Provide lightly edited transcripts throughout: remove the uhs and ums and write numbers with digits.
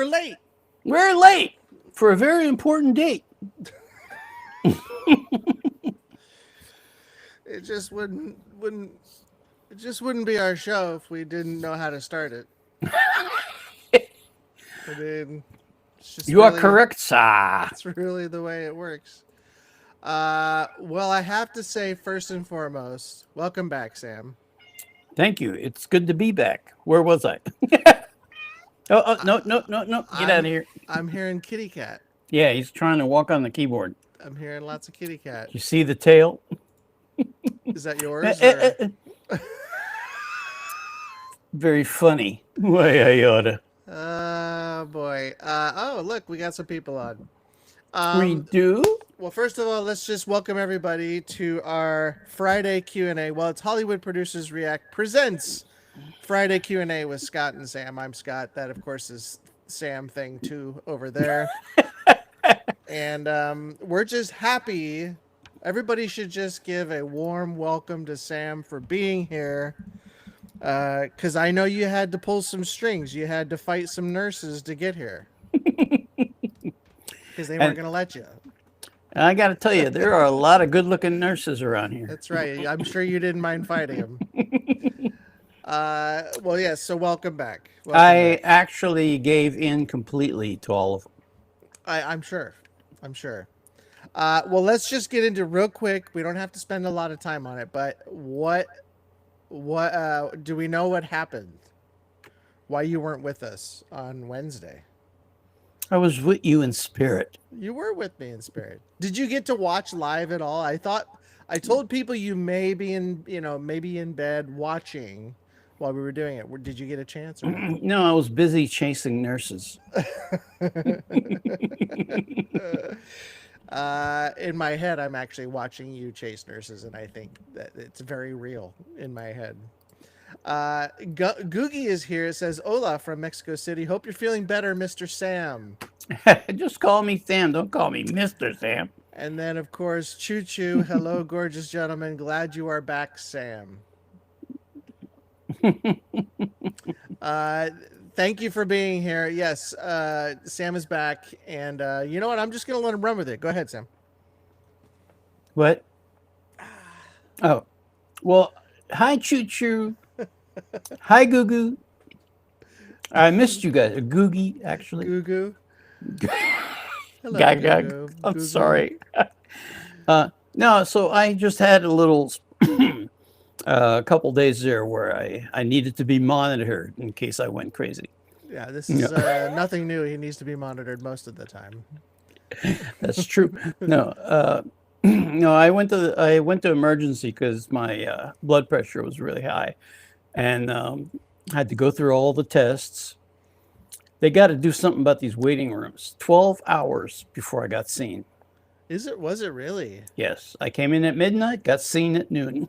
late. We're late for a very important date. It just wouldn't it just wouldn't be our show if we didn't know how to start it. I mean, it's just You are really correct, sir. it's really the way it works. Well, I have to say first and foremost, welcome back, Sam. Thank you. It's good to be back. Where was I? No, no, no, no. Get out of I'm here. I'm hearing kitty cat. Yeah, he's trying to walk on the keyboard. I'm hearing lots of kitty cat. You see the tail? Is that Eh, yours eh, or Very funny. Why I oughta. oh boy. Oh, look, we got some people on. We Um do? well, first of all, let's just welcome everybody to our Friday Q&A. Well, it's Hollywood Producers React presents Friday Q&A with Scott and Sam. I'm Scott. That, of course, is Sam thing too over there. And we're just happy. Everybody should just give a warm welcome to Sam for being here. Because I know you had to pull some strings. You had to fight some nurses to get here. Because they weren't And going to let you. I got to tell you, there are a lot of good-looking nurses around here. That's right. I'm sure you didn't mind fighting them. Well, yes. So welcome back. Welcome I back. actually gave in completely to all of them. I'm sure. I'm sure. Well, let's just get into real quick. We don't have to spend a lot of time on it, but what do we know what happened? Why you weren't with us on Wednesday? I was with you in spirit. You were with me in spirit. Did you get to watch live at all? I told people you may be maybe in bed watching while we were doing it. Did you get a chance or no? No, I was busy chasing nurses. In my head, I'm actually watching you chase nurses, and I think that it's very real in my head. Googie is here. It says, Hola from Mexico City. Hope you're feeling better, Mr. Sam. Just call me Sam. Don't call me Mr. Sam. And then, of course, Choo Choo. Hello, gorgeous gentleman. Glad you are back, Sam. Thank you for being here. Yes, Sam is back. And you know what? I'm just going to let him run with it. Go ahead, Sam. What? Oh, well, hi, Choo Choo. Hi, Goo Goo. I missed you guys. Googie, actually. Goo Goo. Hello, Gag, Goo gag. Goo. I'm Goo Goo. sorry. No, so I just had a little a couple days there where I needed to be monitored in case I went crazy. Yeah, this No. is nothing new. He needs to be monitored most of the time. That's true. No, no, I went to emergency because my blood pressure was really high, and had to go through all the tests. They got to do something about these waiting rooms. 12 hours before I got seen. Was it really? Yes, I came in at midnight, got seen at noon.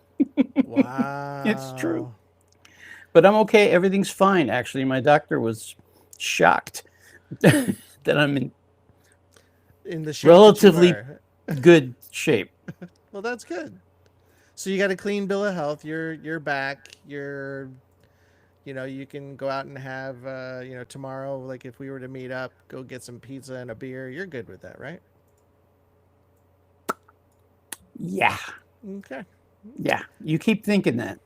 Wow. It's true. But I'm okay. Everything's fine. Actually, my doctor was shocked that I'm In the shape relatively that you are. good shape. Well, that's good. So you got a clean bill of health. You're back. You can go out and have tomorrow, like if we were to meet up, go get some pizza and a beer. You're good with that, right? Yeah, Okay. yeah. You keep thinking that.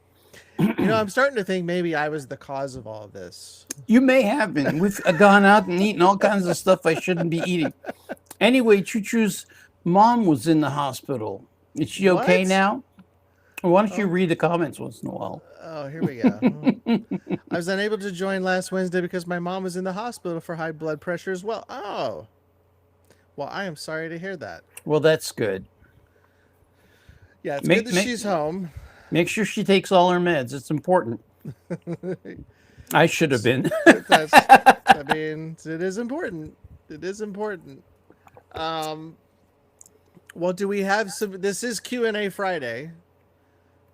I'm starting to think maybe I was the cause of all of this. You may have been. We've gone out and eaten all kinds of stuff I shouldn't be eating. Anyway, Choo Choo's mom was in the hospital. Is she okay What? now? Why don't you Oh. read the comments once in a while? Oh, here we go. I was unable to join last Wednesday because my mom was in the hospital for high blood pressure as well. Oh. Well, I am sorry to hear that. Well, that's good. Yeah, it's Make- good that make- she's home. Make sure she takes all her meds. It's important. I should have been. I mean, it is important. It is important. Well, do we have some? This is Q&A Friday.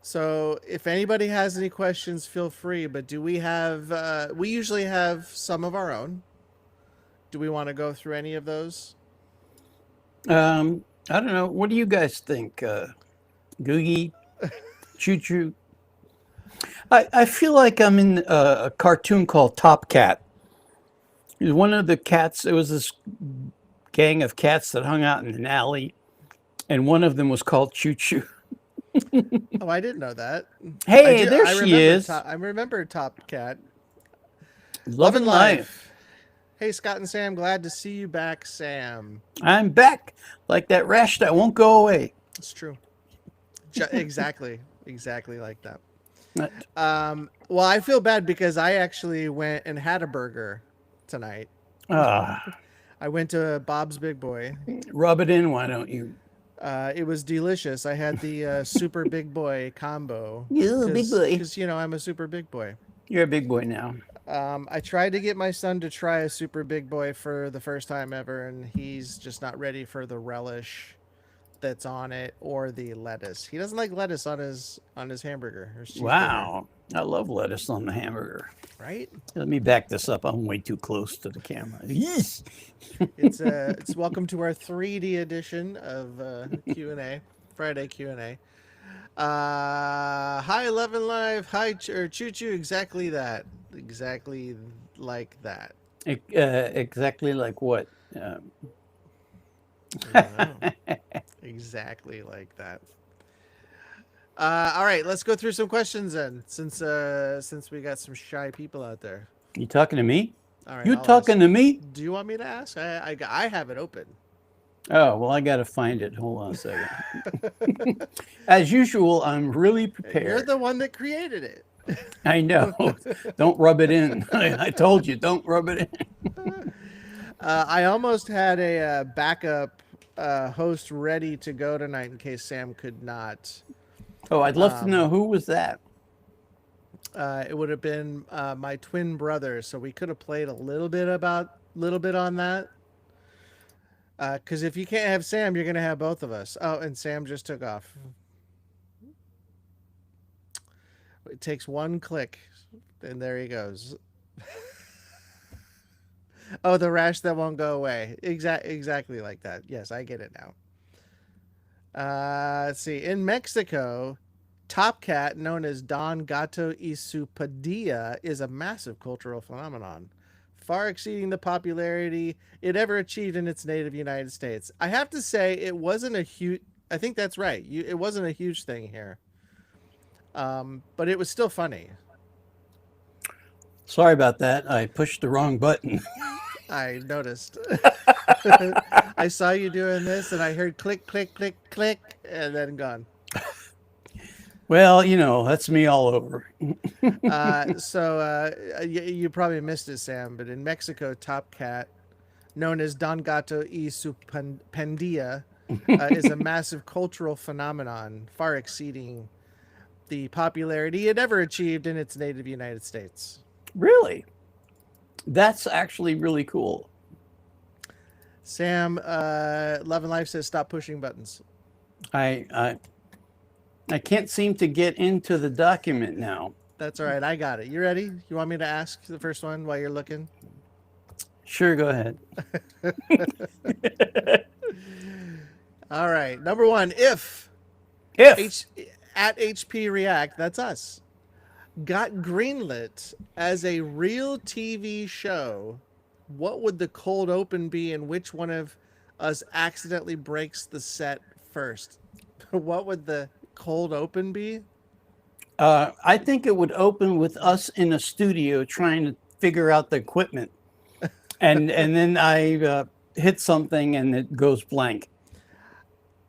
So if anybody has any questions, feel free. But do we have, we usually have some of our own. Do we want to go through any of those? I don't know. What do you guys think? Googie, Choo Choo. I feel like I'm in a cartoon called Top Cat. One of the cats, it was this gang of cats that hung out in an alley, and one of them was called Choo Choo. Oh, I didn't know that. Hey, there I she remember is. I remember Top Cat. Loving life. Hey, Scott and Sam, glad to see you back, Sam. I'm back, like that rash that won't go away. It's true. Exactly like that. Not- Well, I feel bad because I actually went and had a burger tonight. Ah, I went to Bob's Big Boy. rub it in, why don't you? It was delicious. I had the super big boy combo. You big boy. Because, you know, I'm a super big boy. You're a big boy now. I tried to get my son to try a super big boy for the first time ever, and he's just not ready for the relish that's on it or the lettuce. He doesn't like lettuce on his hamburger. Or cheeseburger, Wow, I love lettuce on the hamburger. right? Let me back this up. I'm way too close to the camera. Yes. It's welcome to our 3D edition of Q&A, Friday Q&A. Hi, Lovin' Live. Hi, Choo Choo. Exactly that. Exactly like that. Exactly like what? I don't know. Exactly like that. All right, let's go through some questions then, since we got some shy people out there. You talking to me? All right, You I'll talking ask. to me? Do you want me to ask? I have it open. Oh, well, I got to find it. Hold on a second. As usual, I'm really You're prepared. the one that created it. I know. Don't rub it in. I told you, don't rub it in. I almost had a backup host ready to go tonight in case Sam could not. Oh, I'd love to know who was that. It would have been my twin brother, so we could have played a little bit on that. Because if you can't have Sam, you're gonna have both of us. Oh, and Sam just took off. It takes one click, and there he goes. Oh, the rash that won't go away. Exactly like that. Yes, I get it now. Let's see. In Mexico, Top Cat, known as Don Gato y su Padilla, is a massive cultural phenomenon, far exceeding the popularity it ever achieved in its native United States. I have to say, it wasn't a huge. I think that's right. It wasn't a huge thing here, but it was still funny. Sorry about that. I pushed the wrong button. I noticed. I saw you doing this, and I heard click, click, click, click, and then gone. Well, you know, that's me all over. You probably missed it, Sam, but in Mexico, Top Cat, known as Don Gato y su Pandilla, is a massive cultural phenomenon, far exceeding the popularity it ever achieved in its native United States. Really? That's actually really cool. Sam, Love and Life says, stop pushing buttons. I can't seem to get into the document now. That's all right. I got it. You ready? You want me to ask the first one while you're looking? Sure, go ahead. All right. Number one, if at HP React, that's us, got greenlit as a real TV show, what would the cold open be, and which one of us accidentally breaks the set first? What would the cold open be? I think it would open with us in a studio trying to figure out the equipment, and then I hit something and it goes blank.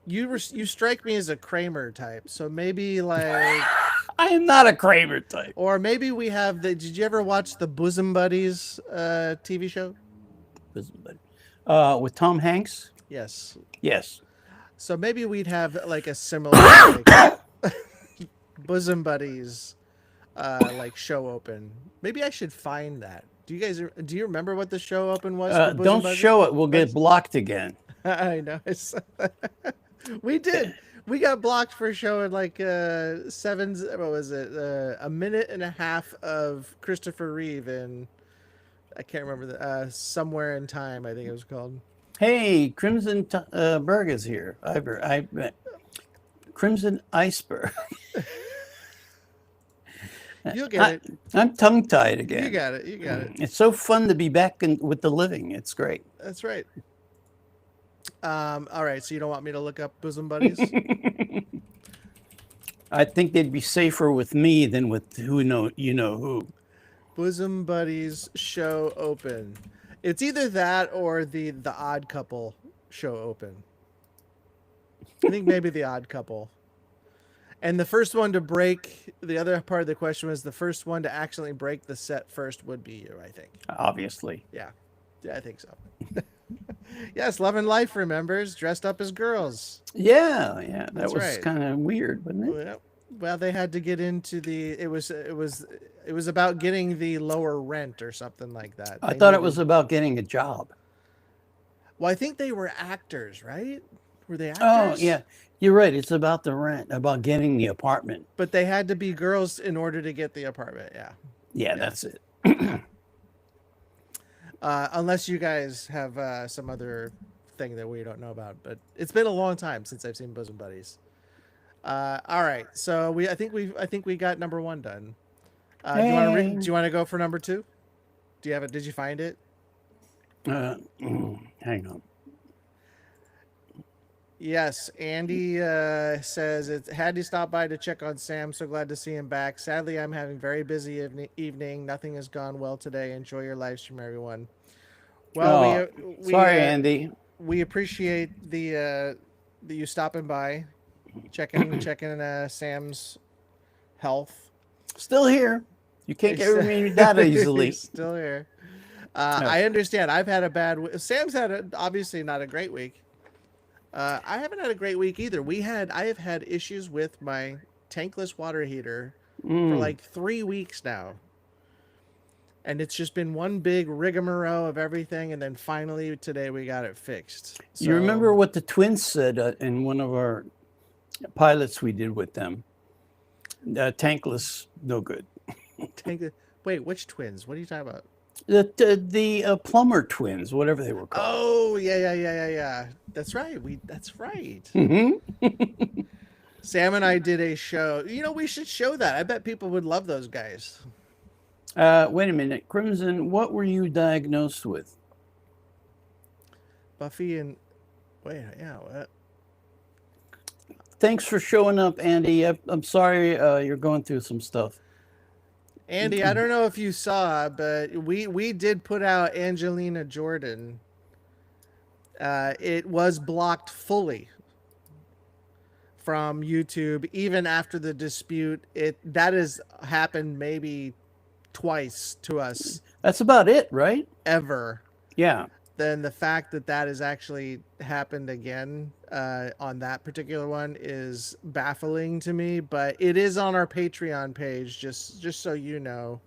You strike me as a Kramer type, so maybe like I am not a Kramer type. Or maybe we have the. Did you ever watch the Bosom Buddies TV show? With Tom Hanks? Yes. Yes. So maybe we'd have like a similar like, Bosom Buddies like show open. Maybe I should find that. Do you remember what the show open was? Don't Buddies? show it. We'll get blocked again. I know. We did. We got blocked for showing like a minute and a half of Christopher Reeve in, I can't remember the Somewhere in Time, I think it was called. Hey, Crimson Berg is here. Crimson Iceberg. You'll get it. I'm tongue-tied again. You got it. You got it. It's so fun to be back with the living. It's great. That's right. All right. So you don't want me to look up bosom buddies? I think they'd be safer with me than with who. Bosom buddies show open. It's either that or the Odd Couple show open. I think maybe the Odd Couple. And the first one to break, the other part of the question was the first one to accidentally break the set first would be you, I think. Obviously. Yeah, I think so. Yes, Love and Life remembers, dressed up as girls. Yeah. That That's was right. kind of weird, wasn't it? Well, they had to get into it was about getting the lower rent or something like that. I thought it was about getting a job. Well, I think they were actors, right? Were they actors? Oh, yeah. You're right. It's about the rent, about getting the apartment. But they had to be girls in order to get the apartment. Yeah. Yeah, that's it. Unless you guys have some other thing that we don't know about, but it's been a long time since I've seen Bosom Buddies. All right, so I think we got number 1 done. Do you want to go for number 2? Do you have it? Did you find it? Hang on. Yes, Andy says it had to stop by to check on Sam. So glad to see him back. Sadly, I'm having very busy evening. Nothing has gone well today. Enjoy your live stream, everyone. Well, we sorry, Andy. We appreciate the you stopping by, checking Sam's health. Still here. You can't get me that easily. Still here. I understand. I've had a bad. Sam's had obviously not a great week. I haven't had a great week either. I have had issues with my tankless water heater for like 3 weeks now. And it's just been one big rigmarole of everything. And then finally today we got it fixed. So, you remember what the twins said in one of our pilots we did with them? Tankless, no good. Wait, which twins? What are you talking about? The plumber twins, whatever they were called. Oh, yeah. That's right. That's right. Mm-hmm. Sam and I did a show. We should show that. I bet people would love those guys. Wait a minute. Crimson, what were you diagnosed with? Buffy and... Wait, yeah. What? Thanks for showing up, Andy. I'm sorry you're going through some stuff. Andy, I don't know if you saw, but we did put out Angelina Jordan. It was blocked fully from YouTube, even after the dispute. That has happened maybe twice to us. That's about it, right? Ever. Yeah. Then the fact that has actually happened again on that particular one is baffling to me, but it is on our Patreon page, just so you know,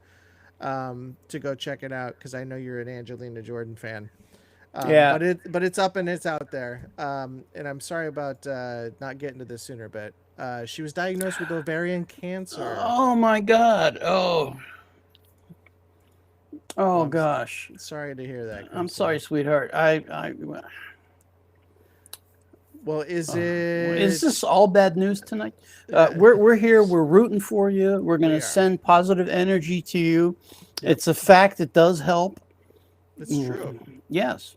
to go check it out, because I know you're an Angelina Jordan fan. Yeah. But it's up and it's out there. And I'm sorry about not getting to this sooner, but she was diagnosed with ovarian cancer. Oh my God. Oh gosh. Sorry to hear that. I'm sorry, sweetheart. Well, is this all bad news tonight? We're here. We're rooting for you. We're going to send positive energy to you. Yep. It's a fact. It does help. It's true. Yes.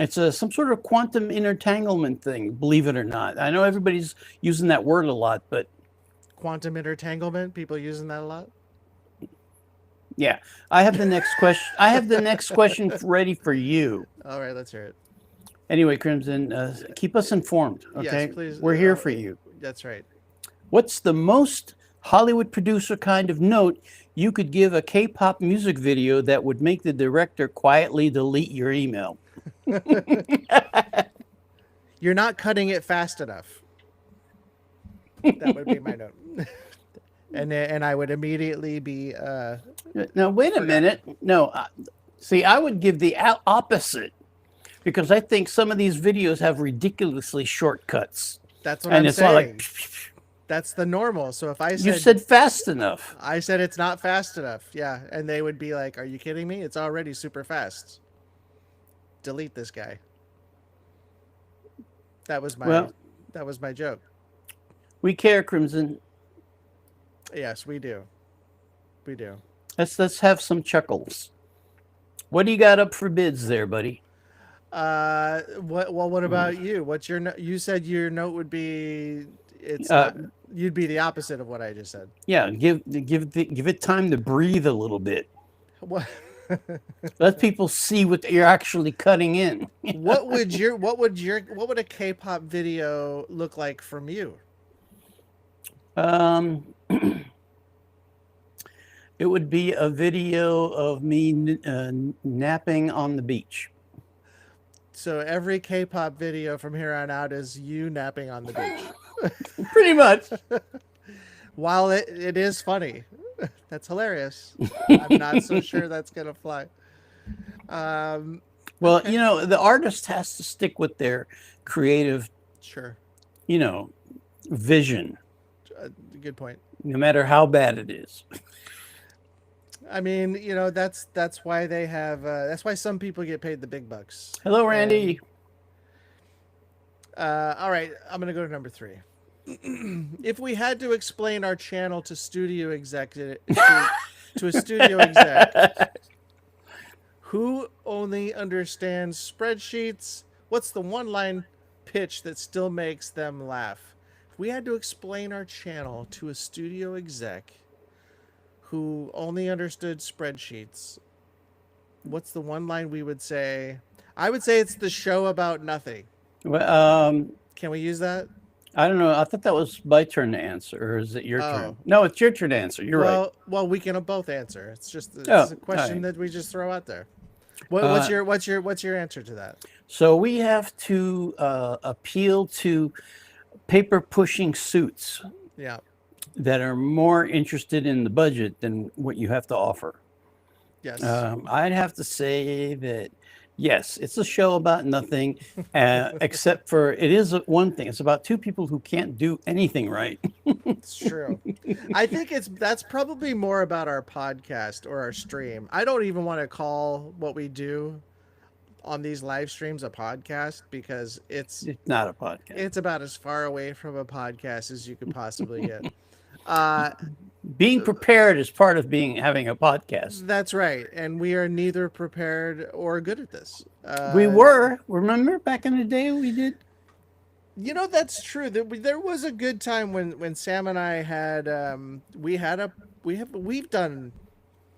It's some sort of quantum intertanglement thing, believe it or not. I know everybody's using that word a lot, but... Quantum intertanglement? People using that a lot? Yeah. I have the next question ready for you. All right, let's hear it. Anyway, Crimson, keep us informed, okay? Yes, please. We're here for you. That's right. What's the most Hollywood producer kind of note you could give a K-pop music video that would make the director quietly delete your email? You're not cutting it fast enough. That would be my note. And I would immediately be... Now, wait a minute. No, see, I would give the opposite, because I think some of these videos have ridiculously short cuts. That's what I'm saying. Not like... That's the normal. So if I said... You said fast enough. I said it's not fast enough. Yeah. And they would be like, are you kidding me? It's already super fast. Delete this guy. That was my joke. We care, Crimson. Yes, we do. We do. Let's have some chuckles. What do you got up for bids there, buddy? What about you? What's your you said your note would be it's Uh, not you'd be the opposite of what I just said. Yeah, give it time to breathe a little bit. What Let people see what you're actually cutting in. what would a K-pop video look like from you? Um, it would be a video of me napping on the beach. So every K-pop video from here on out is you napping on the beach. Pretty much. While it is funny. That's hilarious. I'm not so sure that's going to fly. Well, the artist has to stick with their creative, Sure. vision, Good point. no matter how bad it is. I mean, that's why they have that's why some people get paid the big bucks. Hello, Randy. All right, I'm going to go to number 3. If we had to explain our channel to studio executive to a studio exec who only understands spreadsheets, what's the one-line pitch that still makes them laugh? If we had to explain our channel to a studio exec who only understood spreadsheets, what's the one line we would say? I would say it's the show about nothing. Well, Can we use that? I don't know. I thought that was my turn to answer, or is it your turn? No, it's your turn to answer. You're right. Well, we can both answer. It's just a question that we just throw out there. What's your answer to that? So we have to appeal to paper pushing suits. Yeah. That are more interested in the budget than what you have to offer. Yes. I'd have to say that, yes, it's a show about nothing, except for it is one thing. It's about two people who can't do anything right. It's true. I think that's probably more about our podcast or our stream. I don't even want to call what we do on these live streams a podcast because it's not a podcast. It's about as far away from a podcast as you could possibly get. Being prepared is part of having a podcast. That's right, and we are neither prepared or good at this. We were. Remember back in the day we did. That's true. There was a good time when Sam and I had we've done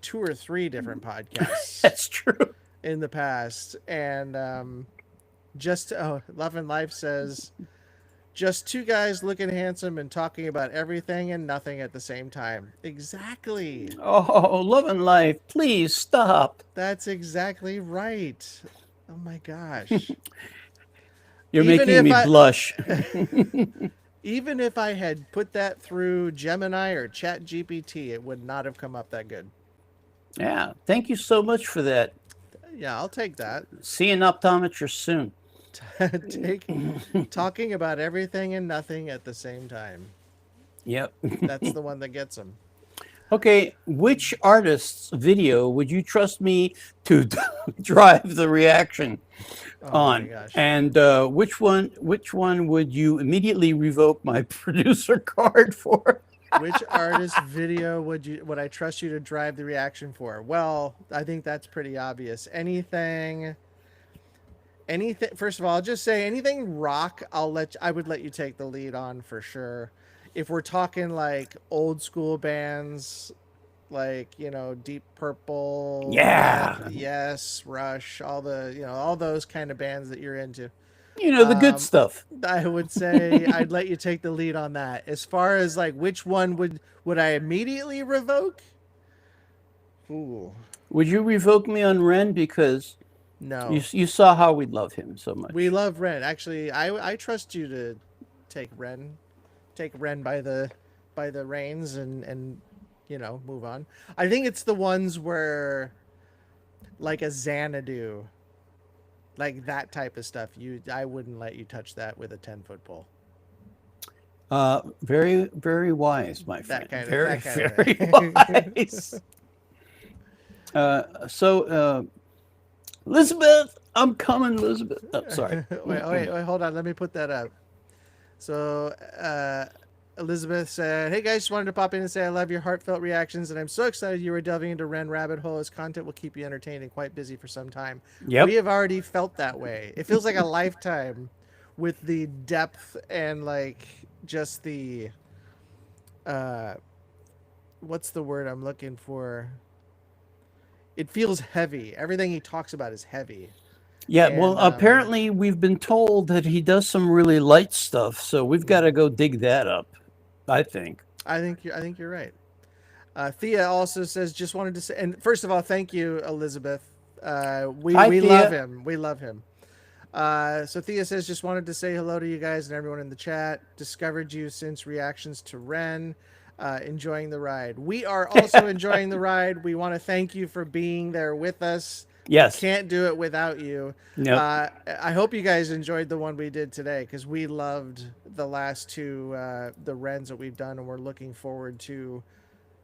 2 or 3 different podcasts. That's true. In the past, and Love and Life says. Just 2 guys looking handsome and talking about everything and nothing at the same time. Exactly. Oh, Love and Life, please stop. That's exactly right. Oh my gosh. You're making me blush. Even if I had put that through Gemini or ChatGPT, it would not have come up that good. Yeah. Thank you so much for that. Yeah, I'll take that. See an optometrist soon. Talking about everything and nothing at the same time. Yep. That's the one that gets them. Okay, which artist's video would you trust me to drive the reaction on? My gosh. And which one would you immediately revoke my producer card for? Which artist video would I trust you to drive the reaction for? Well, I think that's pretty obvious. Anything. First of all, I'll just say anything rock. I would let you take the lead on for sure. If we're talking like old school bands, like Deep Purple, Yes, Rush, all those kind of bands that you're into. The good stuff. I would say I'd let you take the lead on that. As far as like which one would I immediately revoke? Ooh. Would you revoke me on Ren because? No. You saw how we love him so much. We love Ren. Actually, I trust you to take Ren by the reins and move on. I think it's the ones where like a Xanadu, like that type of stuff. I wouldn't let you touch that with a 10-foot pole. Very, very wise, my friend. Very wise. Elizabeth, I'm coming, Elizabeth. Oh, sorry. wait, hold on. Let me put that up. So, Elizabeth said, "Hey guys, just wanted to pop in and say I love your heartfelt reactions, and I'm so excited you were delving into Ren Rabbit Hole. His content will keep you entertained and quite busy for some time." Yep. We have already felt that way. It feels like a lifetime with the depth and like just the what's the word I'm looking for? It feels heavy. Everything he talks about is heavy. Yeah, well, And, apparently we've been told that he does some really light stuff, so we've got to go dig that up, I think. I think you're right. Thea also says, just wanted to say, and first of all, thank you, Elizabeth. We Hi, we Thea. love him. We love him. So Thea says, just wanted to say hello to you guys and everyone in the chat. Discovered you since reactions to Ren. Enjoying the ride. We are also enjoying the ride. We want to thank you for being there with us. Yes. Can't do it without you. Nope. I hope you guys enjoyed the one we did today because we loved the last two, the Rens that we've done, and we're looking forward to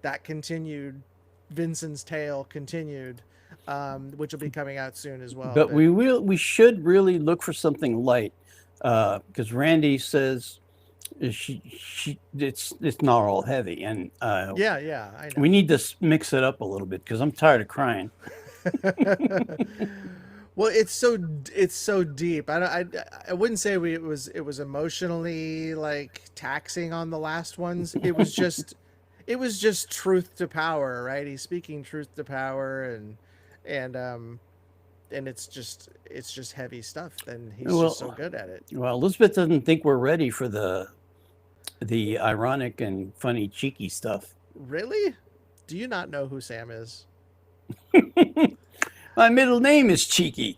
that continued Vincent's Tale continued, which will be coming out soon as well. But we should really look for something light because Randy says it's not all heavy, and yeah, I know. we need to mix it up a little bit because I'm tired of crying. Well, it's so deep. I wouldn't say it was emotionally like taxing on the last ones. It was just truth to power, right? He's speaking truth to power, and it's just heavy stuff, and he's just so good at it. Well, Elizabeth doesn't think we're ready for the ironic and funny, cheeky stuff. Really? Do you not know who Sam is? My middle name is Cheeky.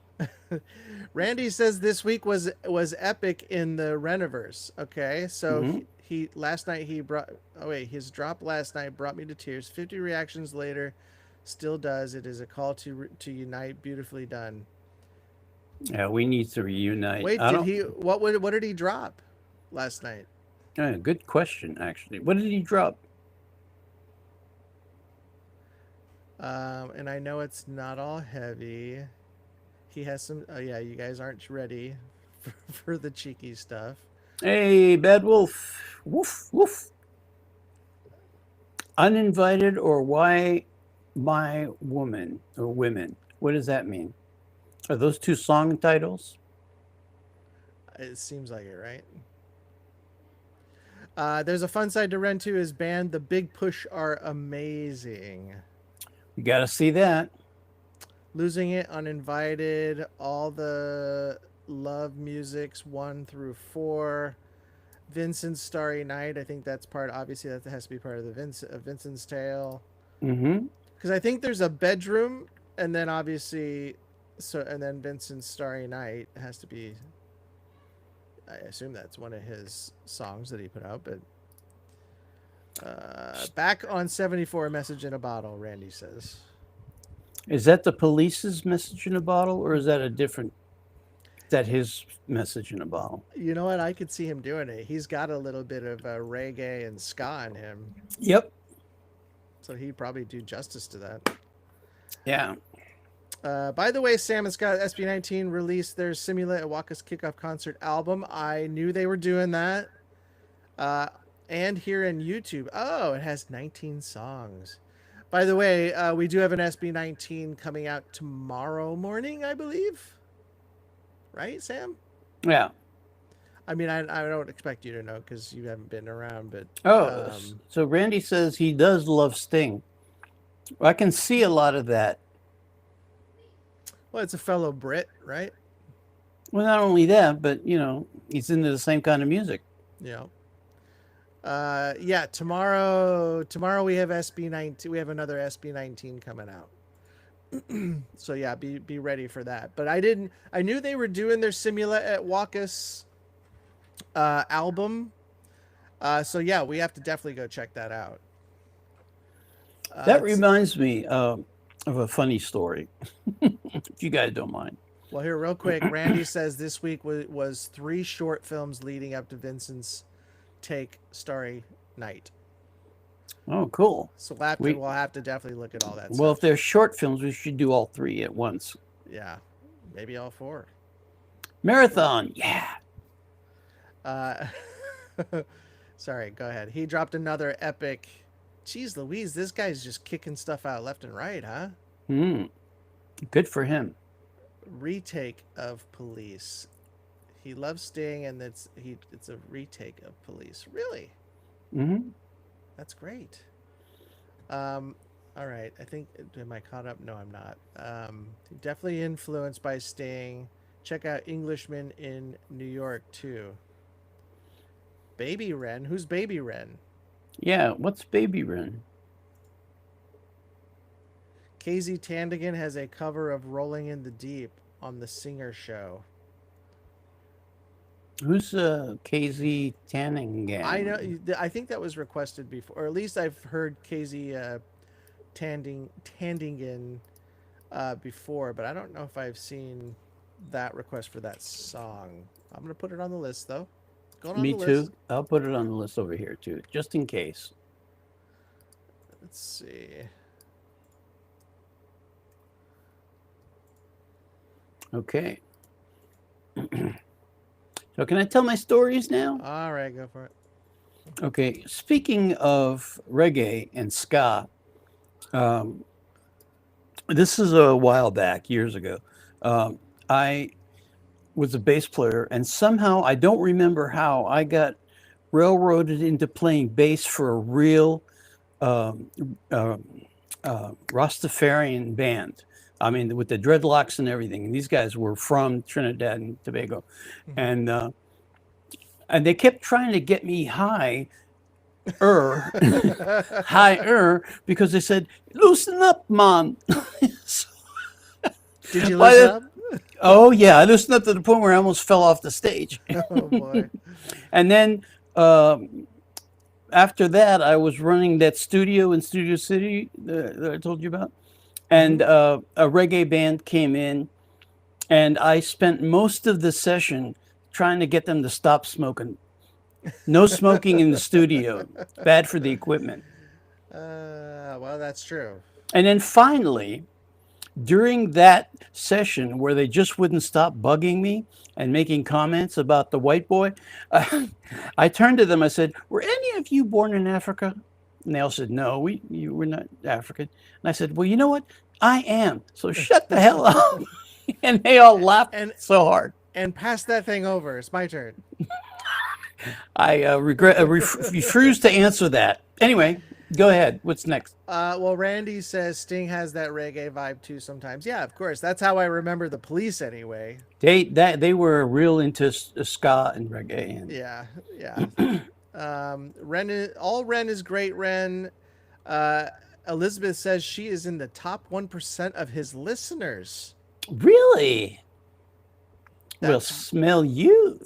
Randy says this week was epic in the Reniverse. Okay, so he last night he brought his drop last night brought me to tears. 50 reactions later, still does. It is a call to unite. Beautifully done. Yeah, we need to reunite. Wait, what did he drop last night? Good question, actually. What did he drop? And I know it's not all heavy. He has some. Oh yeah, you guys aren't ready for the cheeky stuff. Hey, Bad Wolf. Woof, woof. Uninvited or why my woman or women? What does that mean? Are those two song titles? It seems like it, right? There's a fun side to Ren 2. His band, The Big Push, are amazing. You got to see that. Losing It, Uninvited, all the love musics 1 through 4. Vincent's Starry Night. I think that's part. Obviously, that has to be part of the Vincent's Tale. Because I think there's a bedroom, and then obviously, and then Vincent's Starry Night has to be. I assume that's one of his songs that he put out, but back on 74, Message in a Bottle, Randy says. Is that the Police's Message in a Bottle, or is that a different? Is that his Message in a Bottle? You know what? I could see him doing it. He's got a little bit of reggae and ska in him. Yep. So he'd probably do justice to that. Yeah. By the way, Sam and Scott SB19 released their Simula at Waka's Kickoff Concert album. I knew they were doing that. And here in YouTube. Oh, it has 19 songs. By the way, we do have an SB19 coming out tomorrow morning, I believe. Right, Sam? Yeah. I mean, I don't expect you to know because you haven't been around, but... so Randy says he does love Sting. I can see a lot of that. Well, it's a fellow Brit, right? Well, not only that, but, you know, he's into the same kind of music. Yeah. Yeah, tomorrow we have SB19. We have another SB19 coming out. So yeah, be ready for that. But I knew they were doing their Simula at Waka's album. So yeah, we have to definitely go check that out. That reminds me of a funny story, if you guys don't mind. Well, here, real quick, Randy says this week was 3 short films leading up to Vincent's Take Starry Night. Oh, cool. So we'll have to definitely look at all that stuff. Well, if they're short films, we should do all 3 at once. Yeah, maybe all 4. Marathon, yeah. Sorry, go ahead. He dropped another epic. Jeez Louise, this guy's just kicking stuff out left and right, huh? Hmm. Good for him. Retake of Police. He loves Sting, and it's a retake of Police. Really? Hmm. That's great. Um, all right. I think am I caught up? No, I'm not. Definitely influenced by Sting. Check out Englishman in New York too. Baby Wren. Who's Baby Wren? Yeah. What's Baby Wren? KZ Tandigan has a cover of Rolling in the Deep on the Singer Show. Who's KZ Tanning? I know. I think that was requested before, or at least I've heard KZ Tandingen before, but I don't know if I've seen that request for that song. I'm gonna put it on the list though. Going on Me the list. too. I'll put it on the list over here too, just in case. Let's see. Okay. So can I tell my stories now? All right, go for it. Okay. Speaking of reggae and ska, um, this is a while back, years ago. I was a bass player, and somehow I don't remember how I got railroaded into playing bass for a real um, uh, Rastafarian band. I mean, with the dreadlocks and everything. And these guys were from Trinidad and Tobago, and they kept trying to get me higher, higher, because they said, "Loosen up, man." So, Did you by listen the- up? oh yeah, I loosened up to the point where I almost fell off the stage. Oh boy. And then after that, I was running that studio in Studio City that I told you about. And a reggae band came in, and I spent most of the session trying to get them to stop smoking. No smoking in the studio, bad for the equipment. Well, that's true. And then finally, during that session where they just wouldn't stop bugging me and making comments about the white boy, I turned to them. I said, "Were any of you born in Africa?" And they all said, "No, we're not African." And I said, "Well, you know what? I am. So shut the hell up." And they all laughed so hard. And pass that thing over. It's my turn. I refuse to answer that. Anyway, go ahead. What's next? Well, Randy says Sting has that reggae vibe too sometimes. Yeah, of course. That's how I remember the Police anyway. They were real into ska and reggae. And... Yeah, yeah. Ren is great. Ren. Elizabeth says she is in the top 1% of his listeners. Really? We'll smell you.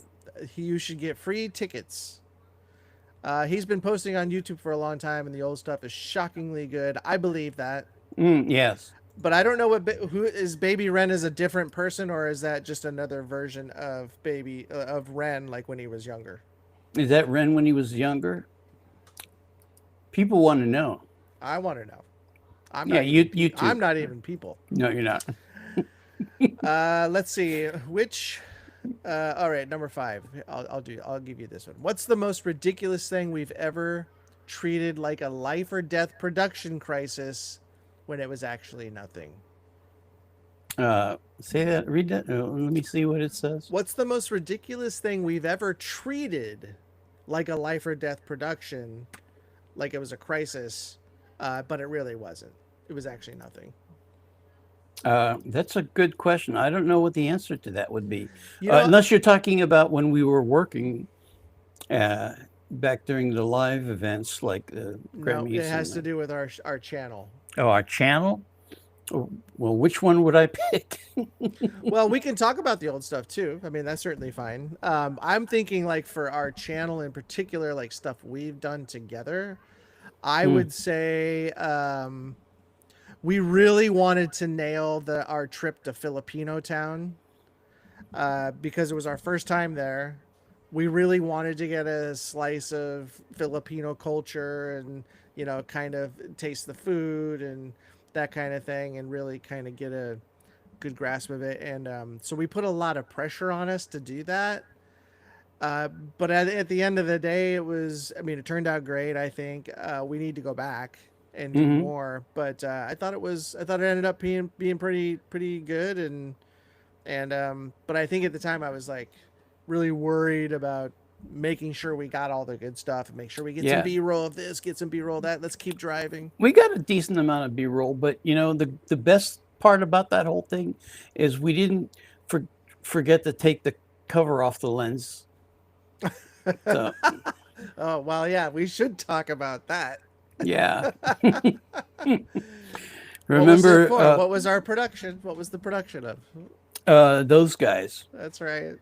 You should get free tickets. He's been posting on YouTube for a long time, and the old stuff is shockingly good. I believe that. Yes. But I don't know who is Baby Ren is a different person, or is that just another version of of Ren, like when he was younger? Is that Ren when he was younger? People want to know. I want to know. You too. I'm not even people. No, you're not. Let's see which. All right, number 5. I'll give you this one. What's the most ridiculous thing we've ever treated like a life or death production crisis when it was actually nothing? Say that. Read that. Let me see what it says. What's the most ridiculous thing we've ever treated like a life or death production, like it was a crisis, but it really wasn't? It was actually nothing. That's a good question. I don't know what the answer to that would be, unless you're talking about when we were working back during the live events, like Grammys. No, it has to do with our channel. Oh, our channel. Oh, well, which one would I pick? Well, we can talk about the old stuff too. I mean, that's certainly fine. I'm thinking like for our channel in particular, like stuff we've done together. I would say. We really wanted to nail our trip to Filipino Town because it was our first time there. We really wanted to get a slice of Filipino culture and, kind of taste the food and that kind of thing and really kind of get a good grasp of it. And so we put a lot of pressure on us to do that. Uh, but at the end of the day, it was. I mean, it turned out great. I think we need to go back and do Hmm. more. But I thought it was. I thought it ended up being pretty good. And but I think at the time I was like really worried about making sure we got all the good stuff and make sure we get some Yeah, B-roll of this, get some B-roll of that. Let's keep driving. we got a decent amount of B-roll, but you know the best part about that whole thing is we didn't for, forget to take the cover off the lens. So Oh well, yeah, we should talk about that. yeah, What was it remember for? What was our production? What was the production of? those guys. That's right.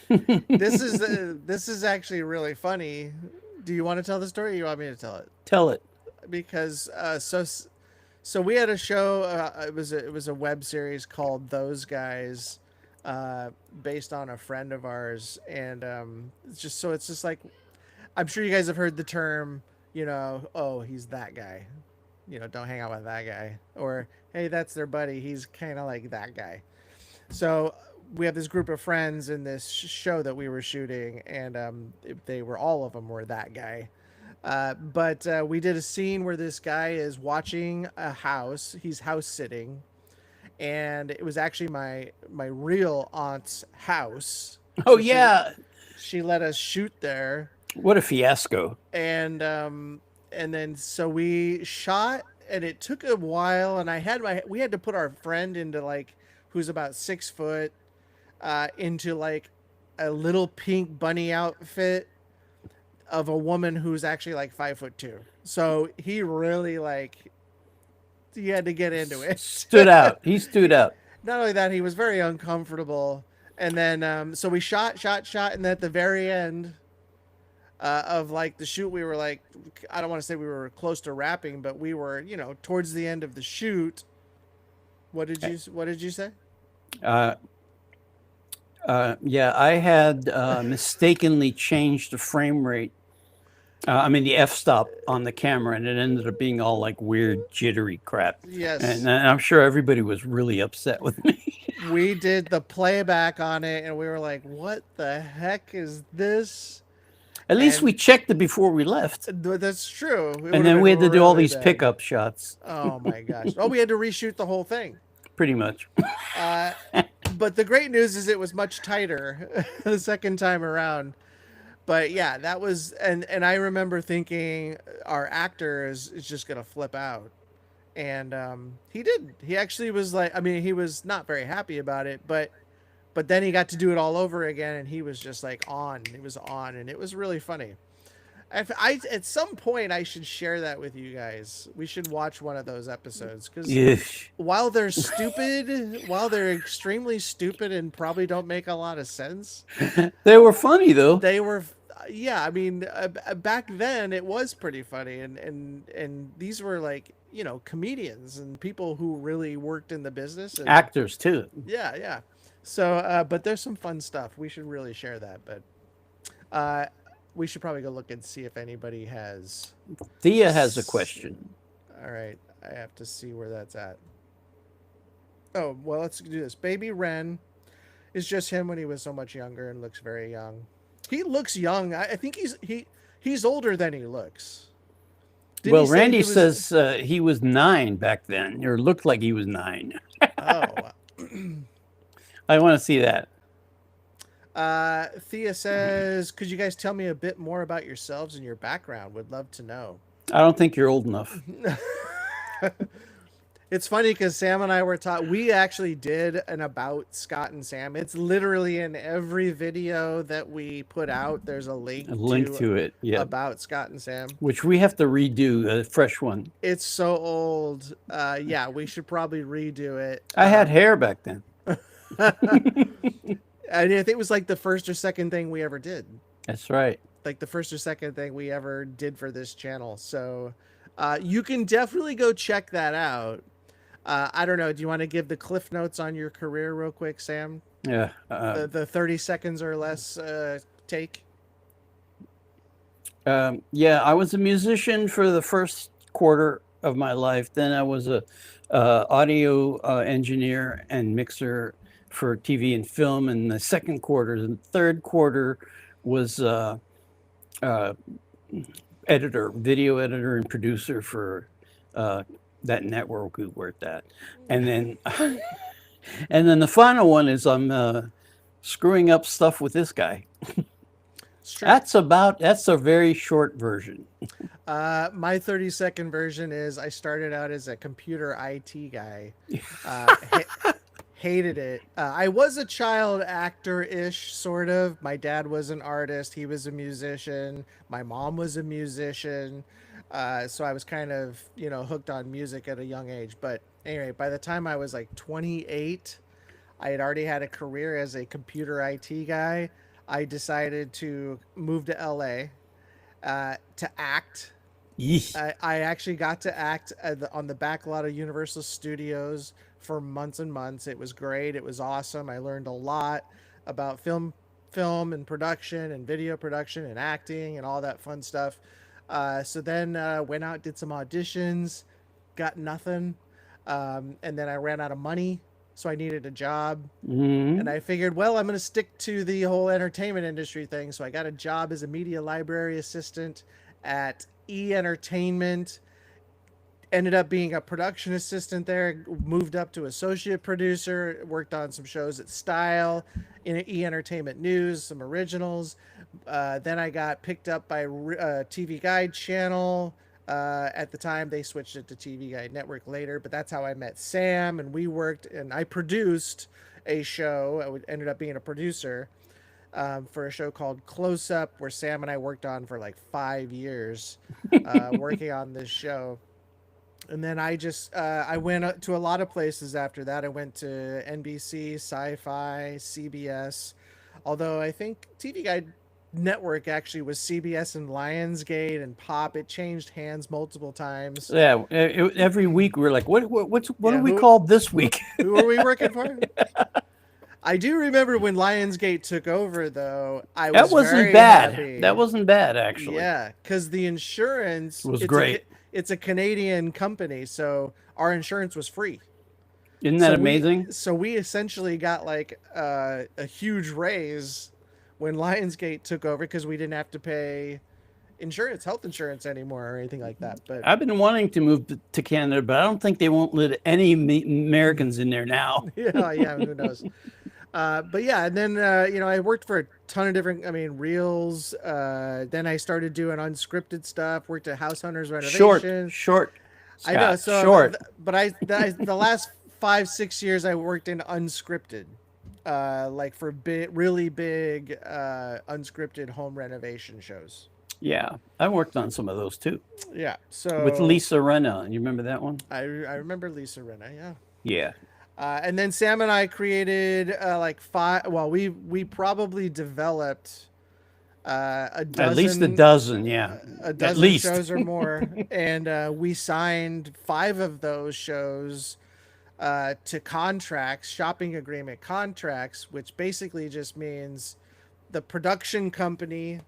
This is actually really funny. Do you want to tell the story? Or you want me to tell it? Tell it. Because so we had a show. It was a web series called Those Guys, based on a friend of ours, and it's just like I'm sure you guys have heard the term. You know, oh, he's that guy. You know, don't hang out with that guy. Or hey, that's their buddy. He's kind of like that guy. So we have this group of friends in this show that we were shooting, and they were all of them were that guy. But we did a scene where this guy is watching a house. He's house sitting, and it was actually my real aunt's house. Oh So yeah, she let us shoot there, what a fiasco. and then so we shot, and it took a while. And we had to put our friend into like who's about 6 foot into like a little pink bunny outfit of a woman who's actually like 5'2". So he really like he had to get into it. Stood out. He stood out. Not only that, he was very uncomfortable. And then so we shot, and then at the very end of like the shoot, we were like, I don't want to say we were close to wrapping, but we were, towards the end of the shoot. What did you say? Uh, yeah, I had mistakenly changed the frame rate. I mean, the f-stop on the camera, and it ended up being all like weird, jittery crap. Yes. And I'm sure everybody was really upset with me. We did the playback on it, and we were like, what the heck is this? At least And- we checked it before we left. That's true. It And would've then we been had to do all really these bad. pickup shots, Oh my gosh. Oh, we had to reshoot the whole thing. pretty much. Uh, but the great news is it was much tighter the second time around. But yeah, that was and I remember thinking our actor is just gonna flip out. And he did. He actually was like, I mean, he was not very happy about it, but then he got to do it all over again, and he was just like on. He was on, and it was really funny. At some point I should share that with you guys. We should watch one of those episodes because Yeesh. while they're stupid, while they're extremely stupid and probably don't make a lot of sense, They were funny though. they were. Yeah, I mean, back then it was pretty funny, and these were like comedians and people who really worked in the business. And, Actors too. yeah, yeah. So, but there's some fun stuff. We should really share that, but uh, we should probably go look and see if anybody has. Thea has a question. All right, I have to see where that's at. Oh, well, let's do this. Baby Ren is just him when he was so much younger and looks very young. He looks young. I think he's older than he looks. Didn't Well, he say Randy he was- says he was 9 back then, or looked like he was 9. Oh, wow. I want to see that. Thea says, "Could you guys tell me a bit more about yourselves and your background? Would love to know." I don't think you're old enough. It's funny because Sam and I were taught. We actually did an about Scott and Sam. It's literally in every video that we put out. There's a link, A link to it, yeah. about Scott and Sam. Which we have to redo, a fresh one. It's so old. Yeah, we should probably redo it. I had hair back then. I think it was like the first or second thing we ever did. That's right. Like the first or second thing we ever did for this channel. So you can definitely go check that out. I don't know. Do you want to give the cliff notes on your career real quick, Sam? Yeah. The 30 seconds or less take. Yeah, I was a musician for the first quarter of my life. Then I was a audio engineer and mixer for TV and film in the second quarter. And third quarter was uh, video editor and producer for that network we worked at. And then and then the final one is I'm screwing up stuff with this guy. It's true. That's a very short version. My 30-second version is I started out as a computer IT guy. Hated it. I was a child actor-ish, sort of. My dad was an artist. He was a musician. My mom was a musician. So I was kind of, hooked on music at a young age. But anyway, by the time I was like 28, I had already had a career as a computer IT guy. I decided to move to LA to act. Yeesh. I actually got to act on the back lot of Universal Studios for months and months. It was great. It was awesome. I learned a lot about film and production and video production and acting and all that fun stuff. So then went out, did some auditions, got nothing, and then I ran out of money, so I needed a job. Mhm. And I figured, well, I'm going to stick to the whole entertainment industry thing. So I got a job as a media library assistant at E Entertainment. Ended up being a production assistant there. Moved up to associate producer. Worked on some shows at Style, in E Entertainment News, some originals. Then I got picked up by TV Guide channel. At the time, they switched it to TV Guide Network later, but that's how I met Sam, and we worked, and I produced a show. I ended up being a producer for a show called Close Up, where Sam and I worked on for like 5 years, working on this show. And then I went to a lot of places after that. I went to NBC, Sci-Fi, CBS, although I think TV Guide Network actually was CBS and Lionsgate and Pop. It changed hands multiple times. Yeah, every week we're like, what Yeah, are we called this week? Who are we working for? I do remember when Lionsgate took over, though. I was That wasn't very bad. happy. That wasn't bad, actually. Yeah, because the insurance Was great. It's a Canadian company, so our insurance was free. Isn't that amazing? So we essentially got like a huge raise when Lionsgate took over because we didn't have to pay health insurance anymore or anything like that. But I've been wanting to move to Canada, but I don't think they won't let any Americans in there now. yeah, who knows? But yeah, and then I worked for a ton of different, reels. Then I started doing unscripted stuff. Worked at House Hunters Renovation. Short. I know. Scott, So, short. but the last 5-6 years I worked in unscripted, like for really big unscripted home renovation shows. Yeah, I worked on some of those too Yeah. So with Lisa Rinna. You remember that one? I remember Lisa Rinna. Yeah. Yeah. And then Sam and I created like 5. Well, we probably developed a dozen, At least a dozen. Yeah. a dozen At least. shows or more, and we signed 5 of those shows to contracts, shopping agreement contracts, which basically just means the production company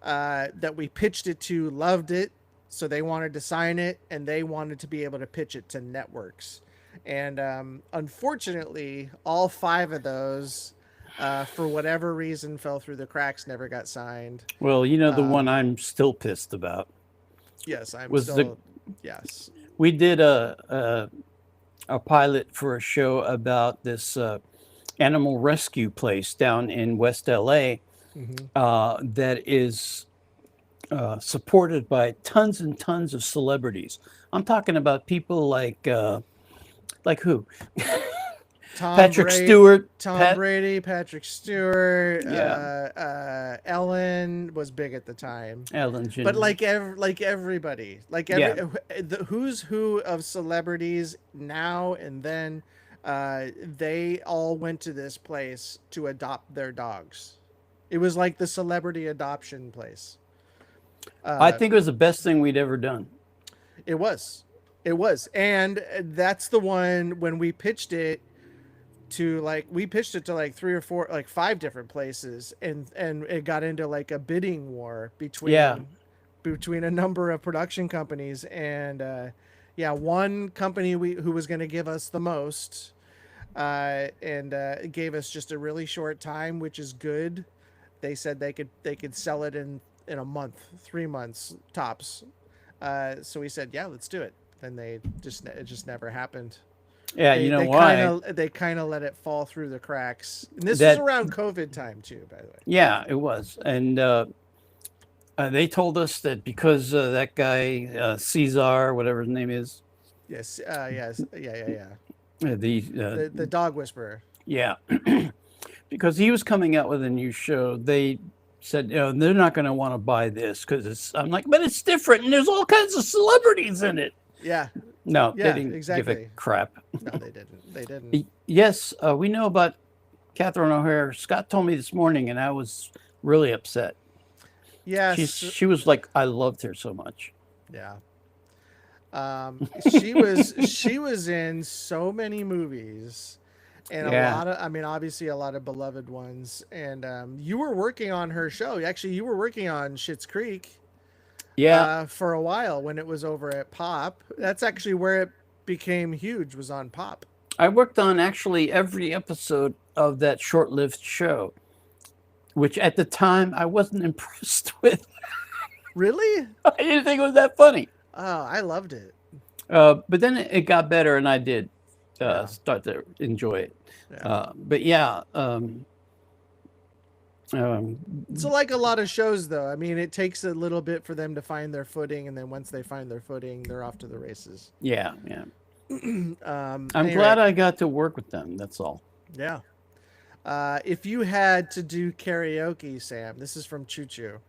that we pitched it to loved it, so they wanted to sign it, and they wanted to be able to pitch it to networks. And unfortunately, all 5 of those, for whatever reason, fell through the cracks, never got signed. Well, the one I'm still pissed about. Yes, I'm Was still. Yes. We did a pilot for a show about this animal rescue place down in West LA that is supported by tons and tons of celebrities. I'm talking about people like who? Patrick Stewart. Tom Brady, Patrick Stewart. Yeah. Ellen was big at the time. Ellen Jenner. But like everybody, the who's who of celebrities now and then, they all went to this place to adopt their dogs. It was like the celebrity adoption place. I think it was the best thing we'd ever done. It was, and that's the one when we pitched it to like 3 or 4, like 5 different places, and it got into like a bidding war between a number of production companies, and one company who was going to give us the most, and gave us just a really short time, which is good. they said they could sell it in a month, 3 months tops. So we said, yeah, let's do it. And it just never happened. Yeah, you know why? They kind of let it fall through the cracks. And this was That around COVID time too, by the way. Yeah, it was, and they told us that because that guy Caesar, whatever his name is, Yes. Yes. Yeah. the The dog whisperer. yeah, because he was coming out with a new show, they said, you know, they're not going to want to buy this because it's. I'm like, but it's different, and there's all kinds of celebrities in it. Yeah. No, Yeah, they didn't exactly. give a crap. No, they didn't. They didn't. Yes, we know about Catherine O'Hara. Scott told me this morning, and I was really upset. Yes. She was like, I loved her so much. Yeah. She was in so many movies, and a lot of, I mean, obviously a lot of beloved ones. And you were working on her show. Actually, you were working on Schitt's Creek. Yeah. For a while when it was over at Pop. That's actually where it became huge, was on Pop. I worked on actually every episode of that short-lived show, which at the time I wasn't impressed with. Really? I didn't think it was that funny. Oh, I loved it. But then it got better, and I did Yeah. start to enjoy it. Yeah. But yeah, So like a lot of shows, though, I mean, it takes a little bit for them to find their footing, and then once they find their footing, they're off to the races. yeah. I'm Anyway, glad I got to work with them. That's all. Yeah. If you had to do karaoke, Sam, this is from Choo Choo.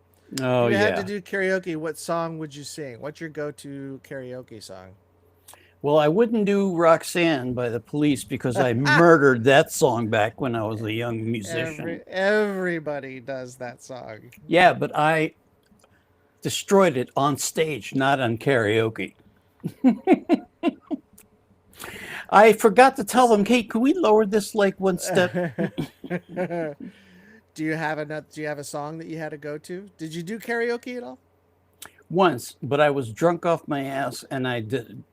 Oh If you had yeah. to do karaoke, what song would you sing? What's your go-to karaoke song? Well, I wouldn't do Roxanne by the Police because I murdered that song back when I was a young musician. Everybody does that song. Yeah, but I destroyed it on stage, not on karaoke. I forgot to tell them, Kate, can we lower this like one step? Do you have a song that you had to go to? Did you do karaoke at all? Once, but I was drunk off my ass and I did.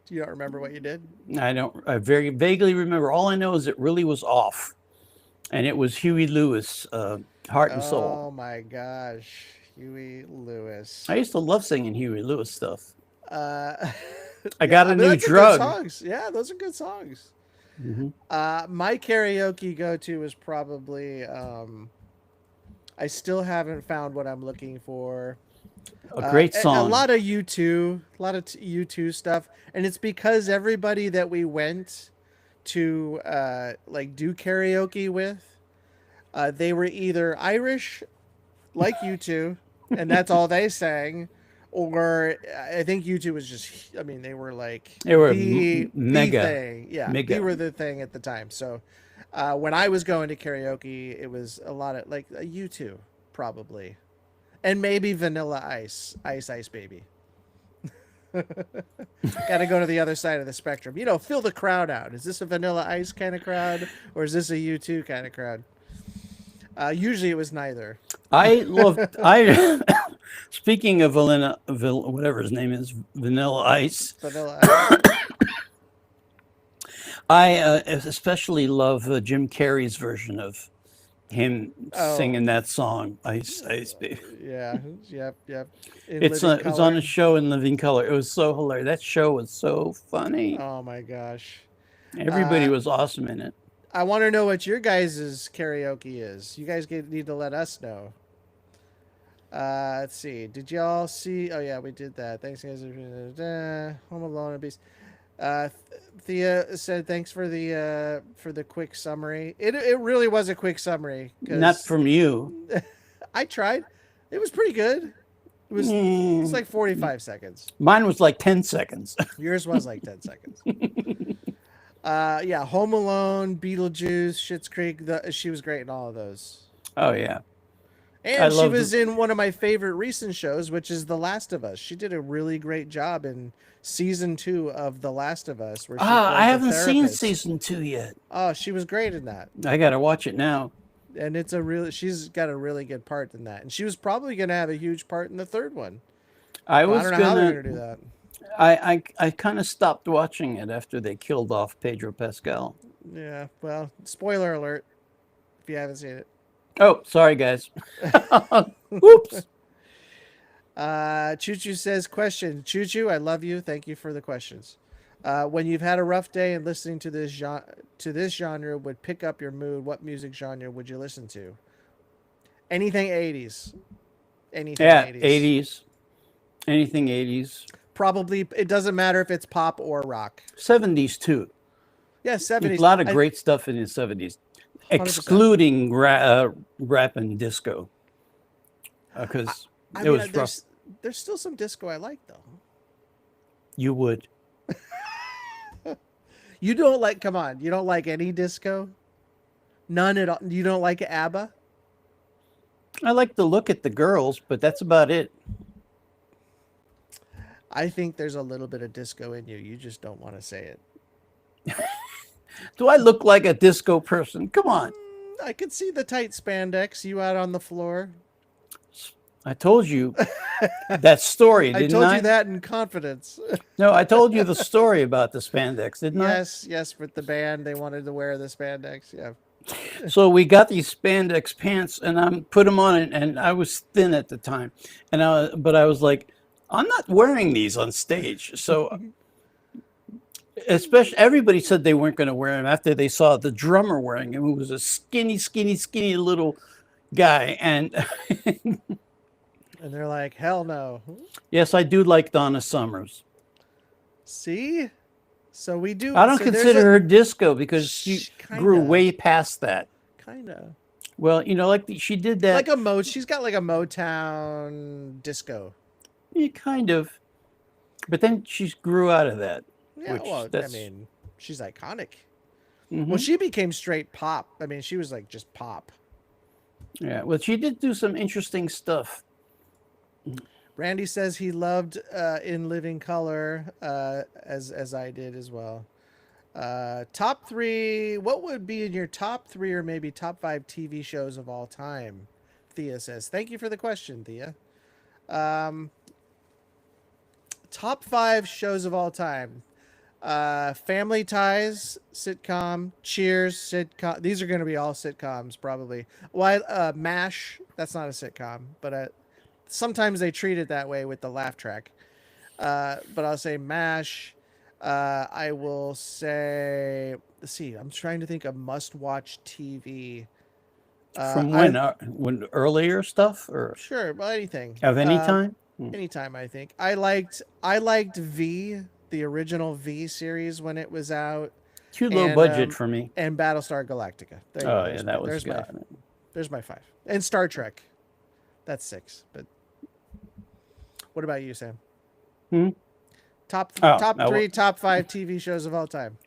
Do you not remember what you did? I very vaguely remember. All I know is it really was off. And it was Huey Lewis, Heart and Soul. Oh my gosh, Huey Lewis. I used to love singing Huey Lewis stuff. I got a new those are good drug. songs. Yeah, those are good songs. Mm-hmm. My karaoke go-to is probably I still haven't found what I'm looking for. A great song. A lot of U2, U2 stuff, and it's because everybody that we went to like do karaoke with, they were either Irish, like U2, and that's all they sang, or I think U2 was just, I mean, they were like mega thing. Yeah, mega. they were the thing at the time. So when I was going to karaoke, it was a lot of like U2 probably. And maybe Vanilla Ice, Ice Baby. Got to go to the other side of the spectrum. You know, fill the crowd out. Is this a Vanilla Ice kind of crowd, or is this a U2 kind of crowd? Usually it was neither. Speaking of whatever his name is, Vanilla Ice. Vanilla Ice. I especially love Jim Carrey's version of him singing that song, Ice Baby. Yeah, yep. It's on a show in Living Color. It was so hilarious. That show was so funny. Oh my gosh. Everybody was awesome in it. I want to know what your guys' karaoke is. You guys need to let us know. Let's see. Did y'all see? Oh yeah, we did that. Thanks guys. Home Alone and Beast. Thea said thanks for the quick summary. It really was a quick summary. Not from you. I tried. It was pretty good. It's like 45 seconds. Mine was like 10 seconds. Yours was like 10 seconds. Yeah, Home Alone, Beetlejuice, Schitt's Creek. She was great in all of those. Oh yeah. And she was in one of my favorite recent shows, which is The Last of Us. She did a really great job in season 2 of The Last of Us. Where I haven't seen season 2 yet. Oh, she was great in that. I gotta watch it now. And she's got a really good part in that. And she was probably gonna have a huge part in the third one. I don't know how they're gonna do that. I kind of stopped watching it after they killed off Pedro Pascal. Yeah, well, spoiler alert if you haven't seen it. Oh, sorry, guys. Oops. Choo Choo says, question. Choo Choo, I love you. Thank you for the questions. When you've had a rough day and listening to this genre would pick up your mood, what music genre would you listen to? Anything 80s. Anything Yeah, 80s. 80s. Anything 80s. Probably, it doesn't matter if it's pop or rock. 70s too. Yeah, 70s. There's a lot of great stuff in the 70s, 100%. excluding rap and disco. Because it was rough. There's still some disco I like, though. You would. You don't like, come on, you don't like any disco? None at all? You don't like ABBA? I like to look at the girls, but that's about it. I think there's a little bit of disco in you. You just don't want to say it. Do I look like a disco person? Come on. I could see the tight spandex, you out on the floor. I told you that story, didn't I? I told you that in confidence. No, I told you the story about the spandex, didn't I? Yes, with the band, they wanted to wear the spandex, yeah. So we got these spandex pants, and I put them on, and I was thin at the time, but I was like, I'm not wearing these on stage. So, especially everybody said they weren't going to wear them after they saw the drummer wearing them, who was a skinny little guy, and and they're like, hell no. Yes, I do like Donna Summers. See? So we do. I don't consider her disco because she grew way past that. Kinda. Well, like she did that. She's got like a Motown disco. Yeah, kind of. But then she grew out of that. Yeah, I mean, she's iconic. Mm-hmm. Well, she became straight pop. I mean, she was like just pop. Yeah, well, she did do some interesting stuff. Randy says he loved In Living Color, as I did as well. Top 3. What would be in your top 3 or maybe top 5 TV shows of all time? Thea says. Thank you for the question, Thea. Top 5 shows of all time. Family Ties, sitcom. Cheers, sitcom. These are going to be all sitcoms, probably. Well, MASH, that's not a sitcom, but sometimes they treat it that way with the laugh track. But I'll say MASH. I will say, let's see, I'm trying to think of must-watch TV. From when earlier stuff, or sure, well, anything of any time. Anytime, I think. I liked V, the original V series when it was out. Too low budget for me. And Battlestar Galactica. Yeah, that was good. There's my 5. And Star Trek. That's 6. But what about you, Sam? Top 3, top 5 TV shows of all time.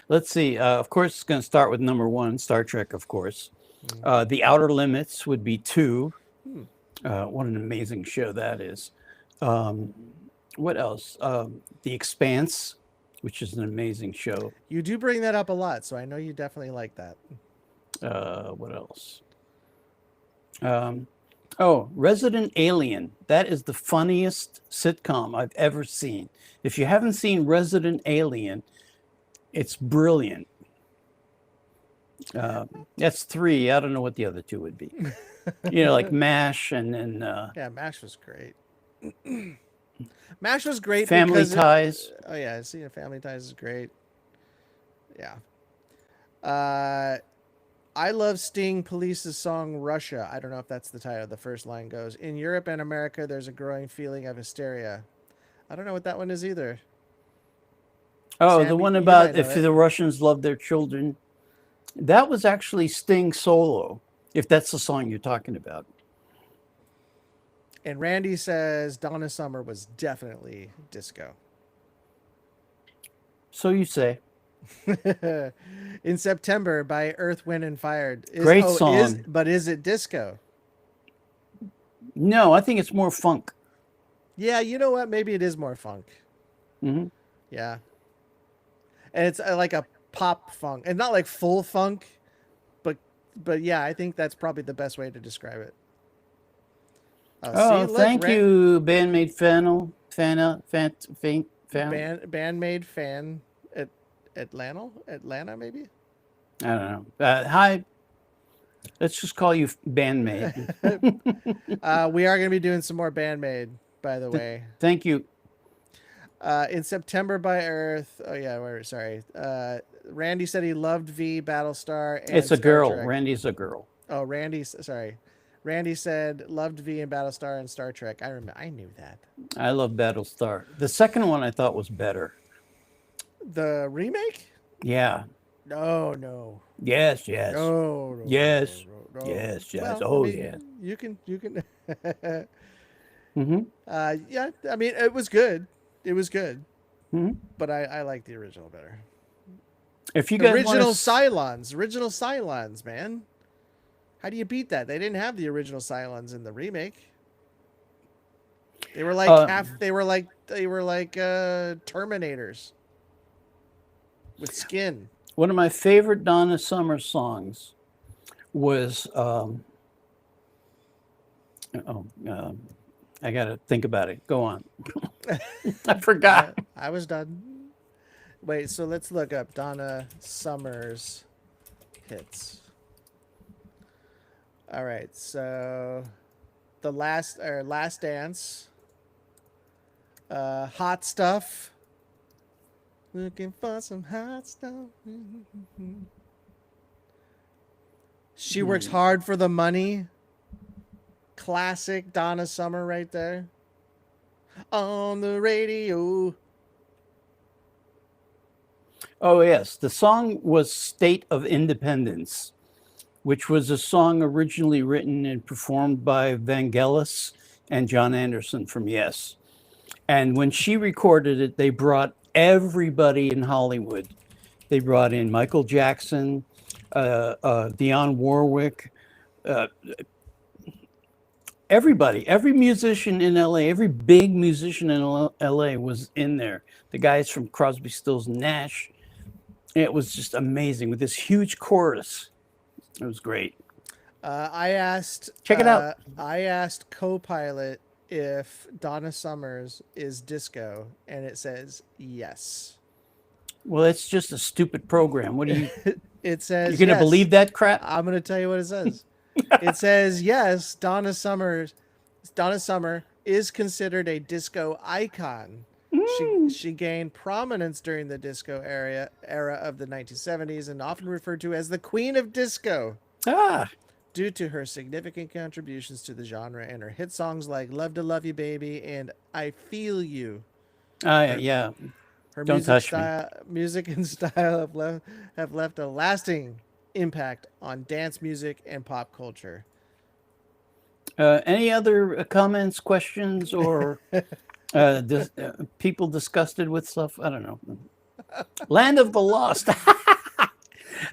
Let's see. Of course, it's going to start with number 1, Star Trek, of course. The Outer Limits would be 2. What an amazing show that is. What else? The Expanse, which is an amazing show. You do bring that up a lot, so I know you definitely like that. What else? Resident Alien. That is the funniest sitcom I've ever seen. If you haven't seen Resident Alien, it's brilliant. That's 3. I don't know what the other 2 would be. Like MASH and then... yeah, MASH was great. MASH was great. Family Ties. Yeah, Family Ties is great. Yeah. I love Sting Police's song Russia. I don't know if that's the title. The first line goes, in Europe and America, there's a growing feeling of hysteria. I don't know what that one is either. Oh, Sam, the one about if the Russians love their children. That was actually Sting solo, if that's the song you're talking about. And Randy says Donna Summer was definitely disco. So you say. In September by Earth, Wind, and Fire. Great song. But is it disco? No, I think it's more funk. Yeah, you know what? Maybe it is more funk. Mm-hmm. Yeah. And it's like a pop funk. And not like full funk, but yeah, I think that's probably the best way to describe it. Thank you, Bandmade Fannel. Bandmade Fan at Atlanta, maybe? I don't know. Hi. Let's just call you Bandmaid. We are going to be doing some more Bandmaid, by the way. Thank you. In September by Earth. Oh yeah, sorry. Randy said he loved V, Battlestar, and It's a Star girl. Trek. Randy's a girl. Oh, sorry. Randy said loved V and Battlestar and Star Trek. I knew that. I love Battlestar. The second one I thought was better. The remake? Yeah. No. Yes. Yes. No. Yes. No. Yes. Yes. Well, Oh, I mean, yeah. You can. Mm-hmm. Yeah. I mean, it was good. Mm-hmm. But I like the original better. If you guys Original wanna Cylons, man. How do you beat that? They didn't have the original Cylons in the remake. They were like Terminators with skin. One of my favorite Donna Summer songs was I gotta think about it. Go on. I forgot. I was done. Wait, so let's look up Donna Summer's hits. All right, so the last dance, hot stuff. Looking for some hot stuff. She works hard for the money. Classic Donna Summer right there. On the radio. Oh yes, the song was "State of Independence," which was a song originally written and performed by Vangelis and John Anderson from Yes. And when she recorded it, they brought everybody in Hollywood. They brought in Michael Jackson, Dionne Warwick, everybody, every musician in LA, every big musician in LA was in there. The guys from Crosby, Stills, Nash. It was just amazing with this huge chorus. It was great. I asked. Check it out. I asked Copilot if Donna Summers is disco, and it says yes. Well, it's just a stupid program. What do you? It says. You're gonna believe that crap? I'm gonna tell you what it says. It says yes. Donna Summer is considered a disco icon. She gained prominence during the disco era of the 1970s and often referred to as the Queen of Disco. Due to her significant contributions to the genre and her hit songs like Love to Love You Baby and I Feel You. Yeah. Her Don't touch me. music and style have left a lasting impact on dance music and pop culture. Any other comments, questions, or people disgusted with stuff? I don't know. Land of the Lost.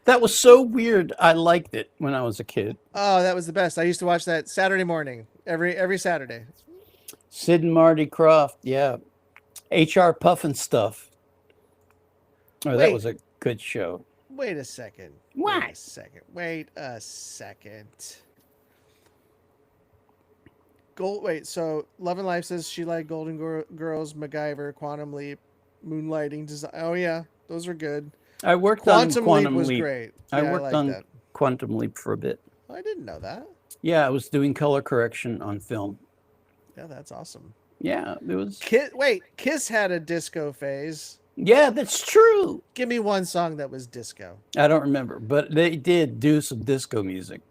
That was so weird. I liked it when I was a kid. Oh, that was the best. I used to watch that Saturday morning, every Saturday. Sid and Marty Krofft, yeah. HR Puffin stuff. Oh, that was a good show. Wait a second. What? Wait a second. So Love and Life says she liked Golden Girls, MacGyver, Quantum Leap, Moonlighting Design. Oh yeah, those are good. I worked on Quantum was Leap. Great. I Yeah, worked on Quantum Leap for a bit. I didn't know that. Yeah, I was doing color correction on film. Yeah, that's awesome. Yeah, it was. Kiss had a disco phase. Yeah, that's true. Give me one song that was disco. I don't remember, but they did do some disco music.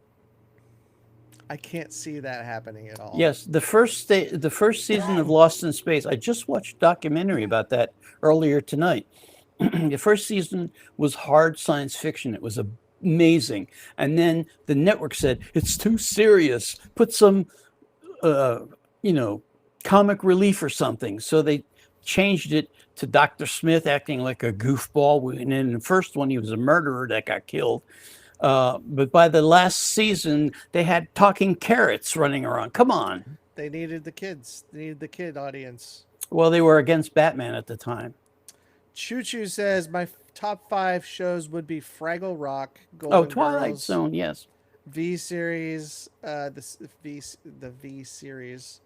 I can't see that happening at all. Yes, the first season of Lost in Space. I just watched a documentary about that earlier tonight. The first season was hard science fiction. It was amazing, and then the network said it's too serious. Put some, comic relief or something. So they changed it to Dr. Smith acting like a goofball. And in the first one, he was a murderer that got killed. But by the last season, they had talking carrots running around. Come on. They needed the kids. They needed the kid audience. Well, they were against Batman at the time. Choo Choo says my top 5 shows would be Fraggle Rock, Golden Twilight Girls, Zone, yes. V series, the V series,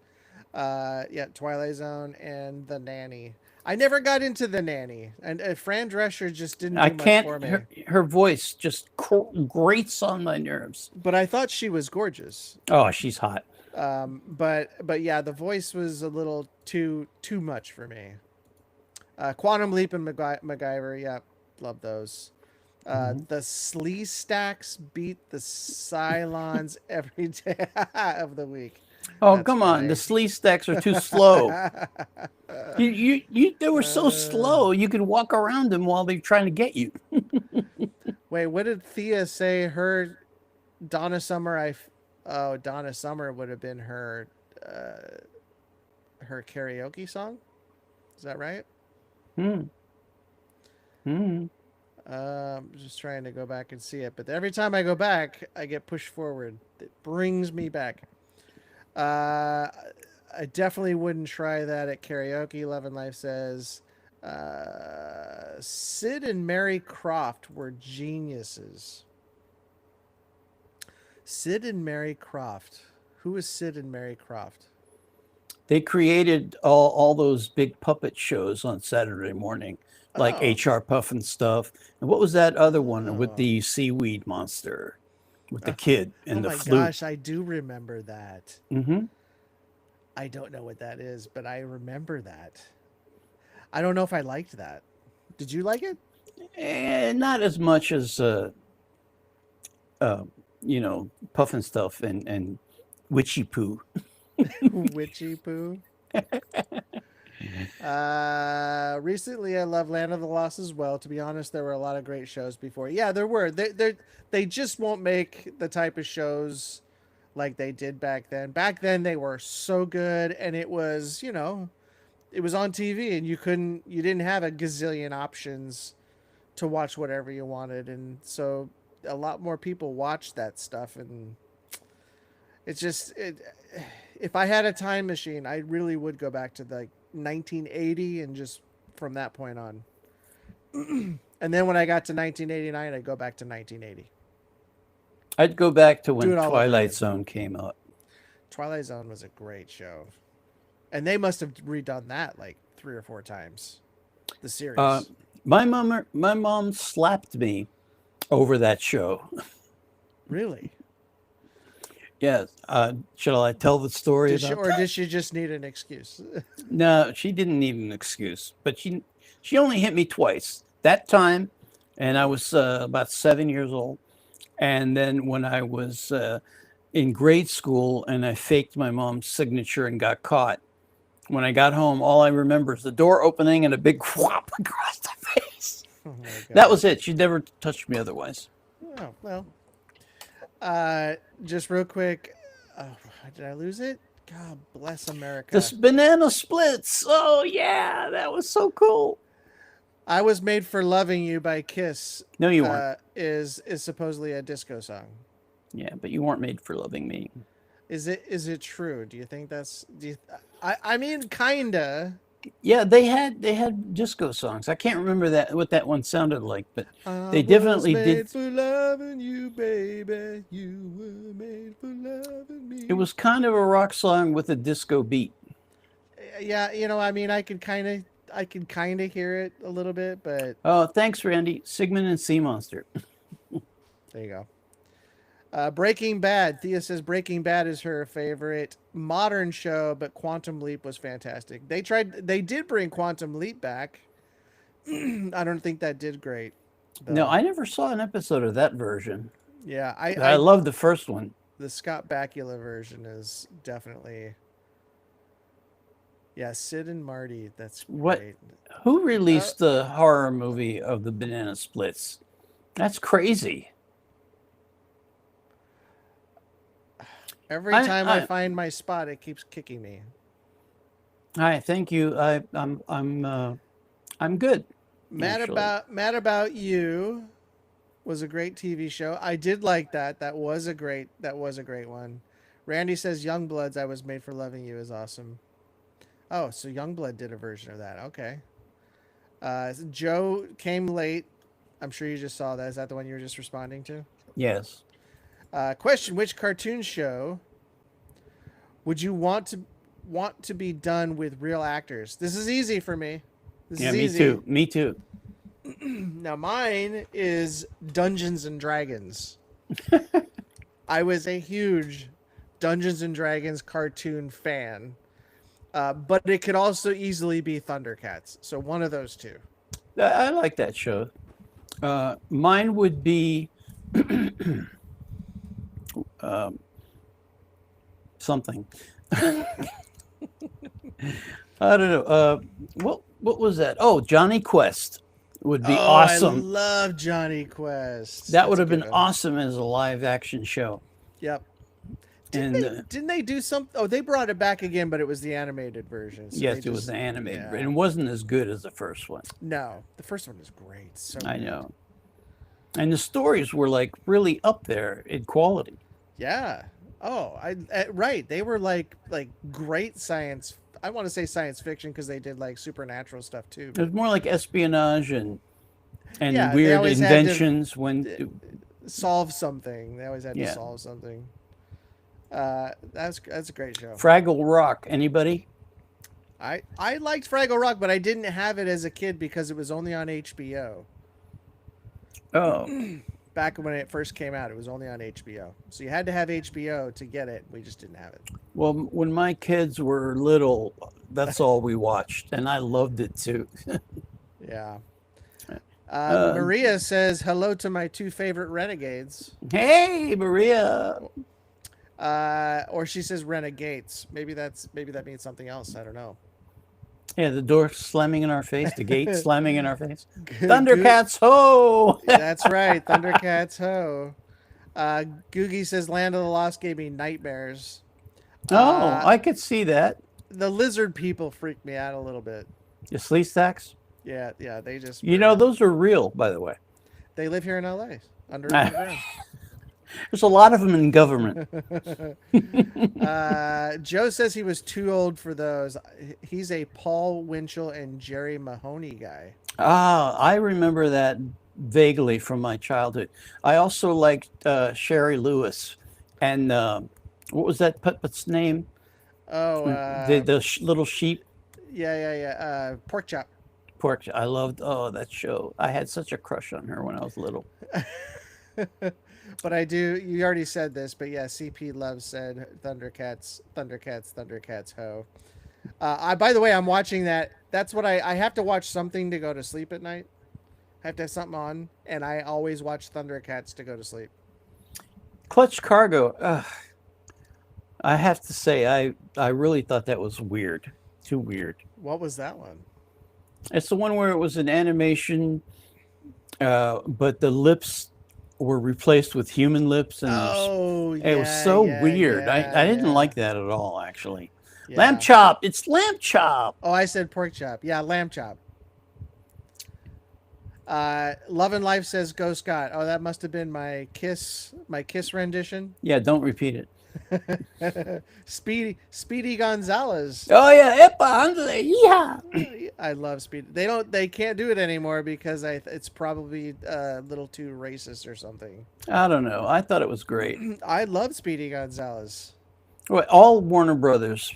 Yeah, Twilight Zone and The Nanny. I never got into The Nanny, and Fran Drescher just didn't I do much can't. for me. Her voice just grates on my nerves. But I thought she was gorgeous. Oh, she's hot. But yeah, the voice was a little too much for me. Quantum Leap and MacGyver, yeah, love those. Mm-hmm. The Slee Stacks beat the Cylons every day of the week. Oh, That's come on. funny. The sleeve stacks are too slow. They were so Uh, slow. You could walk around them while they're trying to get you. Wait, what did Thea say? Her Donna Summer. Oh, Donna Summer would have been her karaoke song. Is that right? Hmm. Hmm. Just trying to go back and see it, but every time I go back, I get pushed forward. It brings me back. I definitely wouldn't try that at karaoke. Love and Life says, Sid and Mary Croft were geniuses. Sid and Mary Croft. Who is Sid and Mary Croft? They created all those big puppet shows on Saturday morning, like Oh, H.R. Puff and stuff. And what was that other one with oh, the seaweed monster, with the uh, kid oh and the my flute? gosh! I do remember that. Hmm. I don't know what that is, but I remember that. I don't know if I liked that. Did you like it? And not as much as uh, Puff and stuff and Witchy Poo. Witchy poo. Recently, I love Land of the Lost as well. To be honest, there were a lot of great shows before. Yeah, there were. They just won't make the type of shows like they did back then. Back then, they were so good, and it was it was on TV, and you didn't have a gazillion options to watch whatever you wanted, and so a lot more people watched that stuff, and it's just it. If I had a time machine, I really would go back to like 1980 and just from that point on. And then when I got to 1989, I'd go back to 1980. I'd go back to Do when it all over Twilight again. Zone came out. Twilight Zone was a great show. And they must have redone that like 3 or 4 times. The Uh, series. my mom slapped me over that show. Really? Yes. Shall I tell the story about that? Did she just need an excuse? No, she didn't need an excuse, but she only hit me twice. That time, and I was about 7 years old, and then when I was in grade school, and I faked my mom's signature and got caught. When I got home, all I remember is the door opening and a big whop across the face. Oh my That was gosh. it. She never touched me otherwise. Oh, well. Just real quick. Oh, did I lose it? God bless America. This banana splits. Oh yeah, that was so cool. I Was Made for Loving You by Kiss No, you weren't. is supposedly a disco song. Yeah, but you weren't made for loving me. Is it true? Do you think that's I mean kinda. Yeah, they had disco songs. I can't remember what that one sounded like, but I they was definitely did. made for loving you, baby. You were made for loving It me. was kind of a rock song with a disco beat. Yeah, I mean I could kind of hear it a little bit, but Oh, thanks, Randy. Sigmund and Sea Monster. there you go. Breaking Bad. Thea says Breaking Bad is her favorite modern show, but Quantum Leap was fantastic. They did bring Quantum Leap back. I don't think that did great, No, though. I never saw an episode of that version. Yeah, I love the first one. the Scott Bakula version is definitely, yeah, Sid and Marty. That's What? great. Who Uh, released the horror movie of the banana splits? That's crazy. every I, time I I, find my spot, it keeps kicking me. I thank you. I'm good actually. Mad About You was a great TV show. I did like that. That was a great one. Randy says Youngbloods I Was Made for Loving You is awesome. Oh, so Youngblood did a version of that. Okay. Joe came late. I'm sure you just saw that. Is that the one you were just responding to? Yes. Question: Which cartoon show would you want to want to be done with real actors. This is easy for me. This Yeah, is me easy. too. Me too. Now mine is Dungeons and Dragons. I was a huge Dungeons and Dragons cartoon fan, but it could also easily be Thundercats. So one of those two. I like that show. Mine would be something. I don't know. What was that? Oh, Johnny Quest would be I awesome. love Johnny Quest. That That's would a have good been one. awesome as a live action show. Yep. And Didn't they do something? Oh, they brought it back again, but it was the animated version. So yes, they it was just- the animated, yeah. and it wasn't as good as the first one. No, the first one is great. So I good. know. And the stories were like really up there in quality. Yeah. Oh, right. They were like great science. I want to say science fiction because they did like supernatural stuff too. It was more like espionage and Yeah, they weird always had to- inventions Solve something. They always had to Yeah. solve something. That's a great show. Fraggle Rock. Anybody? I liked Fraggle Rock, but I didn't have it as a kid because it was only on HBO. Oh, Back when it first came out, it was only on HBO. So you had to have HBO to get it. We just didn't have it. well, when my kids were little, that's all we watched, and I loved it too. Yeah. Uh, Maria says hello to my two favorite renegades. Hey, Maria. Or she says renegades. Maybe that means something else. I don't know. Yeah, the door slamming in our face, the gate slamming in our face. Good- Thundercats, ho! That's right. Thundercats ho. Googie says Land of the Lost gave me nightmares. Oh, I could see that. The lizard people freak me out a little bit. The Slee Stacks. Yeah, they just You know, those are real, by the way. they live here in LA underground. There's a lot of them in government. Joe says he was too old for those. He's a Paul Winchell and Jerry Mahoney guy. Ah, I remember that vaguely from my childhood. I also liked Sherry Lewis. And what was that puppet's name? Oh, The little sheep. yeah. Pork chop. Pork. I loved that show. I had such a crush on her when I was little. But I do. You already said this, but yeah, CP Love said Thundercats, ho. By the way, I'm watching that. That's what I have to watch something to go to sleep at night. I have to have something on, and I always watch Thundercats to go to sleep. Clutch Cargo. I have to say, I really thought that was weird. Too weird. What was that one? It's the one where it was an animation, but the lips were replaced with human lips, and Oh, yeah, it was so yeah, weird. yeah, I didn't yeah, like that at all, actually. yeah. Lamb chop. It's lamb chop. Oh, I said pork chop. Yeah, lamb chop. Love and Life says Go Scott. Oh, that must have been my kiss rendition. Yeah, don't repeat it. Speedy Gonzalez. Oh yeah, epa, ándale, yeah. I love Speedy. They can't do it anymore because it's probably a little too racist or something. I don't know. I thought it was great. I love Speedy Gonzalez, Well, all Warner Brothers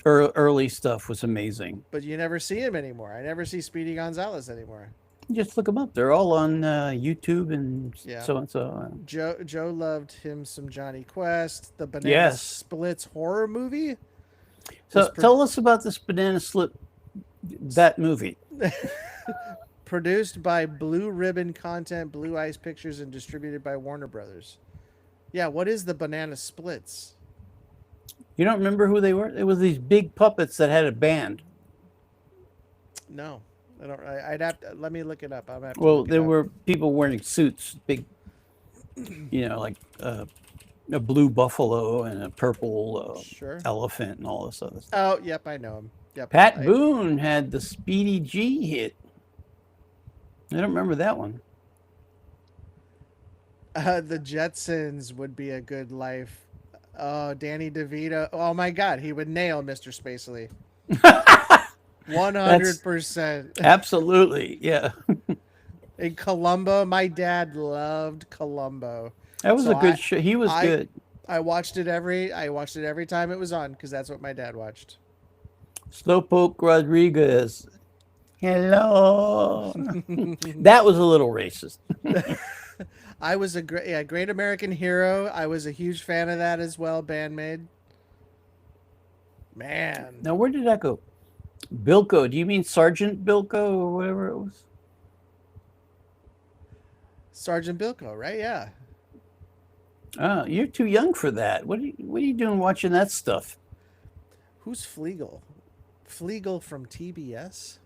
early stuff was amazing. but you never see him anymore. I never see Speedy Gonzalez anymore. Just look them up. They're all on YouTube and Yeah. so and so. Joe loved him some Johnny Quest. The Banana Yes. Splits horror movie. So was tell us about this banana slip, that movie. Produced by Blue Ribbon Content, Blue Ice Pictures, and distributed by Warner Brothers. Yeah, what is the Banana Splits? You don't remember who they were? It was these big puppets that had a band. No, I don't. I'd have to let me look it up. I'm have to Well, look it there up. were people wearing suits, big, like a blue buffalo and a purple Sure. elephant and all this other stuff. Oh, yep, I know him. Yep. Pat Boone had the Speedy G hit. I don't remember that one. The Jetsons would be a good life. Oh, Danny DeVito. Oh my God, he would nail Mr. Spacely. 100%. Absolutely, yeah. In Columbo, my dad loved Columbo. That was So a good show. He was good. I watched it every time it was on because that's what my dad watched. Slowpoke Rodriguez. Hello. That was a little racist. I was a Great American Hero. I was a huge fan of that as well. Bandmade. Man, Now, where did that go? Bilko. Do you mean Sergeant Bilko or whatever it was? Sergeant Bilko, right? Yeah. Oh, you're too young for that. What are you doing watching that stuff? Who's Fleagle? Fleagle from TBS.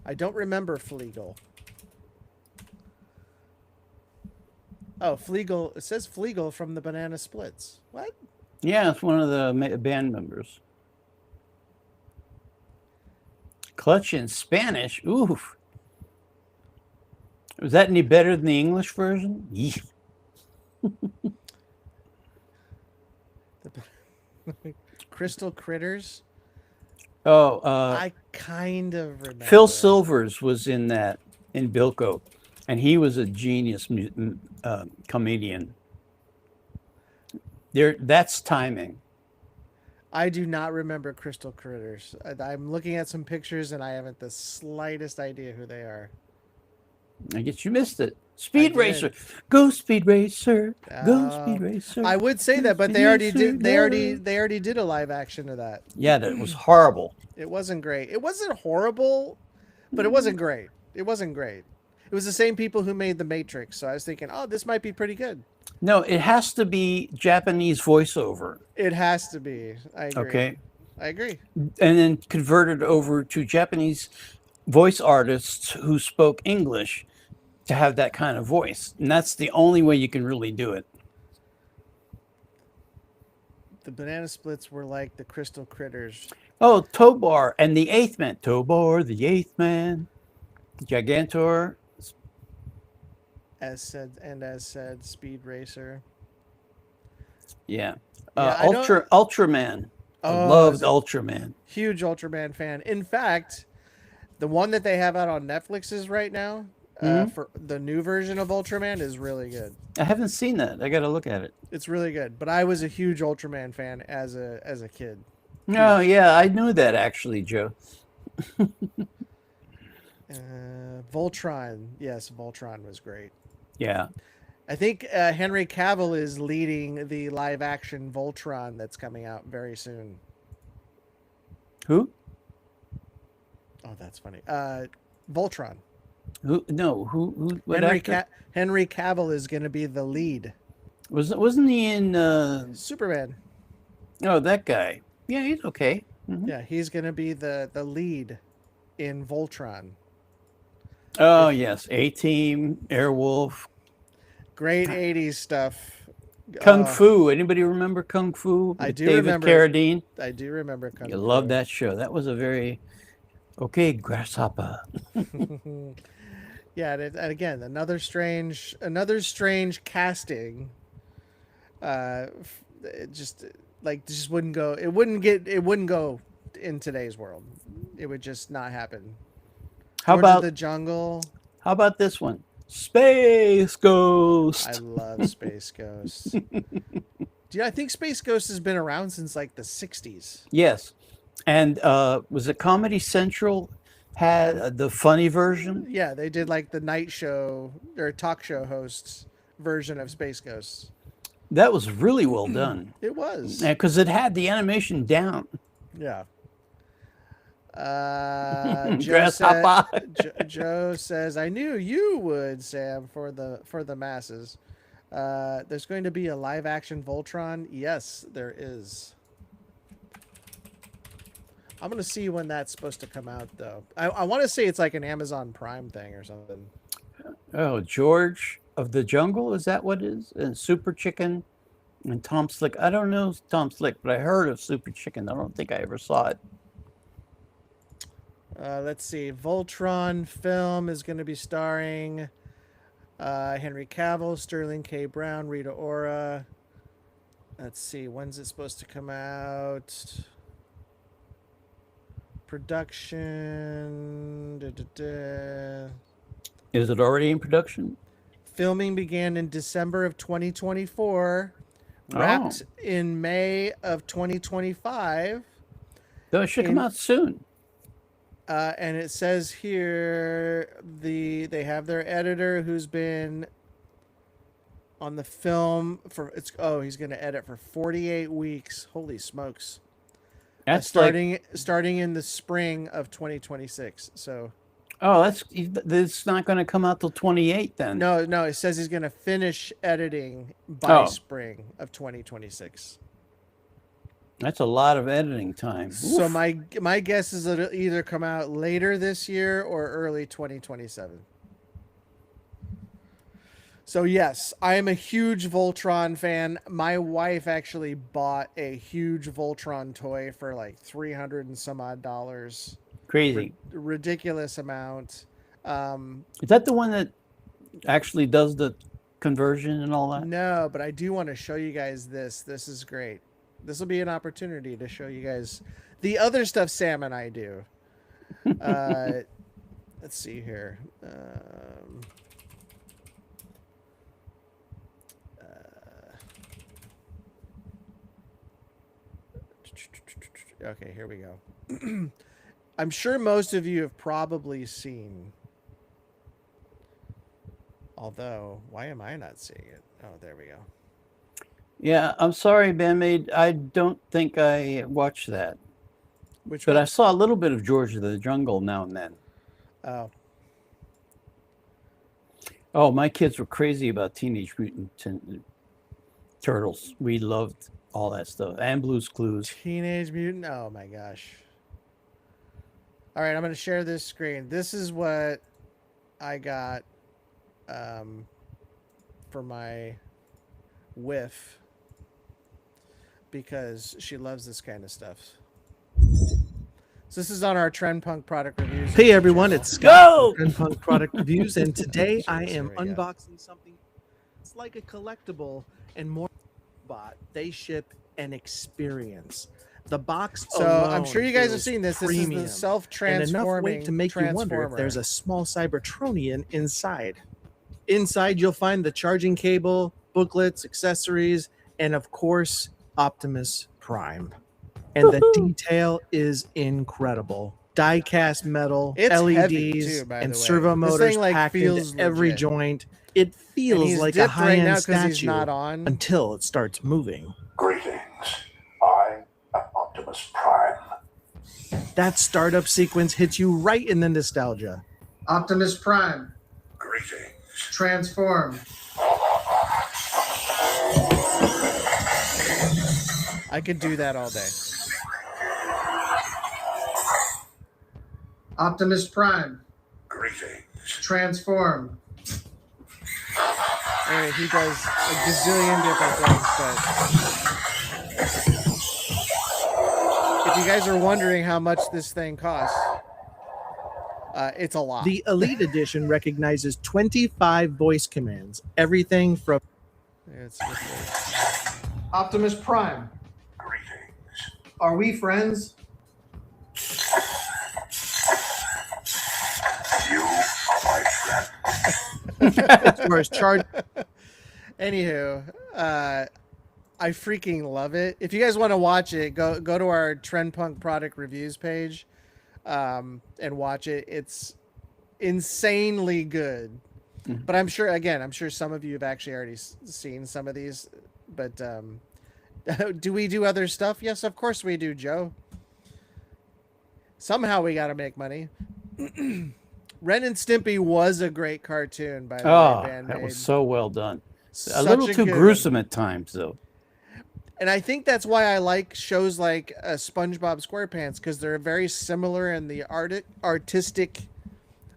I don't remember Fleagle. Oh, Fleagle. It says Fleagle from the Banana Splits. What? Yeah, it's one of the band members. Clutch in Spanish. Oof. Was that any better than the English version? Yeah. Crystal Critters. Oh, I kind of remember. Phil Silvers was in that in Bilko, and he was a genius comedian. That's timing. I do not remember Crystal Critters. I'm looking at some pictures and I haven't the slightest idea who they are. I guess you missed it. Speed did. Racer, go Speed Racer, go Oh, Speed Racer. I would say that, but Speed they already Racer, did. They go. already did a live action of that. Yeah, that was horrible. It wasn't great. It wasn't horrible, but it wasn't great. It wasn't great. It was the same people who made The Matrix, so I was thinking, oh, this might be pretty good. No, it has to be Japanese voiceover. It has to be. I agree. Okay, I agree. and then converted over to Japanese voice artists who spoke English to have that kind of voice, and that's the only way you can really do it. The Banana Splits were like the Crystal Critters. Oh, Tobar and the Eighth Man. Tobar, the Eighth Man. Gigantor. As said, Speed Racer. Yeah. Yeah, I don't- Ultraman. I Oh, loved is it- Ultraman. Huge Ultraman fan. In fact, the one that they have out on Netflix is right now for the new version of Ultraman is really good. I haven't seen that. I got to look at it. It's really good. But I was a huge Ultraman fan as a kid. Oh, yeah, I knew that actually, Joe. Voltron, yes, Voltron was great. Yeah. I think Henry Cavill is leading the live action Voltron that's coming out very soon. Who? Oh, that's funny. Voltron. Who? No. Who? What actor? Henry Cavill is going to be the lead. Wasn't he in? Superman. Oh, that guy. Yeah, he's okay. Mhm. Yeah, he's going to be the lead in Voltron. Oh yes, A-Team, Airwolf, Great 80s stuff. Kung Fu. Anybody remember Kung Fu? I With do David remember. Carradine. I do remember Kung You Fu. love that show. That was a very okay grasshopper. Yeah, and again, another strange casting. It just wouldn't go. It wouldn't go in today's world. It would just not happen. How George of about the Jungle? how about this one? Space Ghost. I love Space Ghost. I think Space Ghost has been around since like the 60s. Yes, and was it Comedy Central had the funny version? Yeah, they did like the night show or talk show hosts version of Space Ghost. That was really well done It was. because it had the animation down. Yeah. Grasshopper. Joe says, "I knew you would, Sam, for the masses." There's going to be a live action Voltron. Yes, there is. I'm gonna see when that's supposed to come out, though. I want to say it's like an Amazon Prime thing or something. Oh, George of the Jungle, is that what it is? And Super Chicken and Tom Slick. I don't know Tom Slick, but I heard of Super Chicken. I don't think I ever saw it. Let's see. Voltron film is going to be starring Henry Cavill, Sterling K. Brown, Rita Ora. Let's see. When's it supposed to come out? Production. Is it already in production? Filming began in December of 2024, wrapped in May of 2025. Though it should come out soon. And it says here they have their editor who's been on the film for he's going to edit for 48 weeks. Holy smokes! That's starting in the spring of 2026. So. Oh, it's not going to come out till 28 then. No, it says he's going to finish editing by spring of 2026. That's a lot of editing time. So Oof. my guess is it'll either come out later this year or early 2027. So yes, I am a huge Voltron fan. My wife actually bought a huge Voltron toy for like $300 and some odd dollars. Crazy. Ridiculous amount. Is that the one that actually does the conversion and all that? No, but I do want to show you guys this. This is great. This will be an opportunity to show you guys the other stuff Sam and I do. Let's see here. Okay, here we go. I'm sure most of you have probably seen. Although, why am I not seeing it? Oh, there we go. Yeah, I'm sorry, Bandmaid. I don't think I watched that. But I saw a little bit of George of the Jungle now and then. Oh. Oh, my kids were crazy about Teenage Mutant Turtles. We loved all that stuff. And Blue's Clues. Teenage Mutant. Oh my gosh. All right, I'm going to share this screen. This is what I got for my whiff because she loves this kind of stuff. So this is on our Trend Punk product reviews. Hey everyone, it's Scott from Trend Punk Product Reviews, and today I am unboxing something. It's like a collectible and more bot. They ship an experience. The box. So I'm sure you guys have seen this. This is the self-transforming and enough weight to make you wonder if there's a small Cybertronian inside. Inside, you'll find the charging cable, booklets, accessories, and of course, Optimus Prime. And the detail is incredible. Die-cast metal, it's LEDs, and servo motors packed into every joint. It feels like a high-end statue until it starts moving. Greetings. I am Optimus Prime. That startup sequence hits you right in the nostalgia. Optimus Prime. Greetings. Transform. I could do that all day. Optimus Prime. Greetings. Transform. Anyway, he does a gazillion different things, but if you guys are wondering how much this thing costs, it's a lot. The Elite Edition recognizes 25 voice commands. Everything from... Optimus Prime. Greetings. Are we friends? You are my friend. as far as charge... Anywho, I freaking love it. If you guys want to watch it, go to our Trend Punk product reviews page and watch it. It's insanely good. Mm-hmm. But I'm sure some of you have actually already seen some of these. But do we do other stuff? Yes, of course we do, Joe. Somehow we got to make money. Ren and Stimpy was a great cartoon, by the way. Bandmaid. That was so well done. A little too gruesome at times, though. And I think that's why I like shows like SpongeBob SquarePants, because they're very similar in the artistic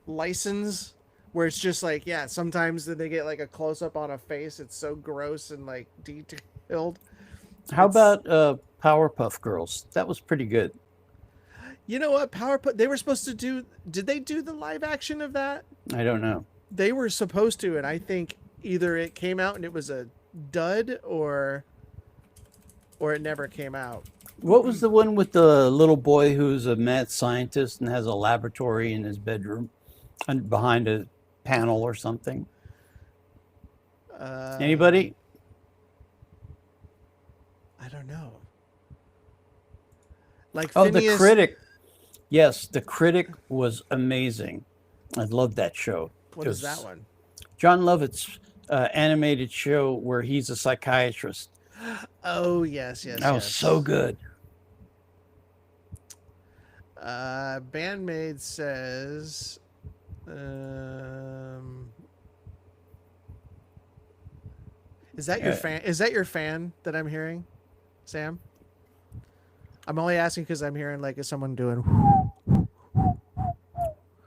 license, where it's just like, yeah, sometimes they get like a close-up on a face. It's so gross and like detailed. How about Powerpuff Girls? That was pretty good. You know what? They were supposed to do... Did they do the live action of that? I don't know. They were supposed to, and I think either it came out and it was a dud, or it never came out. What was the one with the little boy who's a mad scientist and has a laboratory in his bedroom and behind a panel or something? Anybody? I don't know. Like Oh, Phineas, The Critic. Yes, The Critic was amazing. I loved that show. What It is that was one? John Lovett's animated show where he's a psychiatrist. Oh yes, yes, That was yes. so good. Bandmaid says, is that your fan? Is that your fan that I'm hearing, Sam? I'm only asking because I'm hearing like is someone doing?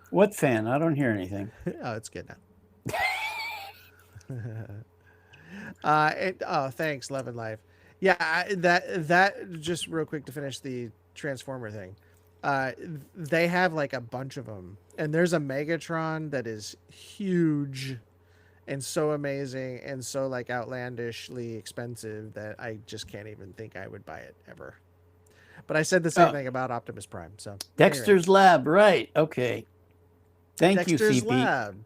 What fan? I don't hear anything. Oh, it's good now. Thanks, Love and Life. Yeah, that just real quick to finish the Transformer thing. They have like a bunch of them, and there's a Megatron that is huge and so amazing and so like outlandishly expensive that I just can't even think I would buy it ever. But I said the same thing about Optimus Prime. So Dexter's Lab, right? Okay. Thank you, Dexter's CP. Lab.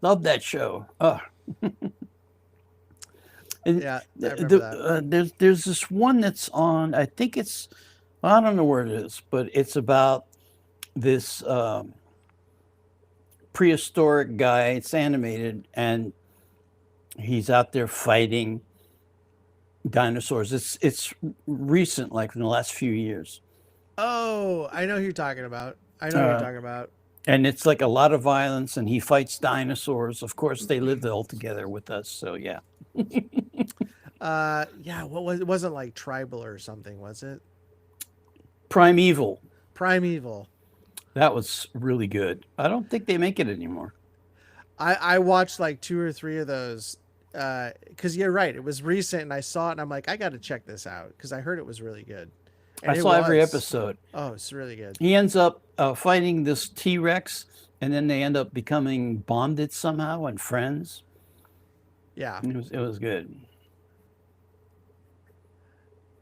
Love that show. Oh. Yeah, I remember that. There's this one that's on. I think it's. I don't know where it is, but it's about this prehistoric guy. It's animated, and he's out there fighting dinosaurs. It's recent, like in the last few years. Oh, I know who you're talking about. I know who you're talking about. And it's like a lot of violence, and he fights dinosaurs. Of course, they lived all together with us, so yeah. Yeah, what was it? Wasn't like Tribal or something, was it? Primeval. Primeval. That was really good. I don't think they make it anymore. I watched like 2 or 3 of those because you're right. It was recent, and I saw it, and I'm like, I got to check this out because I heard it was really good. And I saw every episode. Oh, it's really good. He ends up fighting this T-Rex, and then they end up becoming bonded somehow and friends. Yeah, It was good.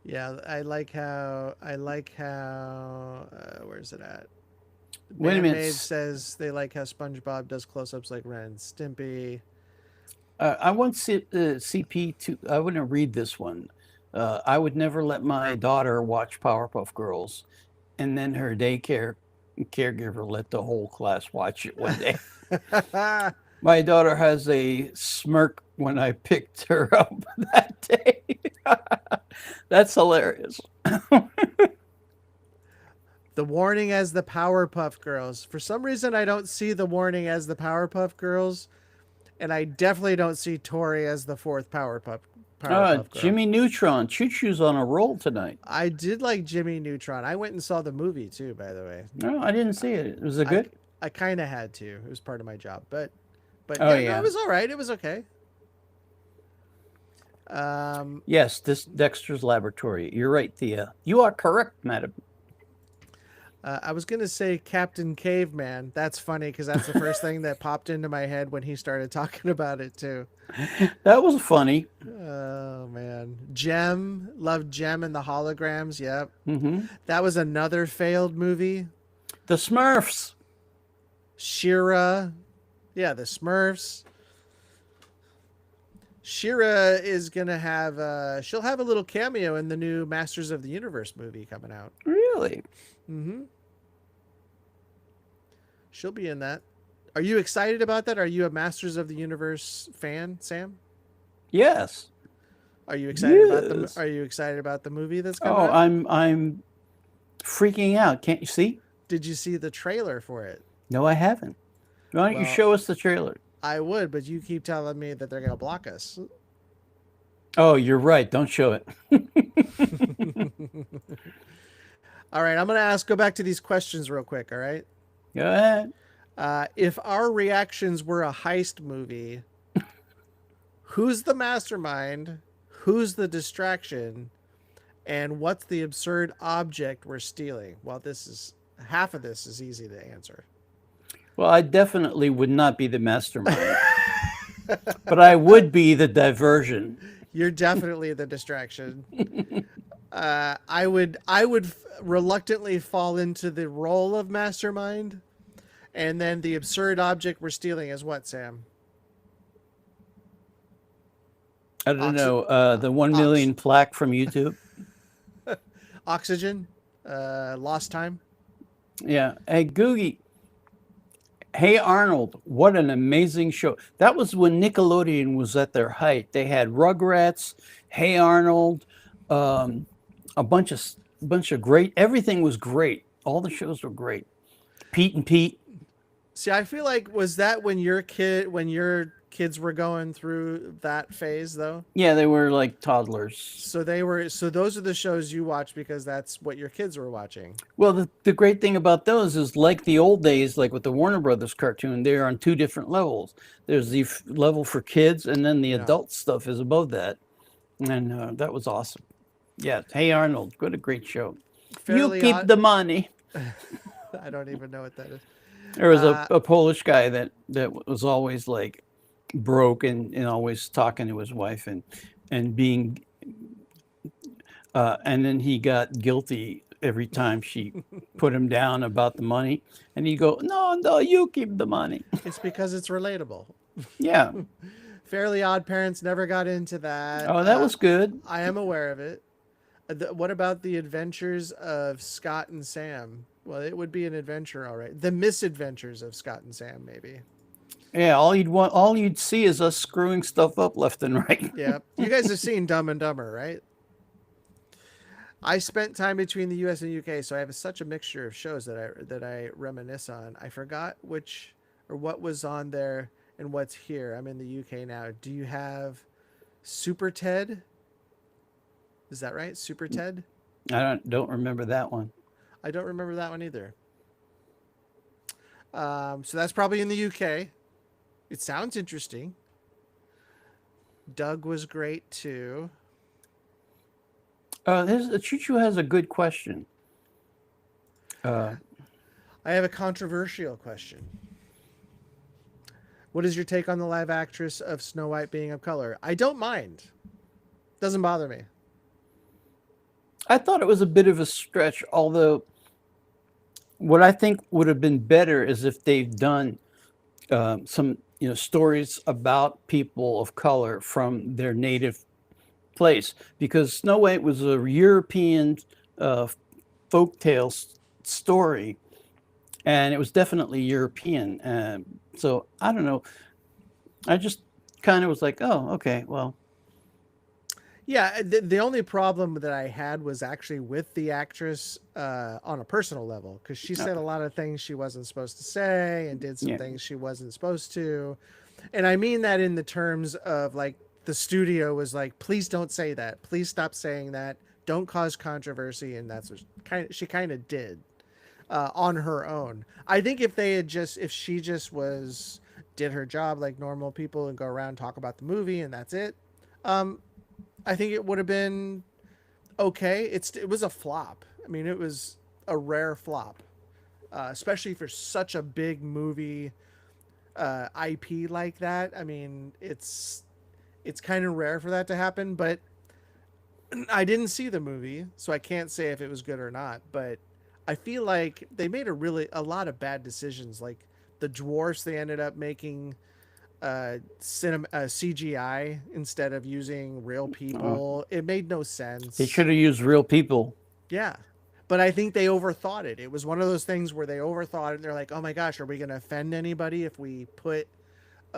yeah. I like how. Where's it at? Wait a minute. Bandmaid says they like how SpongeBob does close-ups like Ren and Stimpy. I want CP to. I want to read this one. I would never let my daughter watch Powerpuff Girls, and then her daycare caregiver let the whole class watch it one day. My daughter has a smirk when I picked her up that day. That's hilarious. The warning as the Powerpuff Girls. For some reason, I don't see the warning as the Powerpuff Girls, and I definitely don't see Tori as the 4th Powerpuff Girl. Jimmy Neutron. Choo Choo's on a roll tonight. I did like Jimmy Neutron. I went and saw the movie too, by the way. No, I didn't see it. Was it good? I kind of had to. It was part of my job, but Oh, yeah, yeah. No, it was all right. It was okay. Yes, this Dexter's Laboratory. You're right, Thea. You are correct, madam. I was gonna say Captain Caveman. That's funny because that's the first thing that popped into my head when he started talking about it too. That was funny. Oh man, Gem, loved Gem and the Holograms. Yep, Mm-hmm. that was another failed movie. The Smurfs. She-Ra, yeah, the Smurfs. She-Ra is gonna have she'll have a little cameo in the new Masters of the Universe movie coming out. Really? Mm-hmm. She'll be in that. Are you excited about that? Are you a Masters of the Universe fan, Sam? Yes. Are you excited about Yes. Are you excited about the movie that's coming Oh, out? I'm freaking out. Can't you see? Did you see the trailer for it? No, I haven't. Why don't you Well- show us the trailer? I would, but you keep telling me that they're gonna block us. Oh, you're right. Don't show it. All right, I'm gonna go back to these questions real quick. All right. Go ahead. If our reactions were a heist movie, who's the mastermind? Who's the distraction? And what's the absurd object we're stealing? Well, half of this is easy to answer. Well, I definitely would not be the mastermind, but I would be the diversion. You're definitely the distraction. I would reluctantly fall into the role of mastermind, and then the absurd object we're stealing is what, Sam? I don't know. The 1 million plaque from YouTube. Oxygen, Lost Time. Yeah. Hey, Googie. Hey Arnold, what an amazing show. That was when Nickelodeon was at their height. They had Rugrats, Hey Arnold, a bunch of great, everything was great. All the shows were great. Pete and Pete. See, I feel like was that when your kids were going through that phase though? Yeah, they were like toddlers. So those are the shows you watch because that's what your kids were watching. Well, the great thing about those is like the old days, like with the Warner Brothers cartoon, they're on two different levels. There's the level for kids, and then the adult stuff is above that. And that was awesome. Yeah. Hey Arnold, what a great show. Fairly You keep Odd- the money. I don't even know what that is. There was a Polish guy that was always like broke and always talking to his wife and being and then he got guilty every time she put him down about the money, and he'd go, no, you keep the money. It's because it's relatable. Yeah. Fairly Odd Parents never got into that. Oh, that was good. I am aware of it. What about the Adventures of Scott and Sam? Well, it would be an adventure, all right. The Misadventures of Scott and Sam, maybe. Yeah, all you'd see is us screwing stuff up left and right. Yeah, you guys have seen Dumb and Dumber, right? I spent time between the U.S. and UK, so I have such a mixture of shows that I reminisce on. I forgot which or what was on there and what's here. I'm in the UK now. Do you have Super Ted? Is that right? Super Ted? I don't remember that one. I don't remember that one either. So that's probably in the UK. It sounds interesting. Doug was great too. Choo Choo has a good question. I have a controversial question. What is your take on the live actress of Snow White being of color? I don't mind. Doesn't bother me. I thought it was a bit of a stretch, although what I think would have been better is if they've done some stories about people of color from their native place, because Snow White was a European folktale story, and it was definitely European. So I don't know. I just kind of was like, oh, okay, well. Yeah, the only problem that I had was actually with the actress on a personal level, because she said a lot of things she wasn't supposed to say and did some things she wasn't supposed to. And I mean that in the terms of like the studio was like, please don't say that. Please stop saying that. Don't cause controversy. And that's what she kind of did on her own. I think if she just did her job like normal people and go around and talk about the movie and that's it. I think it would have been okay. It was a flop. I mean, it was a rare flop, especially for such a big movie IP like that. I mean, it's kind of rare for that to happen, but I didn't see the movie, so I can't say if it was good or not, but I feel like they made a lot of bad decisions. Like the dwarfs, they ended up making CGI instead of using real people. It made no sense. They should have used real people. Yeah. But I think they overthought it. It was one of those things where they overthought it. They're like, oh my gosh, are we going to offend anybody if we put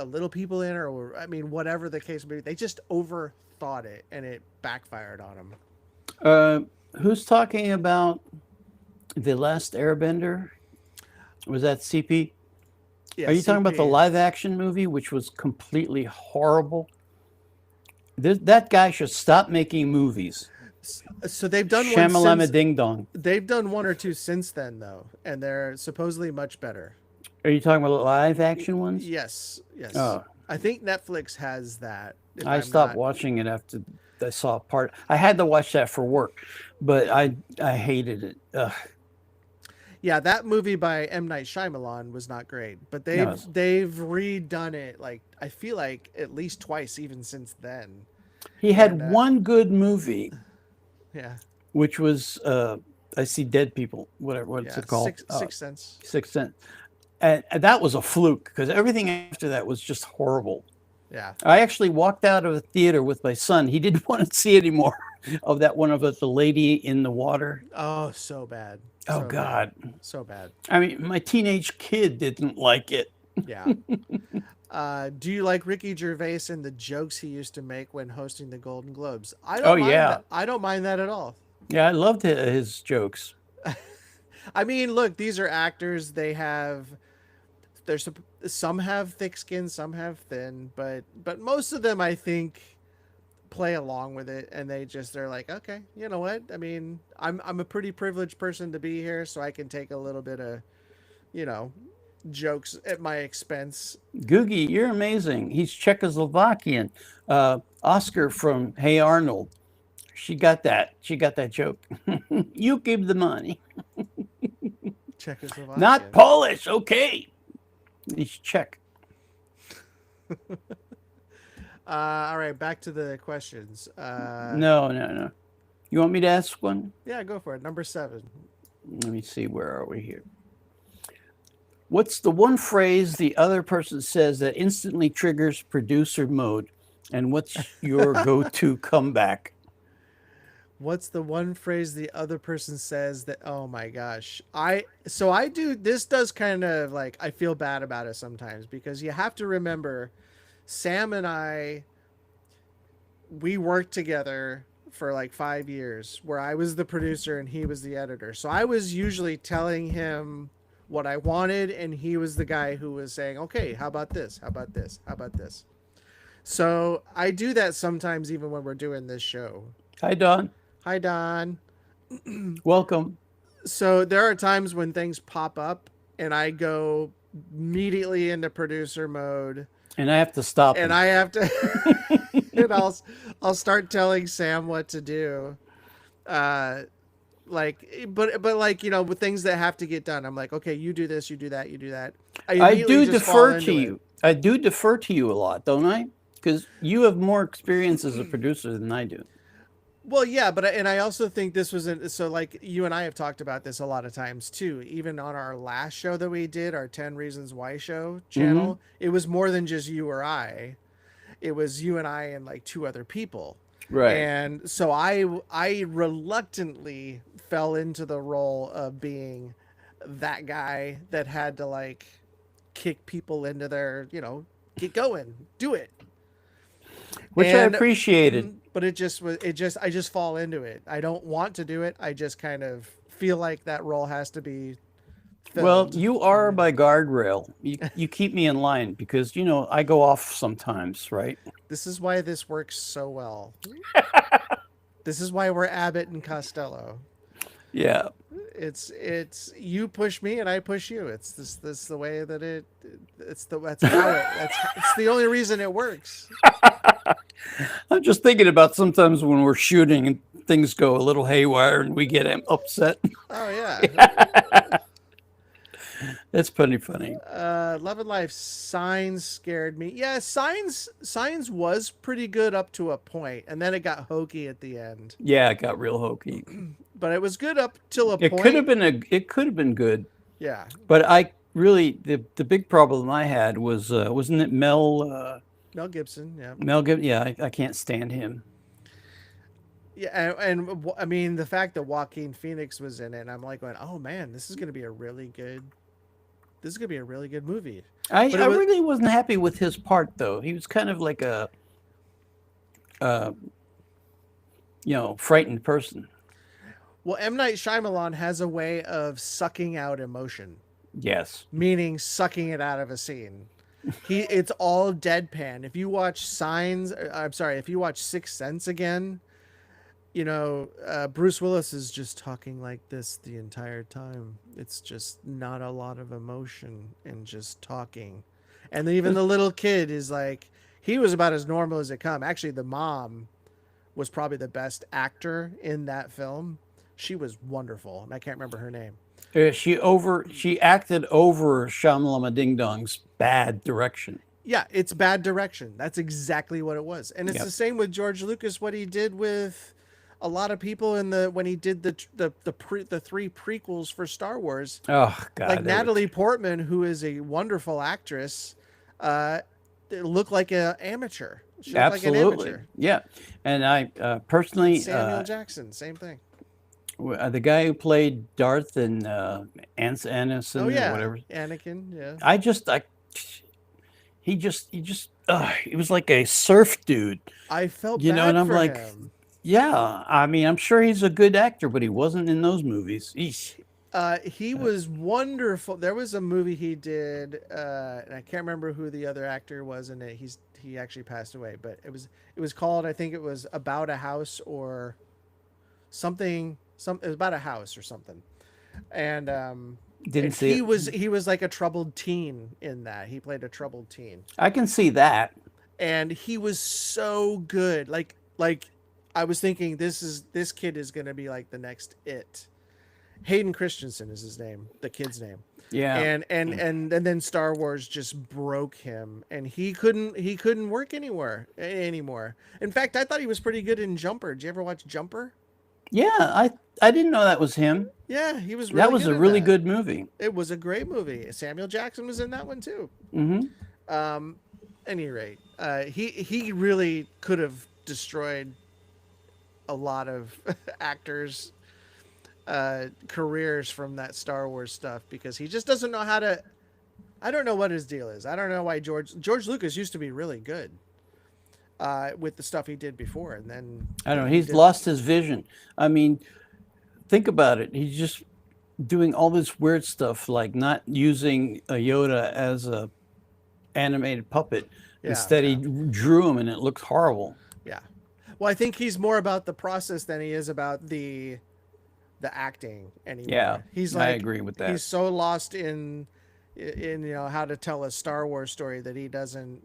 little people in, or I mean, whatever the case may be. They just overthought it and it backfired on them. Who's talking about The Last Airbender? Was that CP? Yeah, Are you talking about the live action movie, which was completely horrible? That guy should stop making movies. So they've done Shamalama Ding Dong. They've done one or two since then, though, and they're supposedly much better. Are you talking about live action ones? Yes. Oh. I think Netflix has that. I stopped watching it after I saw part. I had to watch that for work, but I hated it. Ugh. Yeah, that movie by M. Night Shyamalan was not great, but they've redone it, like, I feel like at least twice even since then. He had one good movie. Yeah. Which was I See Dead People, what's it called? Sixth Sense. Sixth Sense. And that was a fluke, because everything after that was just horrible. Yeah. I actually walked out of a theater with my son. He didn't want to see it anymore. of that one of the lady in the water. Oh, so bad. Oh So bad. God. So bad. I mean, my teenage kid didn't like it. Yeah. Do you like Ricky Gervais and the jokes he used to make when hosting the Golden Globes? I don't Oh, mind yeah. that. I don't mind that at all. Yeah, I loved his jokes. I mean, look, these are actors. They have some have thick skin, some have thin, but most of them I think play along with it, and they're like, okay, you know what? I mean, I'm a pretty privileged person to be here, so I can take a little bit of, jokes at my expense. Googie, you're amazing. He's Czechoslovakian. Oscar from Hey Arnold. She got that. She got that joke. You give the money. Czechoslovakia. Not Polish. Okay. He's Czech. All right, back to the questions. No. You want me to ask one? Yeah, go for it. Number 7. Let me see. Where are we here? What's the one phrase the other person says that instantly triggers producer mode? And what's your go-to comeback? What's the one phrase the other person says that, oh my gosh. This does kind of like, I feel bad about it sometimes, because you have to remember Sam and I, we worked together for like 5 years where I was the producer and he was the editor. So I was usually telling him what I wanted, and he was the guy who was saying, okay, how about this? How about this? How about this? So I do that sometimes, even when we're doing this show. Hi, Don. Hi, Don. Welcome. So there are times when things pop up and I go immediately into producer mode, And I have to stop. and him. I have to, and I'll start telling Sam what to do. But like, with things that have to get done, I'm like, okay, you do this, you do that, you do that. I immediately do just defer fall to into it. you. I do defer to you a lot, don't I? Because you have more experience as a producer than I do. Well, yeah, but I also think this was so like you and I have talked about this a lot of times too. Even on our last show that we did, our 10 Reasons Why show channel, it was more than just you or I. It was you and I and like 2 other people. Right. And so I reluctantly fell into the role of being that guy that had to like kick people into their, get going, do it. Which I appreciated. But I just fall into it. I don't want to do it. I just kind of feel like that role has to be filled. Well, you are my guardrail. You keep me in line because, I go off sometimes, right? This is why this works so well. This is why we're Abbott and Costello. Yeah. It's you push me and I push you. It's this the way that it's the only reason it works. I'm just thinking about sometimes when we're shooting and things go a little haywire and we get upset. Oh yeah. That's pretty funny. Love and Life, Signs scared me. Yeah, Signs was pretty good up to a point, and then it got hokey at the end. Yeah, it got real hokey. But it was good up till a It point. could have been good. Yeah. But I really the big problem I had was wasn't it Mel Gibson, yeah. Mel Gibson? Yeah, I can't stand him. Yeah, and I mean the fact that Joaquin Phoenix was in it, and I'm like going, oh man, this is gonna be a really good movie. I really wasn't happy with his part though. He was kind of like a frightened person. Well, M. Night Shyamalan has a way of sucking out emotion. Yes. Meaning sucking it out of a scene. It's all deadpan. If you watch if you watch Sixth Sense again, Bruce Willis is just talking like this the entire time. It's just not a lot of emotion and just talking. And even the little kid is like, he was about as normal as it come. Actually, the mom was probably the best actor in that film. She was wonderful, and I can't remember her name. She acted over Shyamalama Ding Dong's bad direction. Yeah, it's bad direction. That's exactly what it was. And it's the same with George Lucas, what he did with a lot of people when he did the 3 prequels for Star Wars. Oh God. Like Natalie Portman, who is a wonderful actress, looked like an amateur. She looked like an Absolutely. amateur. Yeah. And I personally, Samuel Jackson, same thing. the guy who played Darth in Anakin Oh or yeah, whatever, Anakin. Yeah. he was like a surf dude, I felt you know, bad and I'm for like, him. yeah, I mean, I'm sure he's a good actor, but he wasn't in those movies. Eesh. He was wonderful. There was a movie he did, and I can't remember who the other actor was in it. He actually passed away, but it was called, I think it was About a House or something. It was about a house or something, and Didn't and see it. he was like a troubled teen in that. He played a troubled teen, I can see that. and he was so good. Like I was thinking, this kid is gonna be like the next It. Hayden Christensen is his name, the kid's name. Yeah. And then Star Wars just broke him, and he couldn't work anymore. In fact, I thought he was pretty good in Jumper. Did you ever watch Jumper? Yeah, I didn't know that was him. Yeah, he was. Really That was good a in really that. good movie. It was a great movie. Samuel Jackson was in that one too. Mm-hmm. Any rate, he really could have destroyed a lot of actors' careers from that Star Wars stuff, because he just doesn't know how to. I don't know what his deal is. I don't know why George Lucas used to be really good with the stuff he did before, and then I don't know. He's lost his vision. I mean, think about it. He's just doing all this weird stuff, like not using a Yoda as a animated puppet. Yeah, Instead, he drew him, and it looks horrible. Yeah. Well, I think he's more about the process than he is about the acting anymore. Yeah, he's I agree with that. He's so lost in how to tell a Star Wars story that he doesn't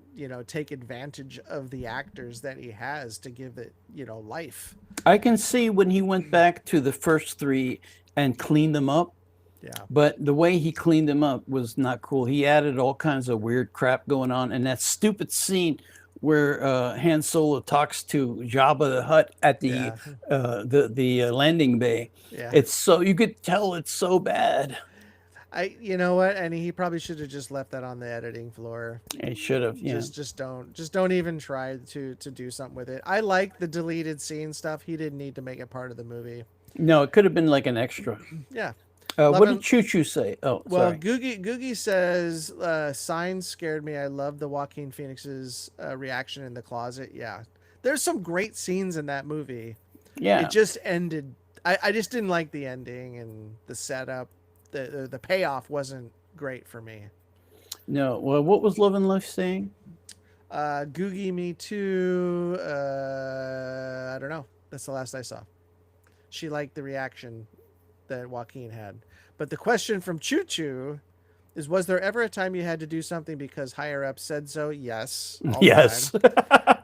take advantage of the actors that he has to give it life. I can see when he went back to the first three and cleaned them up. Yeah. But the way he cleaned them up was not cool. He added all kinds of weird crap going on, and that stupid scene where Han Solo talks to Jabba the Hutt at the landing bay. Yeah. It's so, you could tell it's so bad. You know what? And he probably should have just left that on the editing floor. He should have. Yeah. Just don't even try to do something with it. I like the deleted scene stuff. He didn't need to make it part of the movie. No, it could have been like an extra. Yeah. What did Choo Choo say? Oh, well, sorry. Googie says, Signs scared me. I love the Joaquin Phoenix's reaction in the closet. Yeah. There's some great scenes in that movie. Yeah. It just ended. I just didn't like the ending and the setup. The payoff wasn't great for me. No. Well, what was Love and Life saying? Googie me too. I don't know. That's the last I saw. She liked the reaction that Joaquin had. But the question from Choo Choo is, was there ever a time you had to do something because higher up said so? Yes. Yes.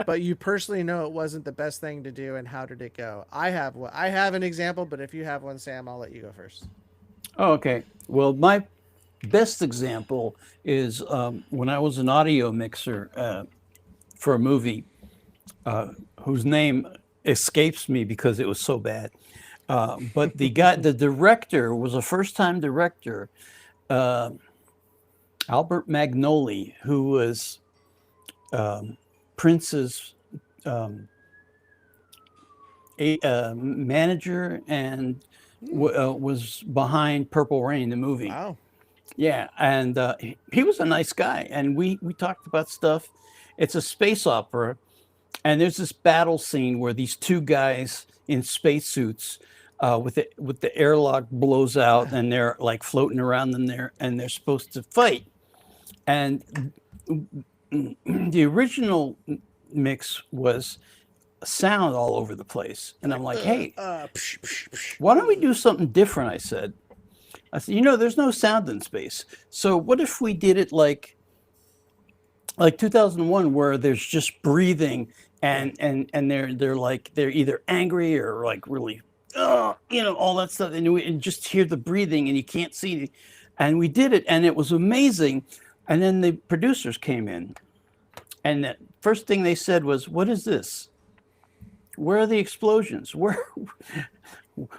But you personally know it wasn't the best thing to do, and how did it go? I have an example, but if you have one, Sam, I'll let you go first. Oh, okay. Well, my best example is when I was an audio mixer for a movie whose name escapes me because it was so bad. But the director was a first-time director, Albert Magnoli, who was Prince's manager and was behind Purple Rain, the movie. Wow. Yeah, and he was a nice guy, and we talked about stuff. It's a space opera, and there's this battle scene where these two guys in spacesuits with the airlock blows out, and they're like floating around in there, and they're supposed to fight. And the original mix was sound all over the place, and I'm like, hey, why don't we do something different? I said, there's no sound in space, so what if we did it like 2001, where there's just breathing, and they're either angry or like really all that stuff, and just hear the breathing, and you can't see it. And we did it, and it was amazing. And then the producers came in, and the first thing they said was, what is this? Where are the explosions?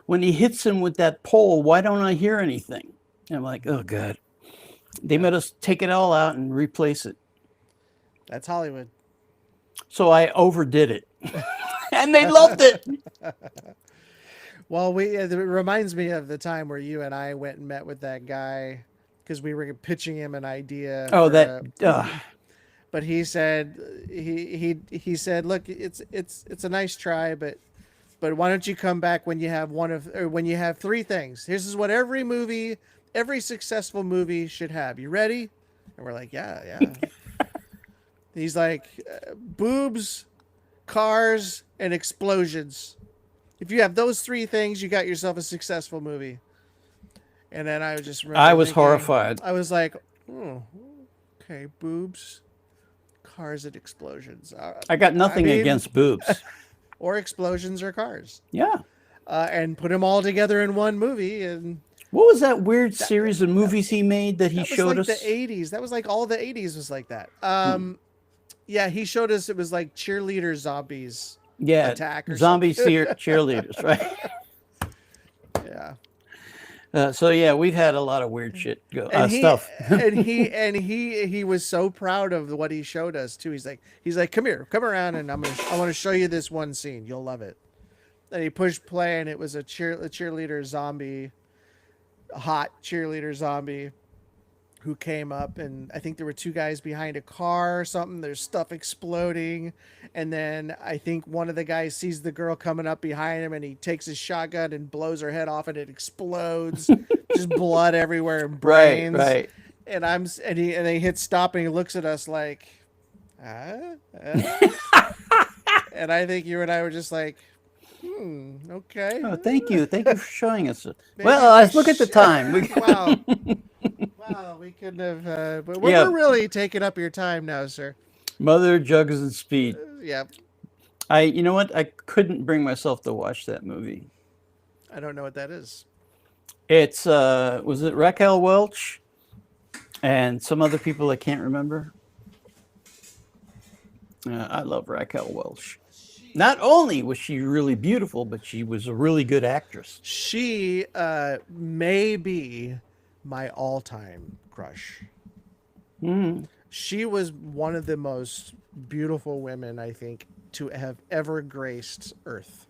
When he hits him with that pole, why don't I hear anything? And I'm like, oh God. They made us take it all out and replace it. That's Hollywood. So I overdid it, and they loved it. Well, it reminds me of the time where you and I went and met with that guy because we were pitching him an idea. Oh, for that. but he said he said, look, it's a nice try, but why don't you come back when you have when you have three things? This is what every successful movie should have. You ready? And we're like, yeah. He's like, boobs, cars, and explosions. If you have those three things, you got yourself a successful movie. And then I just remember I was thinking, horrified. I was like, oh, okay, boobs, cars, and explosions. I got nothing mean, against boobs. or explosions or cars. Yeah. And put them all together in one movie. And What was that weird series of movies he made that he that was showed like us? the 80s. That was like all the 80s was like that. Yeah, he showed us it was like cheerleader zombies. Yeah, Attack or zombie something. cheerleaders, right? Yeah. So yeah, we've had a lot of weird shit stuff. and he was so proud of what he showed us too. He's like, come around, and I want to show you this one scene. You'll love it. And he pushed play, and it was a cheerleader zombie, a hot cheerleader zombie, who came up, and I think there were two guys behind a car or something. There's stuff exploding, and then I think one of the guys sees the girl coming up behind him, and he takes his shotgun and blows her head off, and it explodes, just blood everywhere and brains. Right. And he hits stop, and he looks at us like, and I think you and I were just like, okay. Oh, thank you for showing us. Well, let's look at the time. Wow. Wow, we couldn't have. But we're really taking up your time now, sir. Mother, Jugs, and Speed. Yeah. You know what? I couldn't bring myself to watch that movie. I don't know what that is. It's was it Raquel Welch and some other people I can't remember. I love Raquel Welch. Not only was she really beautiful, but she was a really good actress. She may be my all-time crush. She was one of the most beautiful women, I think, to have ever graced Earth.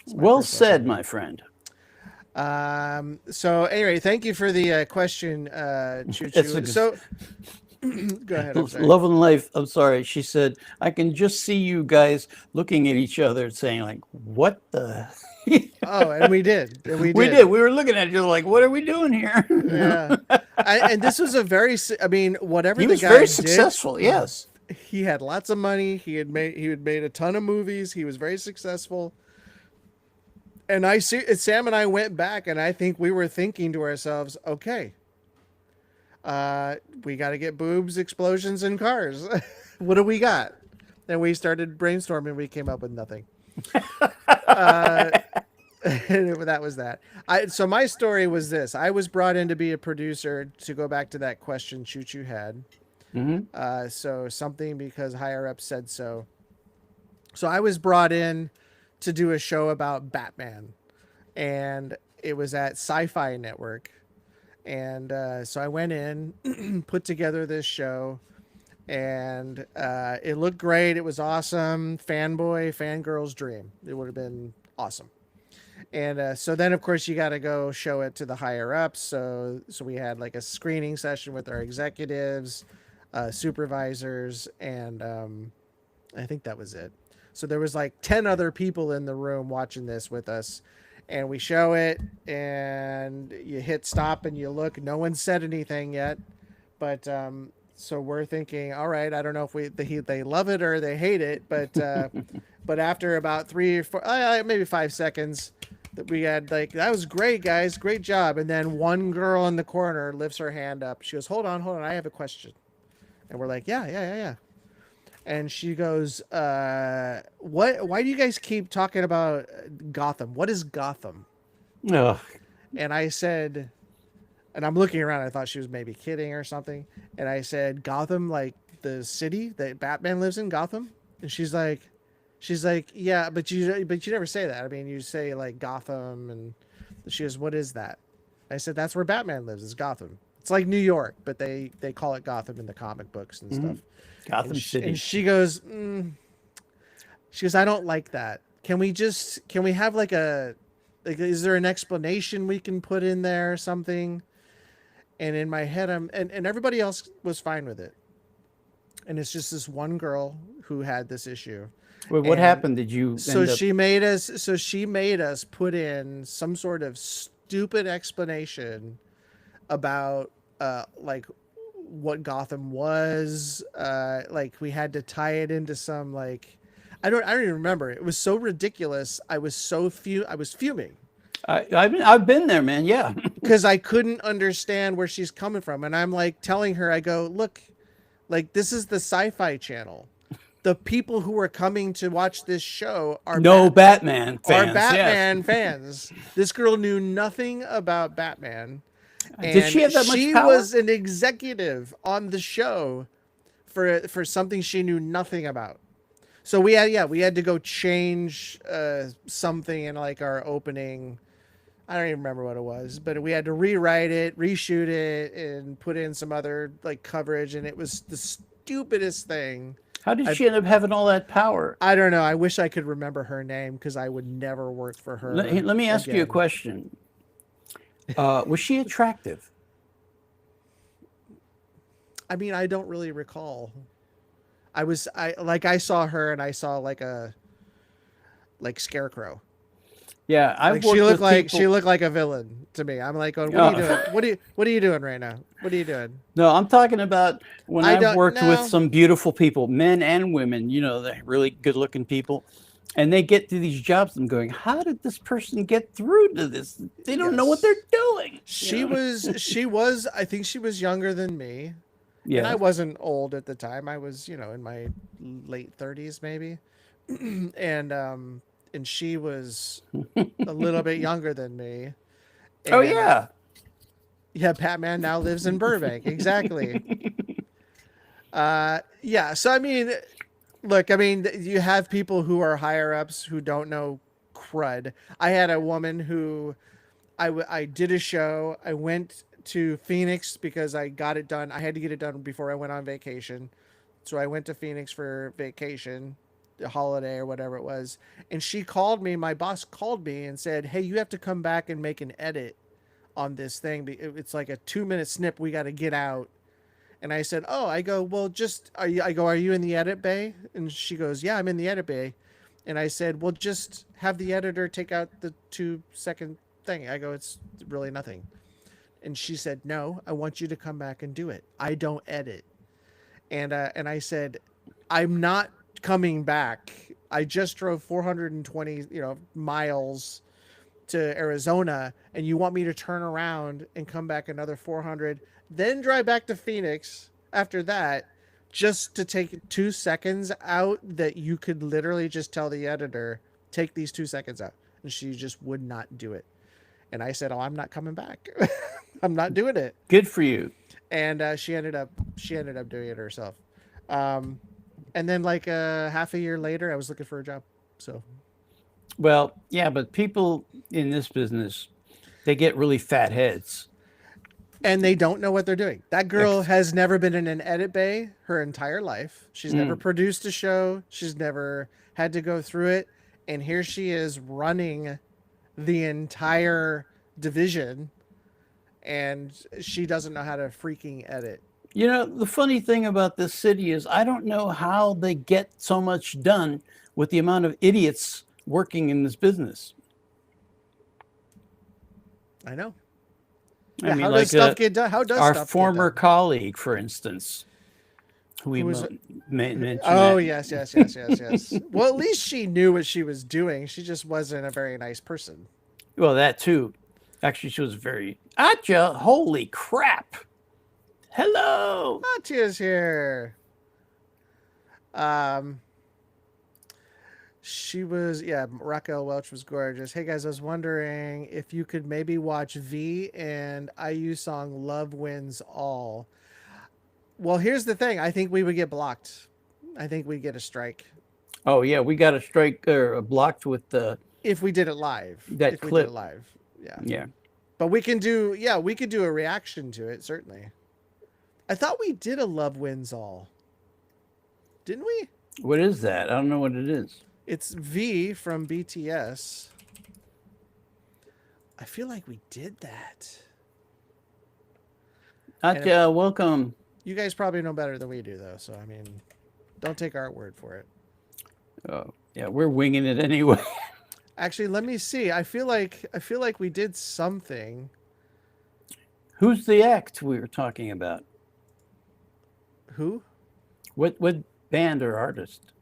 Well said, my friend. So anyway, thank you for the question, Choo Choo. So go ahead. I'm sorry. Love and Life. I'm sorry. She said, I can just see you guys looking at each other saying like, what the? Oh, and we did. We did. We were looking at each other like, what are we doing here? Yeah. And this was whatever he the was guy very did, successful. Yes. He had lots of money. He had made a ton of movies. He was very successful. And Sam and I went back, and I think we were thinking to ourselves, okay, we got to get boobs, explosions, and cars. What do we got? And we started brainstorming. We came up with nothing. That was that. So my story was this. I was brought in to be a producer, to go back to that question Choo Choo had. So something because higher up said so. So I was brought in to do a show about Batman, and it was at Sci-Fi Network. And so I went in, put together this show, and it looked great. It was awesome. Fangirl's dream. It would have been awesome. And so then, of course, you got to go show it to the higher ups. So we had like a screening session with our executives, supervisors, and I think that was it. So there was like 10 other people in the room watching this with us. And we show it, and you hit stop, and you look. No one said anything yet. But so we're thinking, all right, I don't know if they love it or they hate it. But but after about 3 or 4, maybe 5 seconds, that we had like, that was great, guys. Great job. And then one girl in the corner lifts her hand up. She goes, hold on. I have a question. And we're like, yeah. And she goes, why do you guys keep talking about Gotham? What is Gotham? Ugh. And I said, and I'm looking around, I thought she was maybe kidding or something. And I said, Gotham, like the city that Batman lives in, Gotham? And she's like, yeah, but you never say that. I mean, you say like Gotham, and she goes, what is that? I said, that's where Batman lives, is Gotham. It's like New York, but they call it Gotham in the comic books and stuff. Gotham And City. and she goes, I don't like that. Can we have like is there an explanation we can put in there or something? And in my head, and everybody else was fine with it. And it's just this one girl who had this issue. Well, what and happened? Did you? So end up- she made us put in some sort of stupid explanation about like what Gotham was. Like we had to tie it into some like I don't even remember. It was so ridiculous. I was fuming I've been there, man. Yeah. because I couldn't understand where she's coming from. And I'm like telling her, I go, look, like this is the Sci-Fi Channel. The people who are coming to watch this show are Batman fans. are Batman fans. This girl knew nothing about Batman. Did she have that much She power? was an executive on the show for something she knew nothing about. So we had to go change something in like our opening. I don't even remember what it was, but we had to rewrite it, reshoot it, and put in some other like coverage, and it was the stupidest thing. How did she end up having all that power? I don't know. I wish I could remember her name because I would never work for her. Let me ask you a again. question. Was she attractive? I mean, I don't really recall. I saw her and I saw like Scarecrow. Yeah, Like she looked like a villain to me. I'm like, going, what are you doing? What are you doing right now? What are you doing? No, I'm talking about when I've worked with know. some beautiful people, men and women. You know, they're really good-looking people, and they get to these jobs. I'm going, how did this person get through to this? They don't know what they're doing. She was. I think she was younger than me. Yeah, And I wasn't old at the time. I was, in my late 30s maybe. And she was a little bit younger than me. Oh And, yeah. Yeah, Batman now lives in Burbank. Exactly. Yeah, so I mean, look, you have people who are higher ups who don't know crud. I had a woman who I did a show. I went to Phoenix because I got it done. I had to get it done before I went on vacation. So I went to Phoenix for vacation, the holiday or whatever it was. And she called me, my boss called me and said, "Hey, you have to come back and make an edit on this thing. It's like a 2-minute snip we got to get out." And I said, "Oh," I go, "Well, are you in the edit bay?" And she goes, "Yeah, I'm in the edit bay." And I said, "Well, just have the editor take out the 2-second thing." I go, "It's really nothing." And she said, "No, I want you to come back and do it. I don't edit." And I said, "I'm not coming back. I just drove 420, miles to Arizona, and you want me to turn around and come back another 400, then drive back to Phoenix after that, just to take 2 seconds out that you could literally just tell the editor, take these 2 seconds out." And she just would not do it. And I said, "Oh, I'm not coming back. I'm not doing it." Good for you. And she ended up doing it herself. And then like half a year later, I was looking for a job. So, Well, yeah, but people in this business, they get really fat heads. and they don't know what they're doing. That girl has never been in an edit bay her entire life. She's never produced a show. She's never had to go through it. And here she is running the entire division, and she doesn't know how to freaking edit. You know, the funny thing about this city is I don't know how they get so much done with the amount of idiots working in this business. I know. I Yeah, mean, how like does stuff get done? How does our stuff former get done? colleague, for instance, who we Who was mentioned. Oh, that. yes. Well, at least she knew what she was doing. She just wasn't a very nice person. Well, that too. Actually, she was very. Atcha, holy crap! Hello. Atya's here. She was, Raquel Welch was gorgeous. Hey guys, I was wondering if you could maybe watch V and IU song Love Wins All. Well, here's the thing. I think we would get blocked. I think we'd get a strike Oh yeah, we got a strike or blocked with the if we did it live. That if we clip. did it live. Yeah. yeah. But we can do, yeah, we could do a reaction to it, certainly. I thought we did a Love Wins All. Didn't we? What is that? I don't know what it is. It's V from BTS. I feel like we did that. Atya, welcome. You guys probably know better than we do, though. So, I mean, don't take our word for it. Oh, yeah, we're winging it anyway. Actually, let me see. I feel like we did something. Who's the act we were talking about? Who? What band or artist?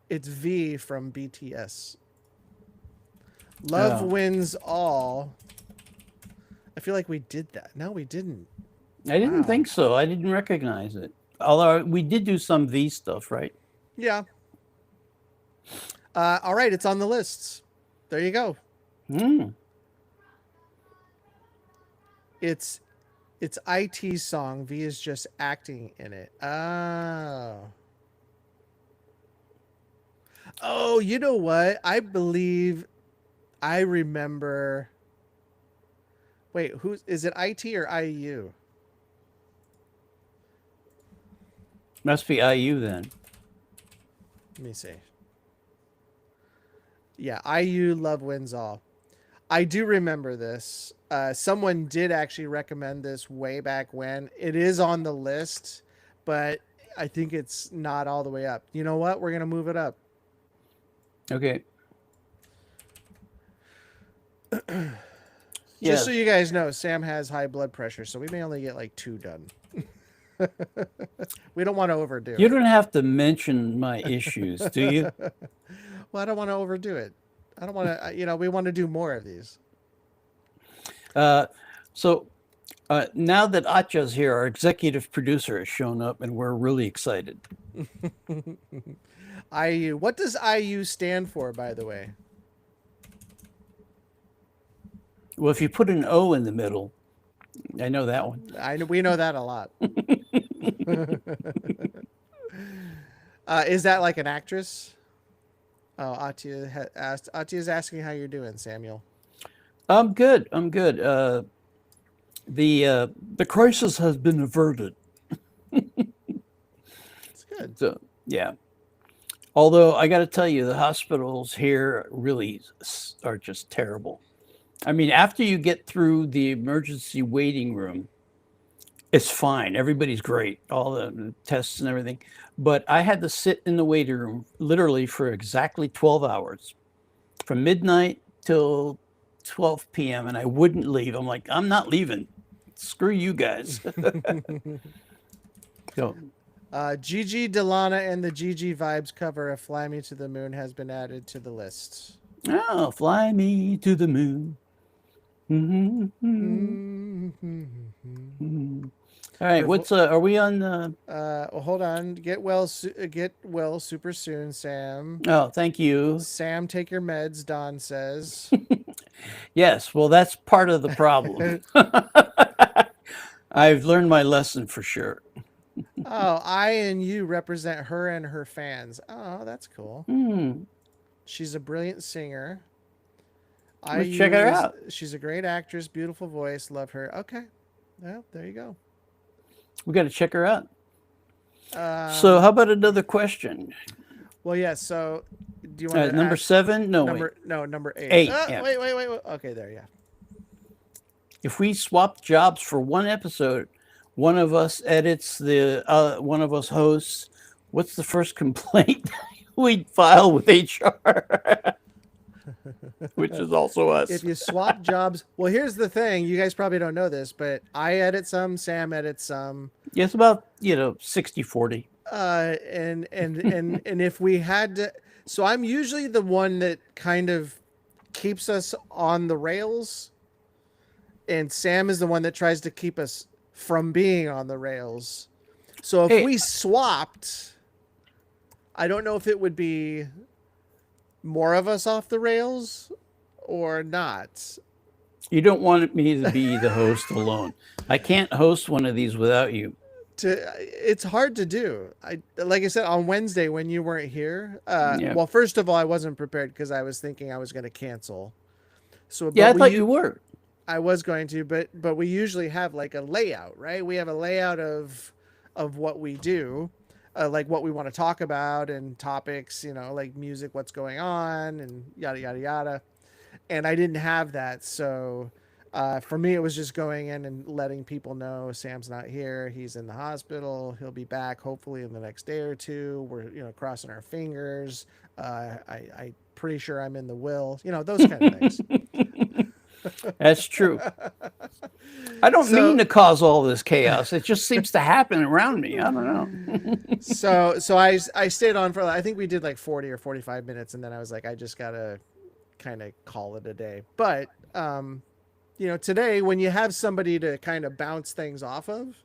It's V from BTS. Love Oh. Wins All. I feel like we did that. No, we didn't. I didn't Wow. think so. I didn't recognize it. Although we did do some V stuff, right? Yeah. All right, it's on the lists. There you go. Hmm. It's IT's song. V is just acting in it. Oh, you know what? I believe I remember. Wait, is it IT or IU? Must be IU then. Let me see. Yeah, IU Love Wins All. I do remember this. Someone did actually recommend this way back when. It is on the list, but I think it's not all the way up. You know what? We're going to move it up. Okay. Just so you guys know, Sam has high blood pressure, so we may only get like 2 done. We don't want to overdo You it. don't have to mention my issues, do you? Well, I don't want to overdo it. I don't want to, we want to do more of these. So now that Atya's here, our executive producer has shown up, and we're really excited. IU. What does IU stand for, by the way? Well, if you put an O in the middle, I know that one. We know that a lot. Is that like an actress? Oh, Atia's asking how you're doing, Samuel. I'm good. I'm good. The crisis has been averted. It's good. So yeah. Although I got to tell you, the hospitals here really are just terrible. I mean, after you get through the emergency waiting room, it's fine. Everybody's great, all the tests and everything. But I had to sit in the waiting room literally for exactly 12 hours, from midnight till 12 p.m. And I wouldn't leave. I'm like, I'm not leaving. Screw you guys. So, Gigi Delana and the Gigi Vibes cover of Fly Me to the Moon has been added to the list. oh, fly me to the moon. All right, what's are we on? Well, hold on. Get well super soon, Sam. Oh, thank you. Sam, take your meds. Don says. Yes, well, that's part of the problem. I've learned my lesson for sure. Oh, I and you represent her and her fans. Oh, that's cool. She's a brilliant singer. Let's check her out. She's a great actress, beautiful voice. Love her. Okay. Well, there you go. We got to check her out. So, how about another question? Well, yeah. So, do you want number 7? No, number 8. 8. Oh, Yeah. Wait. Okay, there. Yeah. If we swap jobs for one episode, one of us edits, one of us hosts. What's the first complaint we'd file with HR? Which is also us. If you swap jobs, well, here's the thing. You guys probably don't know this, but I edit some, Sam edits some. Yeah, it's about 60-40. And if we had to, so I'm usually the one that kind of keeps us on the rails, and Sam is the one that tries to keep us from being on the rails. So if we swapped, I don't know if it would be more of us off the rails or not. You don't want me to be the host alone. I can't host one of these without you. It's hard to do. Like I said, on Wednesday when you weren't here. Yeah. Well, first of all, I wasn't prepared because I was thinking I was going to cancel. So Yeah, I thought you were. I was going to, but we usually have like a layout, right? We have a layout of what we do, like what we want to talk about and topics, like music, what's going on, and yada yada yada. And I didn't have that, so for me, it was just going in and letting people know Sam's not here. He's in the hospital. He'll be back hopefully in the next day or two. We're crossing our fingers. I pretty sure I'm in the will. Those kind of things. That's true. I don't mean to cause all this chaos. It just seems to happen around me. I don't know. So I stayed on for, I think we did like 40 or 45 minutes, and then I was like, I just gotta kind of call it a day. But today when you have somebody to kind of bounce things off of,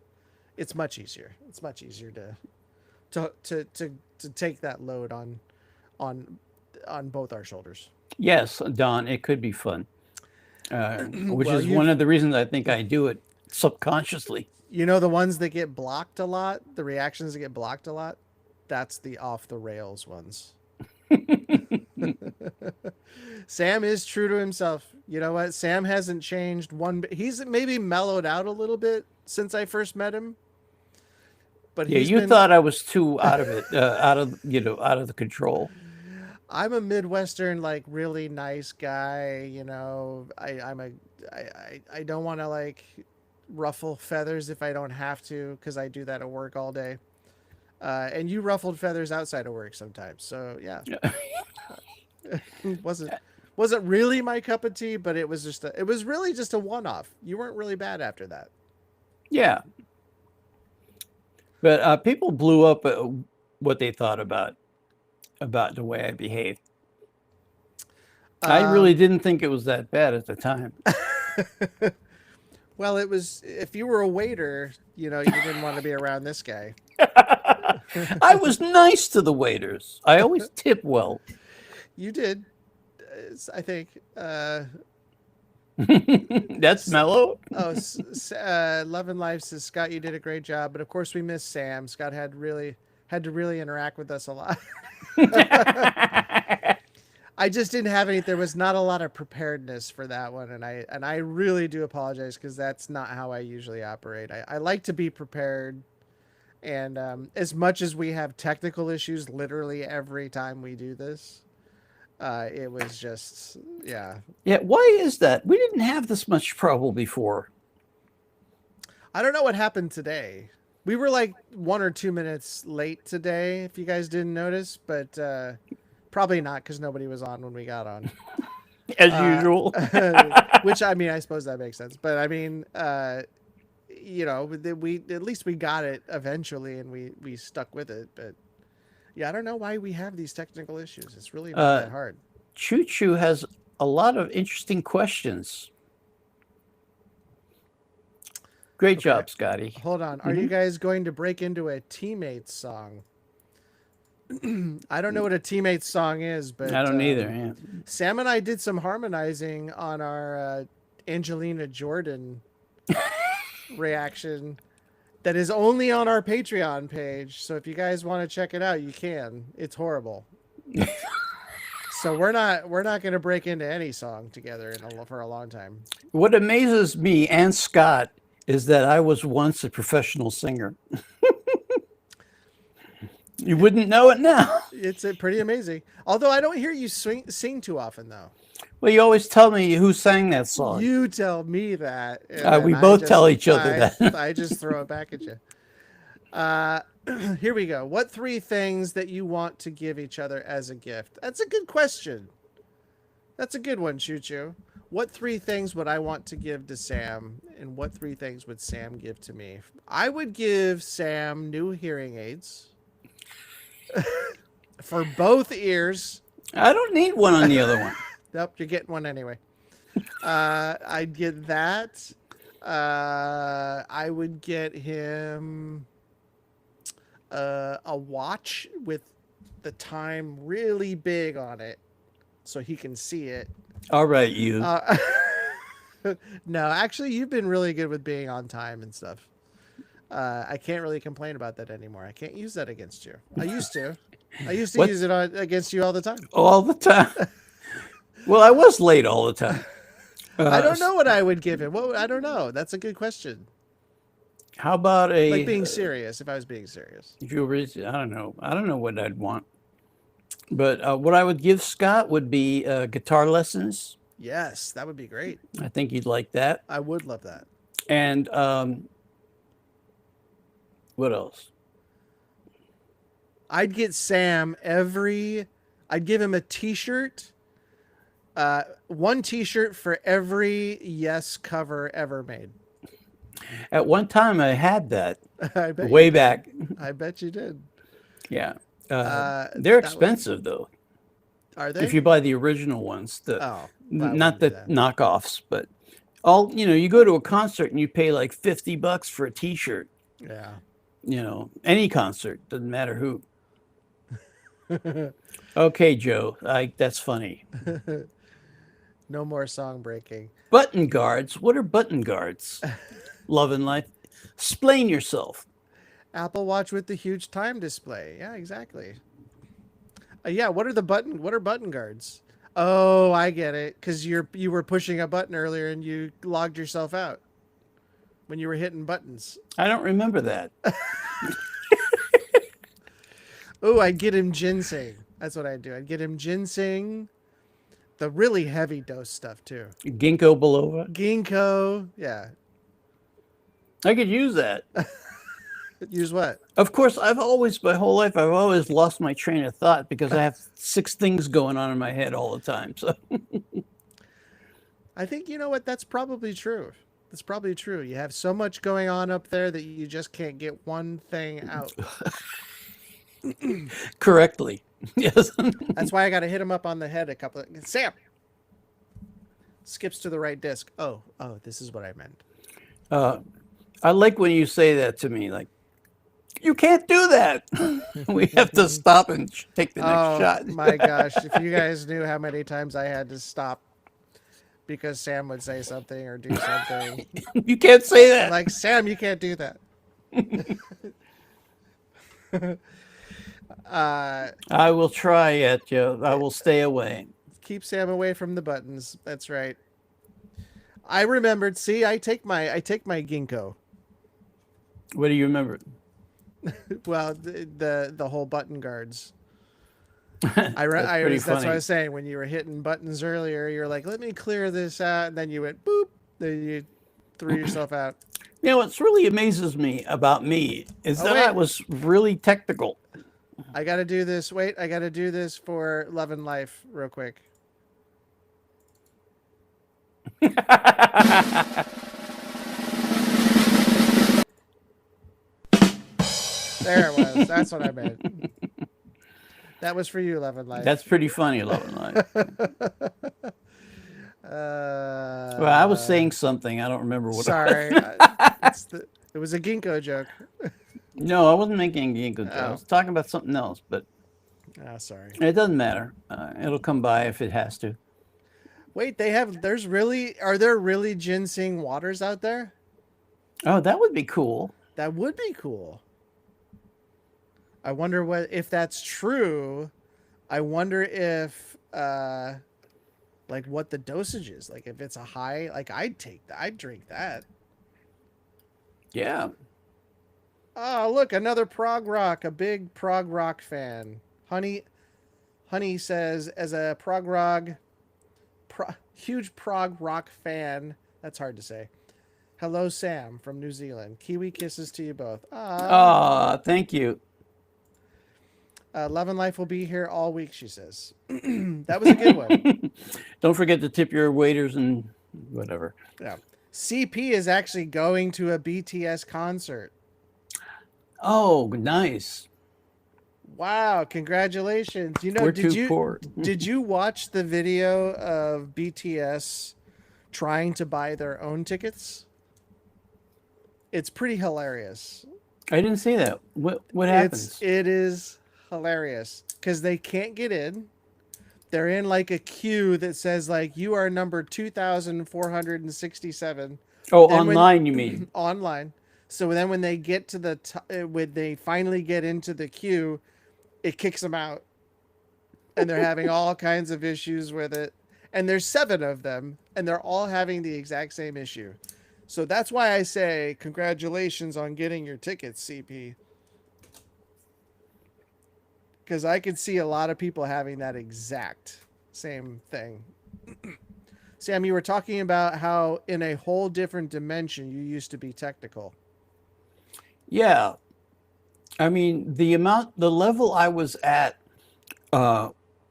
it's much easier. It's much easier to take that load on both our shoulders. Yes, Don, it could be fun. Which Well, is one of the reasons I think I do it subconsciously. The ones that get blocked a lot, the reactions that get blocked a lot, that's the off the rails ones. Sam is true to himself. You know what? Sam hasn't changed one bit. He's maybe mellowed out a little bit since I first met him. But yeah, you thought I was too out of it, out of the control. I'm a Midwestern, like, really nice guy. I don't want to like ruffle feathers if I don't have to, because I do that at work all day. And you ruffled feathers outside of work sometimes. So yeah, wasn't really my cup of tea, but it was really just a one-off. You weren't really bad after that. Yeah. But people blew up what they thought about the way I behaved. I really didn't think it was that bad at the time. Well, it was, if you were a waiter, you didn't want to be around this guy. I was nice to the waiters. I always tip well. You did, I think. That's mellow. Oh, Love and Life says, Scott, you did a great job, but of course we miss Sam. Scott had to really interact with us a lot. I just didn't have any. There was not a lot of preparedness for that one, and I really do apologize, because that's not how I usually operate. I like to be prepared, and as much as we have technical issues literally every time we do this, it was just yeah. Why is that? We didn't have this much trouble before. I don't know what happened today. We were like 1 or 2 minutes late today, if you guys didn't notice, but probably not, because nobody was on when we got on. As usual. Which, I mean, I suppose that makes sense. But I mean, we at least we got it eventually, and we stuck with it. But yeah, I don't know why we have these technical issues. It's really not that hard. Choo Choo has a lot of interesting questions. Great job, Scotty. Hold on. Are you guys going to break into a Teammates song? I don't know what a Teammates song is, but I don't either. Yeah. Sam and I did some harmonizing on our Angelina Jordan reaction that is only on our Patreon page. So if you guys want to check it out, you can. It's horrible. So we're not going to break into any song together for a long time. What amazes me and Scott is that I was once a professional singer. You wouldn't know it now. It's pretty amazing. Although I don't hear you sing too often, though. Well, you always tell me who sang that song. You tell me that. We both tell each other that. I just throw it back at you. Here we go. What 3 things that you want to give each other as a gift? That's a good question. That's a good one, Choo Choo. What 3 things would I want to give to Sam, and what 3 things would Sam give to me? I would give Sam new hearing aids. For both ears. I don't need one on the other one. Nope, you're getting one anyway. I'd get that. I would get him a watch with the time really big on it, so he can see it. All right, you. No, actually, you've been really good with being on time and stuff. I can't really complain about that anymore. I can't use that against you. I used to. Use it against you all the time. All the time. Well, I was late all the time. I don't know what I would give him. I don't know. That's a good question. How about a Like being serious, if I was being serious. if you were, I don't know. I don't know what I'd want. But what I would give Scott would be guitar lessons. Yes, that would be great. I think you'd like that. I would love that. And what else? I'd get Sam I'd give him a T-shirt. One T-shirt for every Yes cover ever made. At one time, I had that I bet way you did. back. I bet you did. Yeah. That They're was- expensive, though. Are they? If you buy the original ones, I not wouldn't the do that. knockoffs, but you go to a concert and you pay like $50 for a T-shirt. Yeah. Any concert, doesn't matter who. Okay, Joe, that's funny. No more song breaking. Button guards. What are button guards? Love and life. Explain yourself. Apple Watch with the huge time display. Yeah, exactly. Yeah, what are button guards? Oh, I get it. Because you were pushing a button earlier and you logged yourself out when you were hitting buttons. I don't remember that. Oh, I'd get him ginseng. That's what I'd do. I'd get him ginseng, the really heavy dose stuff too. Ginkgo biloba. Ginkgo. Yeah. I could use that. Use what? Of course, my whole life, I've always lost my train of thought because I have 6 things going on in my head all the time. So I think, you know what? That's probably true. That's probably true. You have so much going on up there that you just can't get one thing out. correctly. Yes. That's why I got to hit him up on the head a couple of... Sam! Skips to the right disc. Oh, this is what I meant. I like when you say that to me, like, you can't do that. We have to stop and take the next shot. My gosh. If you guys knew how many times I had to stop because Sam would say something or do something. You can't say that. Like, Sam, you can't do that. I will try it, Joe. I will stay away. Keep Sam away from the buttons. That's right. I remembered. See, I take my ginkgo. What do you remember? Well, the whole button guards. That's pretty That's what I funny. was saying when you were hitting buttons earlier. You're like, let me clear this out, and then you went boop. Then you threw yourself out. What really amazes me about me is that wait. I was really technical. I got to do this. Wait, I got to do this for Love and Life real quick. There it was. That's what I meant. That was for you, Love and Life. That's pretty funny, Love and Life. Well, I was saying something. I don't remember what. Sorry. It was a ginkgo joke. No, I wasn't making a ginkgo joke. I Oh. was talking about something else, but Sorry. it doesn't matter. It'll come by if it has to. Wait, are there really ginseng waters out there? Oh, that would be cool. That would be cool. I wonder if that's true. I wonder if like what the dosage is. Like if it's a high, like I'd drink that. Yeah. Oh, look, another prog rock, a big prog rock fan. Honey says, as a huge prog rock fan, that's hard to say. Hello, Sam from New Zealand. Kiwi kisses to you both. Thank you. Love and Life will be here all week, she says. That was a good one. Don't forget to tip your waiters and whatever. Yeah. CP is actually going to a BTS concert. Oh, nice. Wow, congratulations. We're too poor. Did you watch the video of BTS trying to buy their own tickets? It's pretty hilarious. I didn't see that. What happens? It is hilarious because they can't get in. They're in like a queue that says like you are number 2,467. Oh, Then online you mean? Online. So then when they get to when they finally get into the queue, it kicks them out. And they're having all kinds of issues with it. and there's 7 of them, and they're all having the exact same issue. So that's why I say congratulations on getting your tickets, CP. Because I could see a lot of people having that exact same thing. Sam, you were talking about how in a whole different dimension you used to be technical. Yeah. I mean, the level I was at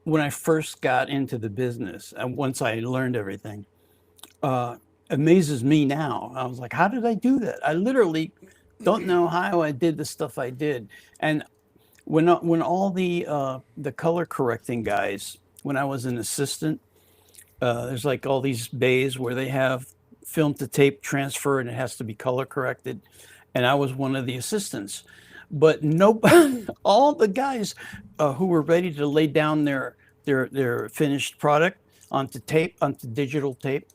when I first got into the business, and once I learned everything, amazes me now. I was like, how did I do that? I literally don't know how I did the stuff I did. And when all the color correcting guys, when I was an assistant, there's like all these bays where they have film to tape transfer and it has to be color corrected. And I was one of the assistants. But all the guys who were ready to lay down their finished product onto digital tape,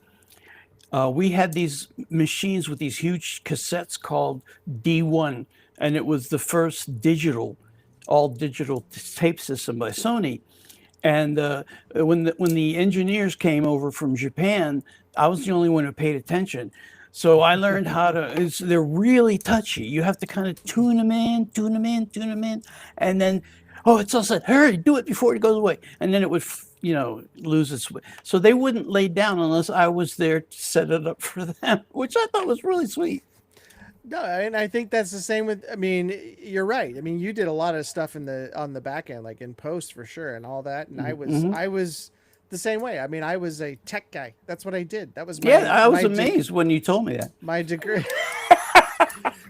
we had these machines with these huge cassettes called D1, and it was the first all digital tape system by Sony. And when the engineers came over from Japan, I was the only one who paid attention. So I learned how to. They're really touchy. You have to kind of tune them in, and then, oh, it's all set. Hurry, do it before it goes away. And then it would, lose its way. So they wouldn't lay down unless I was there to set it up for them, which I thought was really sweet. No, and I think that's the same with. I mean, you're right. I mean, you did a lot of stuff on the back end, like in post for sure, and all that. And I was the same way. I mean, I was a tech guy. That's what I did. That was I was amazed when you told me that. My degree.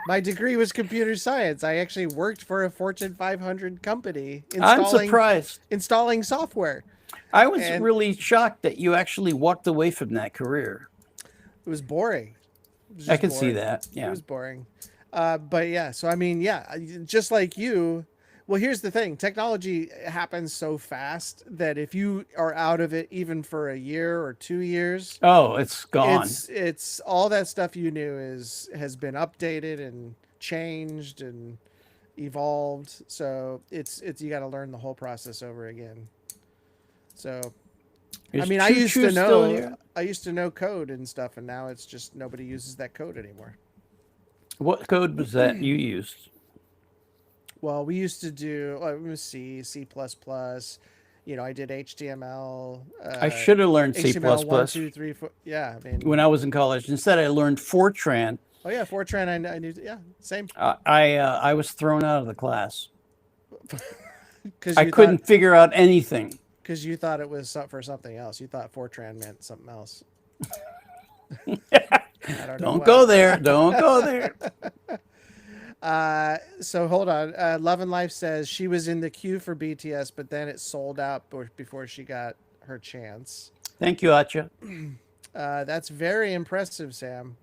My degree was computer science. I actually worked for a Fortune 500 company. I'm surprised. Installing software. I was really shocked that you actually walked away from that career. It was boring. I can see that. Yeah. It was boring. But yeah, so I mean, yeah, just like you. Well, here's the thing. Technology happens so fast that if you are out of it even for a year or 2 years, oh, it's gone. It's all that stuff you knew has been updated and changed and evolved. So it's you got to learn the whole process over again. So I mean, I used to know code and stuff, and now it's just nobody uses that code anymore. What code was that you used? Well, we used to do C, C++. I did HTML. I should have learned C++. HTML 1, 2, 3, 4. Yeah, I mean, when I was in college, instead I learned Fortran. Oh yeah, Fortran. I knew. Yeah, same. I was thrown out of the class because I couldn't figure out anything. Because you thought it was for something else. You thought Fortran meant something else. Don't go there. Don't go there. So hold on. Love and Life says she was in the queue for BTS, but then it sold out before she got her chance. Thank you, Acha. That's very impressive, Sam.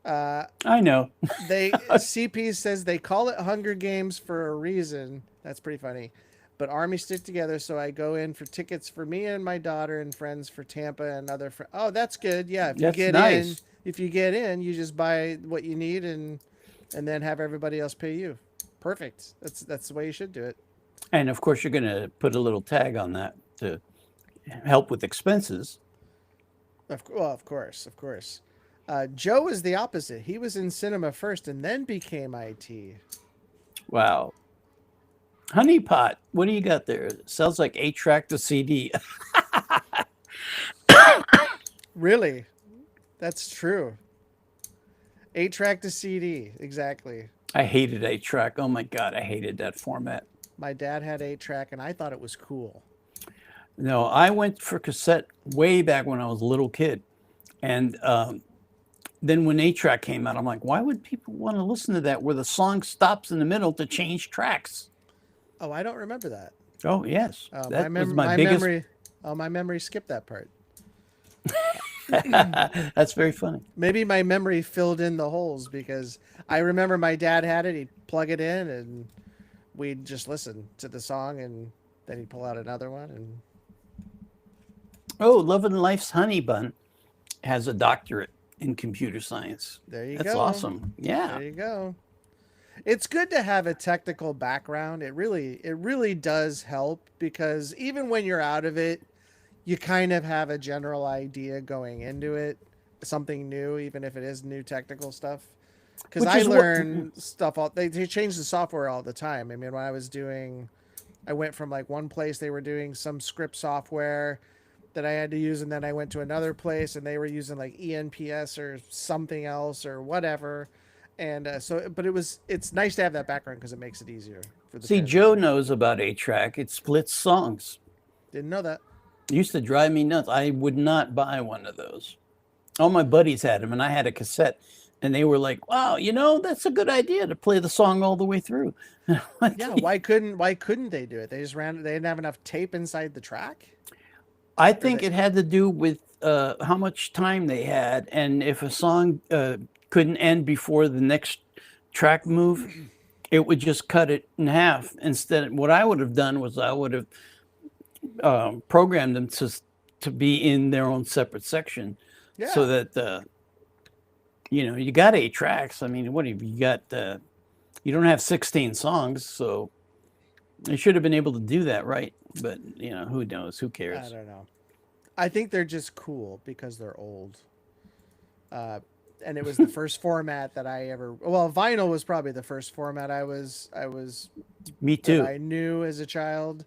I know. CP says they call it Hunger Games for a reason. That's pretty funny. But Army stick together, so I go in for tickets for me and my daughter and friends for Tampa and other friends. Oh, that's good. Yeah, if you get in, you just buy what you need and then have everybody else pay you. Perfect. That's the way you should do it. And of course, you're going to put a little tag on that to help with expenses. Of course. Joe is the opposite. He was in cinema first and then became IT. Wow. Honeypot, what do you got there? It sounds like 8-track to CD. Really? That's true. 8-track to CD, exactly. I hated 8-track. Oh my God, I hated that format. My dad had 8-track and I thought it was cool. No, I went for cassette way back when I was a little kid. And then when 8-track came out, I'm like, why would people want to listen to that where the song stops in the middle to change tracks? Oh, I don't remember that. Oh, yes. That was my biggest memory. Oh, my memory skipped that part. That's very funny. Maybe my memory filled in the holes because I remember my dad had it. He'd plug it in and we'd just listen to the song and then he'd pull out another one. And oh, Love and Life's Honey Bun has a doctorate in computer science. There you go. That's awesome. Yeah. There you go. It's good to have a technical background. It really does help because even when you're out of it, you kind of have a general idea going into it, something new, even if it is new technical stuff. Because Which I is what- learn stuff all they change the software all the time. I mean, when I went from like one place they were doing some script software that I had to use, and then I went to another place and they were using like ENPS or something else or whatever. And but it's nice to have that background because it makes it easier for the See, transition. Joe knows about 8-track. It splits songs. Didn't know that. It used to drive me nuts. I would not buy one of those. All my buddies had them, and I had a cassette, and they were like, "Wow, that's a good idea to play the song all the way through." Yeah, why couldn't they do it? They didn't have enough tape inside the track. I think it had to do with how much time they had, and if a song couldn't end before the next track move, it would just cut it in half. Instead, what I would have done was I would have programmed them to be in their own separate section, Yeah. so that you got 8 tracks. I mean, what have you got? You don't have 16 songs, so they should have been able to do that, right? But who knows? Who cares? I don't know. I think they're just cool because they're old. And it was the first format that I ever. Well, vinyl was probably the first format I was. Me That too. I knew as a child,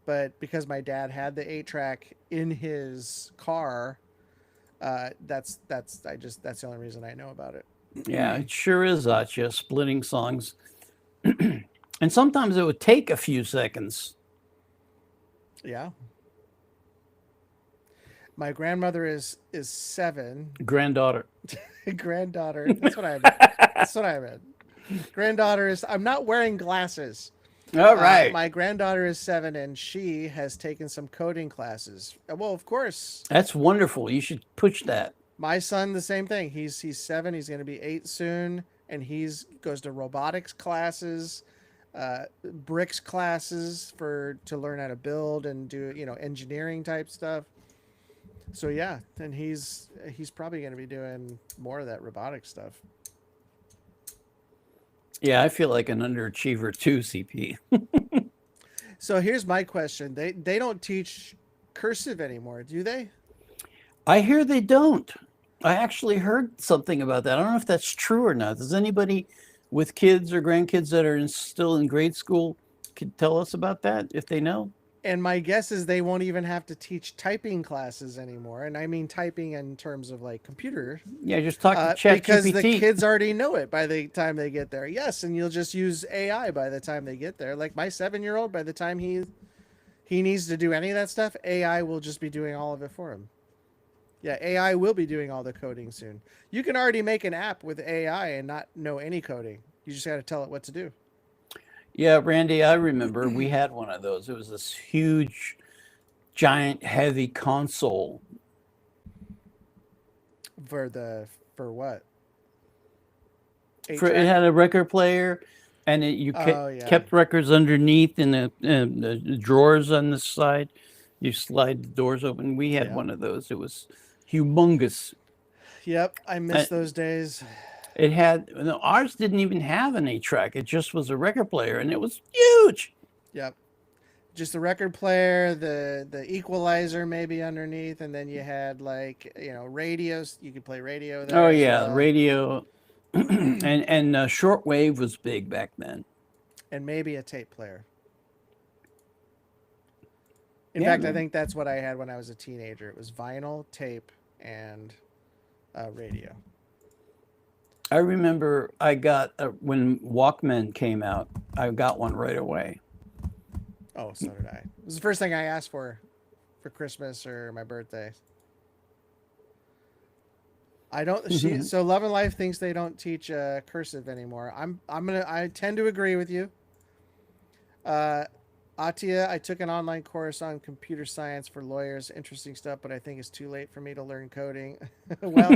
but because my dad had the 8-track in his car, that's the only reason I know about it. Yeah, it sure is, Atcha, splitting songs. And sometimes it would take a few seconds. Yeah. My grandmother is 7. Granddaughter. Granddaughter. That's what I meant. That's what I meant. Granddaughter is. I'm not wearing glasses. All right. My granddaughter is 7, and she has taken some coding classes. Well, of course. That's wonderful. You should push that. My son, the same thing. He's 7. He's going to be 8 soon, and goes to robotics classes, bricks classes to learn how to build and do engineering type stuff. So yeah, and he's probably going to be doing more of that robotic stuff. Yeah, I feel like an underachiever too, CP. So here's my question: They don't teach cursive anymore, do they? I hear they don't. I actually heard something about that. I don't know if that's true or not. Does anybody with kids or grandkids that are still in grade school could tell us about that if they know? And my guess is they won't even have to teach typing classes anymore. And I mean typing in terms of like computer. Yeah, just talk to ChatGPT. Because the kids already know it by the time they get there. Yes, and you'll just use AI by the time they get there. Like my 7-year-old, by the time he needs to do any of that stuff, AI will just be doing all of it for him. Yeah, AI will be doing all the coding soon. You can already make an app with AI and not know any coding. You just got to tell it what to do. Yeah, Randy, I remember we had one of those. It was this huge, giant, heavy console. For what? It had a record player, and you kept records underneath in the drawers on the side. You slide the doors open. We had one of those. It was humongous. Yep, I miss those days. It had ours didn't even have an 8-track. It just was a record player, and it was huge. Yep, just the record player, the equalizer maybe underneath, and then you had like radios. You could play radio there. Oh as yeah, well. radio, and shortwave was big back then. And maybe a tape player. In fact, I think that's what I had when I was a teenager. It was vinyl, tape, and radio. I remember I got when Walkman came out, I got one right away. Oh, so did I. It was the first thing I asked for Christmas or my birthday. I don't. So Love and Life thinks they don't teach cursive anymore. I tend to agree with you. Atia, I took an online course on computer science for lawyers. Interesting stuff, but I think it's too late for me to learn coding. Well,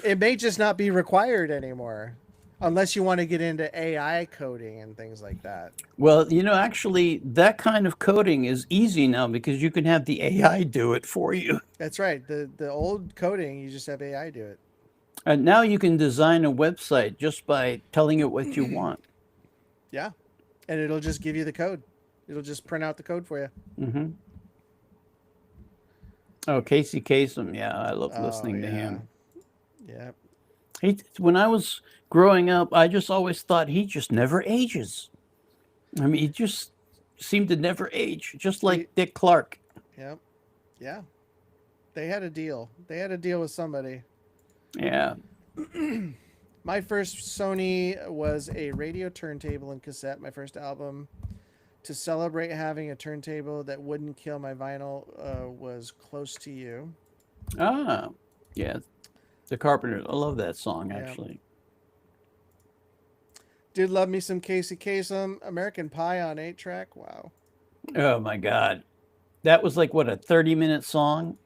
it may just not be required anymore, unless you want to get into AI coding and things like that. Well, actually, that kind of coding is easy now because you can have the AI do it for you. That's right. The old coding, you just have AI do it. And now you can design a website just by telling it what you want. Yeah, and it'll just give you the code. It'll just print out the code for you. Mm-hmm. Oh, Casey Kasem. Yeah, I love Oh, listening to him. Yep. When I was growing up, I just always thought he just never ages. I mean, he just seemed to never age, just like Dick Clark. Yep. Yeah. They had a deal. They had a deal with somebody. Yeah. My first Sony was a radio turntable and cassette, my first album. To celebrate having a turntable that wouldn't kill my vinyl was Close to You. Ah, yeah. The Carpenters. I love that song, Yeah. actually. Did love me some Casey Kasem. American Pie on 8-track. Wow. Oh, my God. That was like, what, a 30-minute song?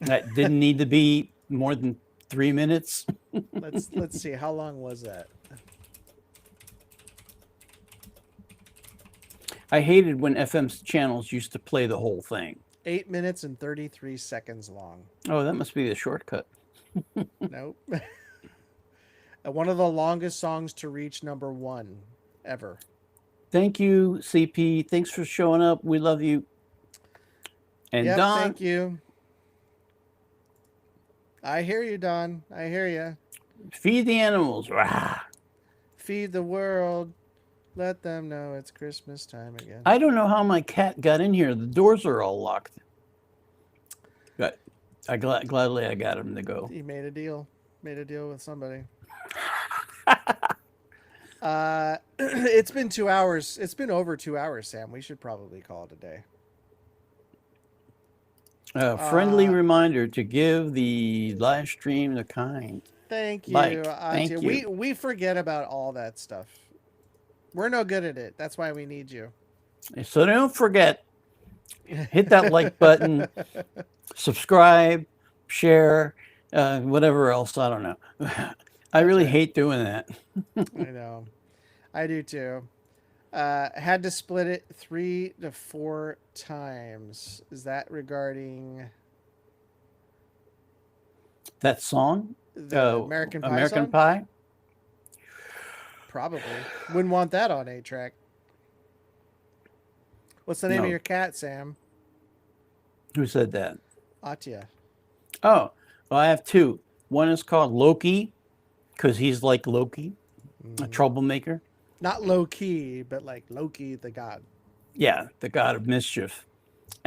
That didn't need to be more than 3 minutes. Let's see. How long was that? I hated when FM channels used to play the whole thing. 8 minutes and 33 seconds long. Oh, that must be the shortcut. Nope. One of the longest songs to reach #1 ever. Thank you, CP. Thanks for showing up. We love you. And Yep, Don, thank you. I hear you, Don. I hear you. feed the animals. Rah. Feed the world. Let them know it's Christmas time again. I don't know how my cat got in here. The doors are all locked. But gladly I got him to go. He made a deal. Made a deal with somebody. It's been 2 hours. It's been over 2 hours, Sam. We should probably call it a day. A friendly reminder to give the live stream the kind. Thank you. Like, thank you. We forget about all that stuff. We're no good at it. That's why we need you. So don't forget, hit that like button, subscribe, share, whatever else. I don't know. I really hate doing that. I know. I do too. Had to split it 3 to 4 times. Is that regarding That song? the American Pie American song? Pie? Probably. Wouldn't want that on 8-track. What's the name No. of your cat, Sam? Who said that? Atya. Oh, well, I have two. One is called Loki, because he's like Loki, a troublemaker. Not low key, but like Loki, the god. Yeah, the god of mischief.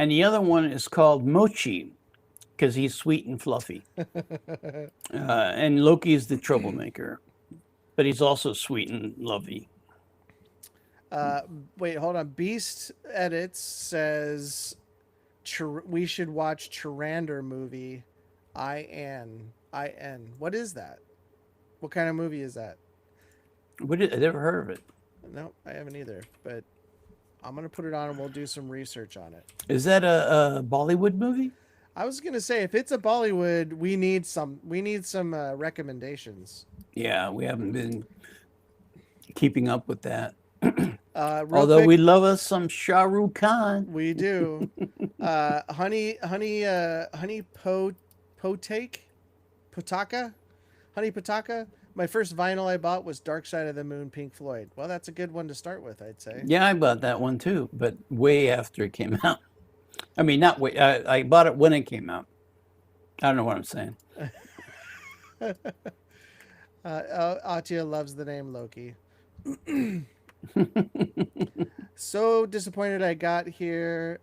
And the other one is called Mochi, because he's sweet and fluffy. And Loki is the troublemaker, but he's also sweet and lovey. Wait, hold on. Beast Edits says we should watch Charander movie. IN. What is that? What kind of movie is that? I never heard of it. No, I haven't either. But I'm gonna put it on and we'll do some research on it. Is that a Bollywood movie? I was gonna say if it's a Bollywood, we need some recommendations. Yeah, we haven't been keeping up with that. Real Although quick, we love us some Shah Rukh Khan. we do. Honey Potaka. My first vinyl I bought was Dark Side of the Moon, Pink Floyd. Well, that's a good one to start with, I'd say. Yeah, I bought that one too, but way after it came out. I mean, not way. I bought it when it came out. I don't know what I'm saying. Atya loves the name Loki. So disappointed I got here.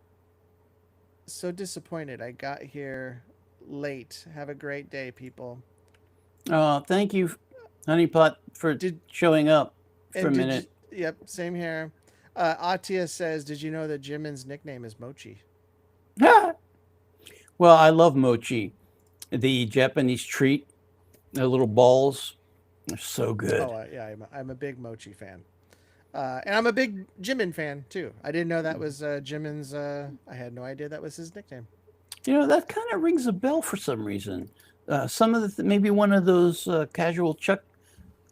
Late. Have a great day, people. Thank you, Honeypot, for showing up for a minute. Yep, same here. Atya says, did you know that Jimin's nickname is Mochi? Well, I love mochi, the Japanese treat. The little balls are so good. Oh, yeah, I'm a big Mochi fan. And I'm a big Jimin fan, too. I didn't know that was Jimin's... I had no idea that was his nickname. You know, that kind of rings a bell for some reason. Some of the maybe one of those Casual Chuck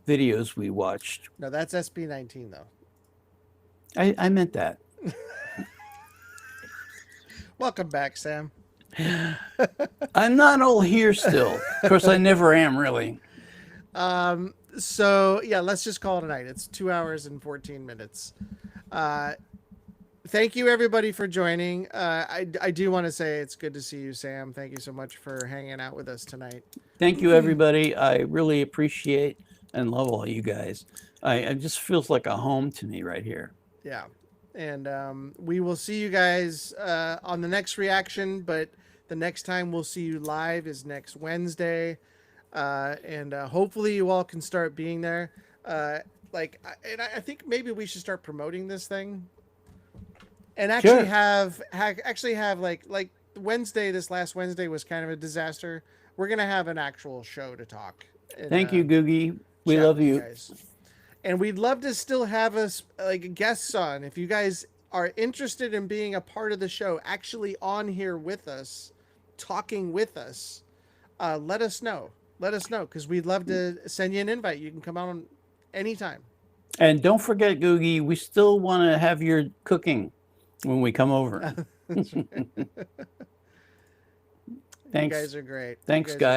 videos we watched. No, that's SB19, though. I meant that. Welcome back, Sam. I'm not all here still. Of course, I never am, really. So, yeah, let's just call it a night. It's 2 hours and 14 minutes. thank you everybody for joining. I do want to say it's good to see you, Sam. Thank you so much for hanging out with us tonight. Thank you, everybody. I really appreciate and love all you guys. It just feels like a home to me right here. Yeah. And we will see you guys on the next reaction, but the next time we'll see you live is next Wednesday. And hopefully you all can start being there. I think maybe we should start promoting this thing and actually Sure. have like Wednesday, this last Wednesday was kind of a disaster. We're going to have an actual show to talk. And, Thank you, Googie. We chat love with you. guys. And we'd love to still have us like guests on. If you guys are interested in being a part of the show, actually on here with us, talking with us, let us know. Let us know, because we'd love to send you an invite. You can come out on anytime. And don't forget, Googie, we still want to have your cooking when we come over. That's right. You Thanks. guys are great. Thanks, You guys are guys.